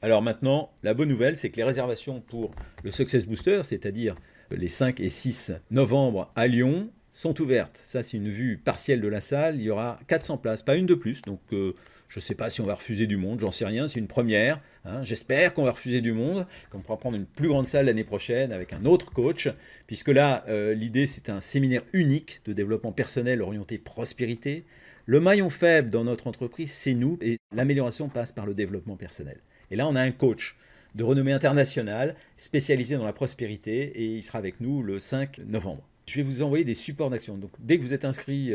Alors maintenant, la bonne nouvelle, c'est que les réservations pour le Success Booster, c'est-à-dire les 5 et 6 novembre à Lyon, sont ouvertes. Ça, c'est une vue partielle de la salle. Il y aura 400 places, pas une de plus. Donc, je ne sais pas si on va refuser du monde, j'en sais rien. C'est une première. Hein. J'espère qu'on va refuser du monde, qu'on pourra prendre une plus grande salle l'année prochaine avec un autre coach. Puisque là, l'idée, c'est un séminaire unique de développement personnel orienté prospérité. Le maillon faible dans notre entreprise, c'est nous. Et l'amélioration passe par le développement personnel. Et là, on a un coach de renommée internationale, spécialisé dans la prospérité, et il sera avec nous le 5 novembre. Je vais vous envoyer des supports d'action. Donc, dès que vous êtes inscrit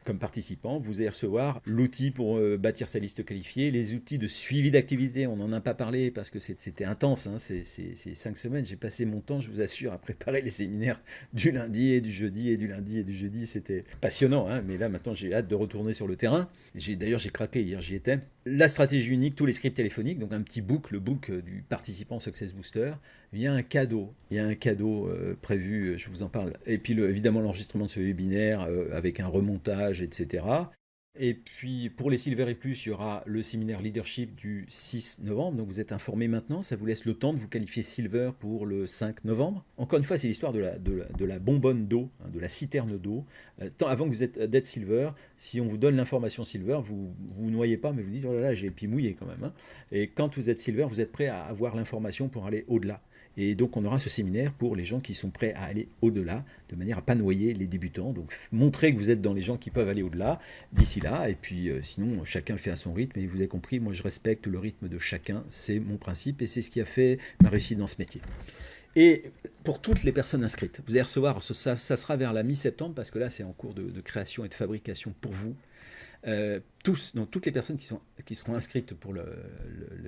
comme participant, vous allez recevoir l'outil pour bâtir sa liste qualifiée, les outils de suivi d'activité. On n'en a pas parlé parce que c'était intense. Hein, ces 5 semaines, j'ai passé mon temps, je vous assure, à préparer les séminaires du lundi et du jeudi et du lundi et du jeudi. C'était passionnant. Hein, mais là, maintenant, j'ai hâte de retourner sur le terrain. D'ailleurs, j'ai craqué hier, j'y étais. La stratégie unique, tous les scripts téléphoniques, donc un petit book, le book du participant Success Booster. Il y a un cadeau, prévu, je vous en parle. Et puis évidemment l'enregistrement de ce webinaire avec un remontage, etc. Et puis pour les Silver et Plus, il y aura le séminaire Leadership du 6 novembre. Donc vous êtes informés maintenant, ça vous laisse le temps de vous qualifier Silver pour le 5 novembre. Encore une fois, c'est l'histoire de la bonbonne d'eau, hein, de la citerne d'eau. Avant que vous d'être Silver, si on vous donne l'information Silver, vous vous noyez pas, mais vous dites, oh là là, j'ai les pieds mouillés quand même. Hein. Et quand vous êtes Silver, vous êtes prêt à avoir l'information pour aller au-delà. Et donc, on aura ce séminaire pour les gens qui sont prêts à aller au-delà, de manière à ne pas noyer les débutants. Donc, montrez que vous êtes dans les gens qui peuvent aller au-delà d'ici là. Et puis, sinon, chacun le fait à son rythme. Et vous avez compris, moi, je respecte le rythme de chacun. C'est mon principe et c'est ce qui a fait ma réussite dans ce métier. Et pour toutes les personnes inscrites, vous allez recevoir, ça sera vers la mi-septembre, parce que là, c'est en cours de création et de fabrication pour vous. Donc toutes les personnes qui seront inscrites pour le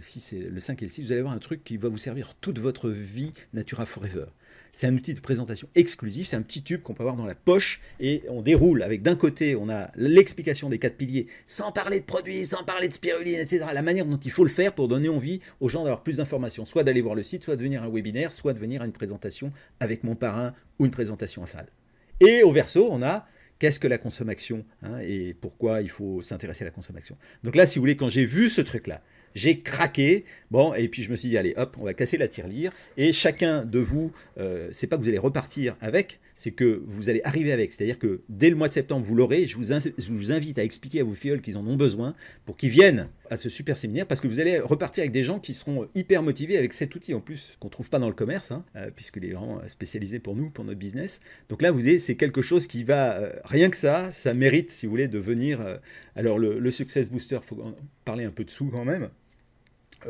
5 et le 6, vous allez avoir un truc qui va vous servir toute votre vie Natura Forever. C'est un outil de présentation exclusif, c'est un petit tube qu'on peut avoir dans la poche et on déroule avec d'un côté, on a l'explication des 4 piliers, sans parler de produits, sans parler de spiruline, etc. La manière dont il faut le faire pour donner envie aux gens d'avoir plus d'informations, soit d'aller voir le site, soit de venir à un webinaire, soit de venir à une présentation avec mon parrain ou une présentation en salle. Et au verso, on a qu'est-ce que la consommation, hein, et pourquoi il faut s'intéresser à la consommation. Donc là, si vous voulez, quand j'ai vu ce truc-là, j'ai craqué, bon, et puis je me suis dit, allez, hop, on va casser la tirelire, et chacun de vous, c'est pas que vous allez repartir avec, c'est que vous allez arriver avec, c'est-à-dire que dès le mois de septembre, vous l'aurez, je vous invite à expliquer à vos filleuls qu'ils en ont besoin, pour qu'ils viennent à ce super séminaire, parce que vous allez repartir avec des gens qui seront hyper motivés avec cet outil, en plus, qu'on ne trouve pas dans le commerce, hein, puisqu'il est vraiment spécialisé pour nous, pour notre business. Donc là, c'est quelque chose qui va, rien que ça mérite, si vous voulez, de venir. Alors, le Success Booster, il faut parler un peu de sous quand même.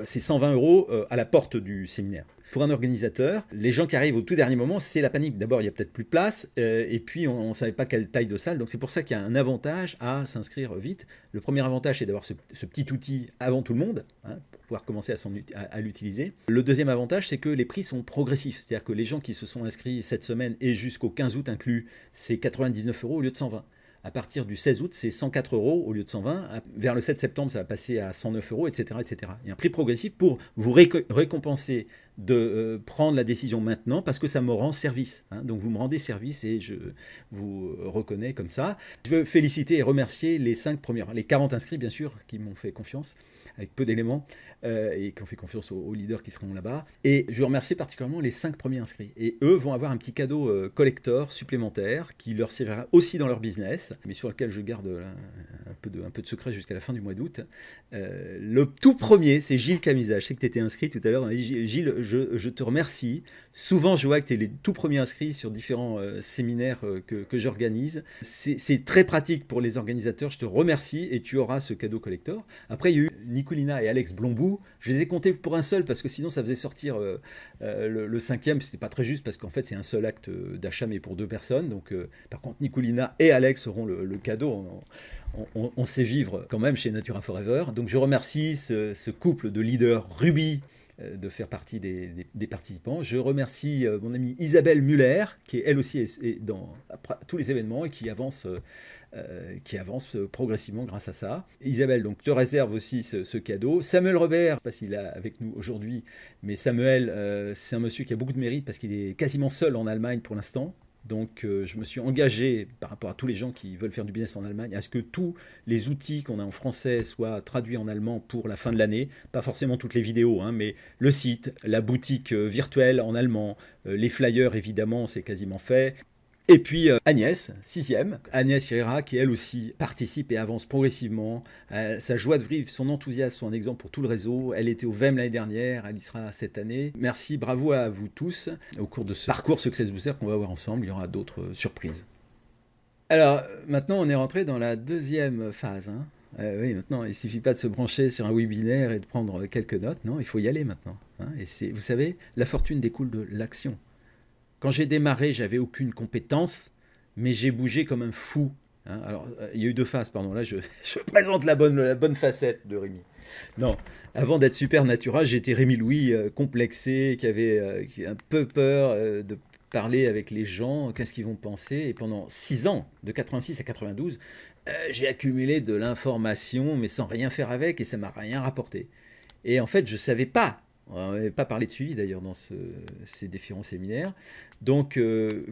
C'est 120 € à la porte du séminaire. Pour un organisateur, les gens qui arrivent au tout dernier moment, c'est la panique. D'abord, il n'y a peut-être plus de place, et puis on ne savait pas quelle taille de salle. Donc c'est pour ça qu'il y a un avantage à s'inscrire vite. Le premier avantage, c'est d'avoir ce petit outil avant tout le monde, hein, pour pouvoir commencer à l'utiliser. Le deuxième avantage, c'est que les prix sont progressifs. C'est-à-dire que les gens qui se sont inscrits cette semaine et jusqu'au 15 août inclus, c'est 99 € au lieu de 120. À partir du 16 août, c'est 104 € au lieu de 120. Vers le 7 septembre, ça va passer à 109 €, etc., etc. Il y a un prix progressif pour vous récompenser de prendre la décision maintenant parce que ça me rend service. Hein. Donc vous me rendez service et je vous reconnais comme ça. Je veux féliciter et remercier les 40 inscrits bien sûr qui m'ont fait confiance avec peu d'éléments et qui ont fait confiance aux leaders qui seront là-bas. Et je veux remercier particulièrement les 5 premiers inscrits. Et eux vont avoir un petit cadeau collector supplémentaire qui leur servira aussi dans leur business, mais sur lequel je garde un peu de secret jusqu'à la fin du mois d'août. Le tout premier, c'est Gilles Camisa. Je sais que tu étais inscrit tout à l'heure. Gilles, je te remercie. Souvent, je vois que tu es les tout premiers inscrits sur différents séminaires que j'organise. C'est très pratique pour les organisateurs. Je te remercie et tu auras ce cadeau collector. Après, il y a eu Nicolina et Alex Blombou. Je les ai comptés pour un seul parce que sinon, ça faisait sortir le cinquième. C'était pas très juste parce qu'en fait, c'est un seul acte d'achat, mais pour 2 personnes. Donc, par contre, Nicolina et Alex auront le cadeau. On sait vivre quand même chez Natura Forever. Donc, je remercie ce couple de leaders Ruby de faire partie des participants. Je remercie mon amie Isabelle Muller, qui elle aussi est dans tous les événements et qui avance progressivement grâce à ça. Isabelle, donc, te réserve aussi ce cadeau. Samuel Robert, pas s'il est avec nous aujourd'hui, mais Samuel, c'est un monsieur qui a beaucoup de mérite parce qu'il est quasiment seul en Allemagne pour l'instant. Donc, je me suis engagé par rapport à tous les gens qui veulent faire du business en Allemagne à ce que tous les outils qu'on a en français soient traduits en allemand pour la fin de l'année. Pas forcément toutes les vidéos, hein, mais le site, la boutique virtuelle en allemand, les flyers évidemment, c'est quasiment fait. Et puis Agnès, 6e, Agnès Herrera, qui elle aussi participe et avance progressivement. Sa joie de vivre, son enthousiasme sont un exemple pour tout le réseau. Elle était au VEM l'année dernière, elle y sera cette année. Merci, bravo à vous tous. Au cours de ce parcours Success Booster qu'on va voir ensemble, il y aura d'autres surprises. Alors maintenant, on est rentré dans la deuxième phase. Hein. Oui, maintenant, il ne suffit pas de se brancher sur un webinaire et de prendre quelques notes. Non, il faut y aller maintenant. Hein. Et vous savez, la fortune découle de l'action. Quand j'ai démarré, j'avais aucune compétence, mais j'ai bougé comme un fou. Hein. Alors, il y a eu 2 phases, pardon. Là, je présente la bonne facette de Rémi. Non, avant d'être super natural, j'étais Rémi Louis, complexé, qui avait un peu peur de parler avec les gens, qu'est-ce qu'ils vont penser. Et pendant 6 ans, de 86 à 92, j'ai accumulé de l'information, mais sans rien faire avec, et ça ne m'a rien rapporté. Et en fait, je ne savais pas. On n'avait pas parlé de suivi d'ailleurs dans ces différents séminaires. Donc,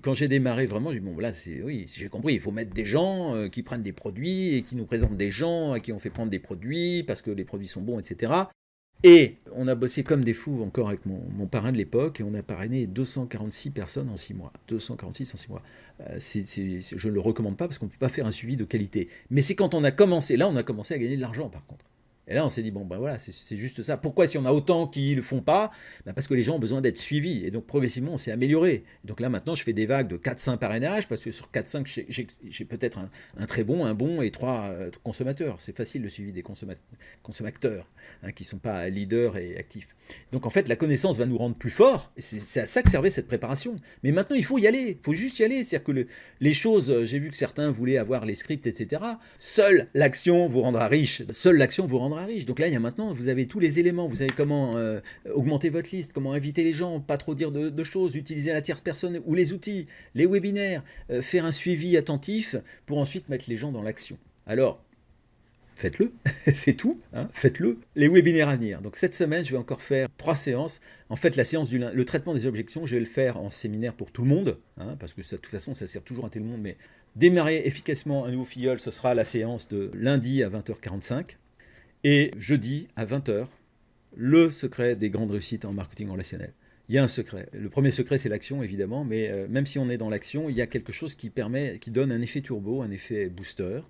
quand j'ai démarré, vraiment, j'ai dit, bon, là, oui, j'ai compris, il faut mettre des gens qui prennent des produits et qui nous présentent des gens à qui on fait prendre des produits parce que les produits sont bons, etc. Et on a bossé comme des fous encore avec mon parrain de l'époque et on a parrainé 246 personnes en 6 mois. 246 en 6 mois. Je ne le recommande pas parce qu'on ne peut pas faire un suivi de qualité. Mais c'est quand on a commencé, là, on a commencé à gagner de l'argent par contre. Et là, on s'est dit, bon, ben voilà, c'est juste ça. Pourquoi, si on a autant qui ne le font pas, ben parce que les gens ont besoin d'être suivis. Et donc, progressivement, on s'est amélioré. Et donc là, maintenant, je fais des vagues de 4-5 parrainages, parce que sur 4-5, j'ai peut-être un très bon, un bon et 3 consommateurs. C'est facile le suivi des consommateurs, hein, qui ne sont pas leaders et actifs. Donc, en fait, la connaissance va nous rendre plus forts. Et c'est à ça que servait cette préparation. Mais maintenant, il faut y aller. Il faut juste y aller. C'est-à-dire que les choses, j'ai vu que certains voulaient avoir les scripts, etc. Seule l'action vous rendra riche. Seule l'action vous rendra riche. Donc là, il y a maintenant, vous avez tous les éléments. Vous savez comment augmenter votre liste, comment inviter les gens, pas trop dire de choses, utiliser la tierce personne ou les outils, les webinaires, faire un suivi attentif pour ensuite mettre les gens dans l'action. Alors, faites-le, c'est tout, hein, faites-le. Les webinaires à venir. Donc cette semaine, je vais encore faire 3 séances. En fait, la séance le traitement des objections, je vais le faire en séminaire pour tout le monde, hein, parce que ça, de toute façon, ça sert toujours à tout le monde. Mais démarrer efficacement un nouveau filleul, ce sera la séance de lundi à 20h45 et jeudi à 20h, le secret des grandes réussites en marketing relationnel. Il y a un secret. Le premier secret, c'est l'action, évidemment, mais même si on est dans l'action, il y a quelque chose qui donne un effet turbo, un effet booster.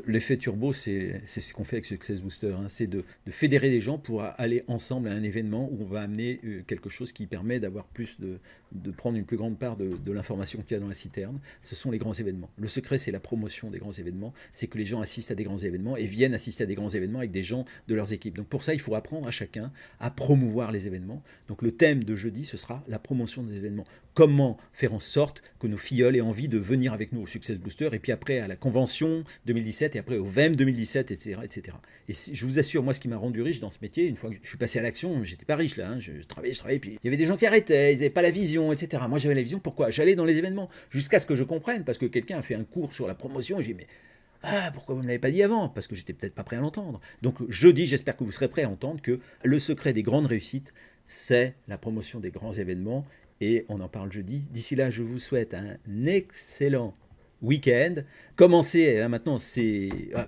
L'effet turbo, c'est ce qu'on fait avec Success Booster, hein, c'est de fédérer les gens pour aller ensemble à un événement où on va amener quelque chose qui permet d'avoir de prendre une plus grande part de l'information qu'il y a dans la citerne. Ce sont les grands événements. Le secret, c'est la promotion des grands événements, c'est que les gens assistent à des grands événements et viennent assister à des grands événements avec des gens de leurs équipes. Donc pour ça, il faut apprendre à chacun à promouvoir les événements. Donc le thème de jeudi, ce sera la promotion des événements. Comment faire en sorte que nos filleuls aient envie de venir avec nous au Success Booster et puis après à la convention 2019 2017 et après au VEM 2017, etc. etc. Et je vous assure, moi, ce qui m'a rendu riche dans ce métier, une fois que je suis passé à l'action, j'étais pas riche là, hein, je travaillais, puis il y avait des gens qui arrêtaient, ils n'avaient pas la vision, etc. Moi, j'avais la vision, pourquoi? J'allais dans les événements, jusqu'à ce que je comprenne, parce que quelqu'un a fait un cours sur la promotion, et j'ai dit, mais pourquoi vous ne l'avez pas dit avant? Parce que j'étais peut-être pas prêt à l'entendre. Donc jeudi, j'espère que vous serez prêts à entendre que le secret des grandes réussites, c'est la promotion des grands événements, et on en parle jeudi. D'ici là, je vous souhaite un excellent week-end. Commencez, là maintenant,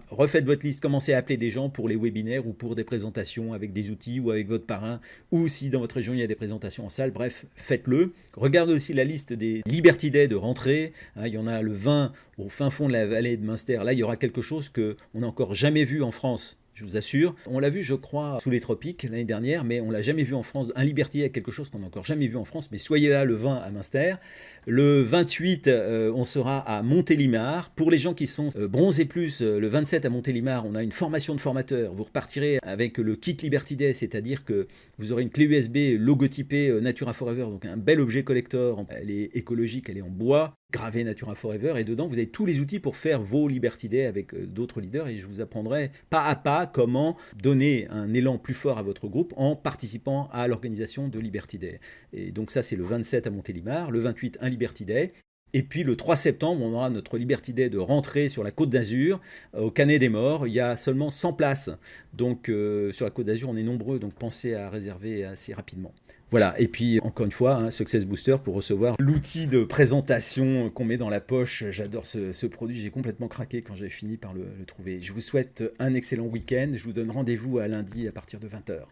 refaites votre liste, commencez à appeler des gens pour les webinaires ou pour des présentations avec des outils ou avec votre parrain, ou si dans votre région il y a des présentations en salle, bref, faites-le. Regardez aussi la liste des Liberty Day de rentrée, hein, il y en a le 20 au fin fond de la vallée de Münster, là il y aura quelque chose qu'on n'a encore jamais vu en France. Je vous assure. On l'a vu, je crois, sous les tropiques l'année dernière, mais on ne l'a jamais vu en France. Un Liberty Day, quelque chose qu'on n'a encore jamais vu en France, mais soyez là le 20 à Münster. Le 28, on sera à Montélimar. Pour les gens qui sont bronzés plus, le 27 à Montélimar, on a une formation de formateurs. Vous repartirez avec le kit Liberty Day, c'est-à-dire que vous aurez une clé USB logotypée Natura Forever, donc un bel objet collector. Elle est écologique, elle est en bois, gravé Natura Forever, et dedans vous avez tous les outils pour faire vos Liberty Day avec d'autres leaders, et je vous apprendrai pas à pas comment donner un élan plus fort à votre groupe en participant à l'organisation de Liberty Day. Et donc ça c'est le 27 à Montélimar, le 28 un Liberty Day. Et puis le 3 septembre, on aura notre Liberty Day de rentrée sur la Côte d'Azur, au Canet des Morts. Il y a seulement 100 places. Donc sur la Côte d'Azur, on est nombreux, donc pensez à réserver assez rapidement. Voilà, et puis encore une fois, Success Booster pour recevoir l'outil de présentation qu'on met dans la poche. J'adore ce produit, j'ai complètement craqué quand j'ai fini par le trouver. Je vous souhaite un excellent week-end. Je vous donne rendez-vous à lundi à partir de 20h.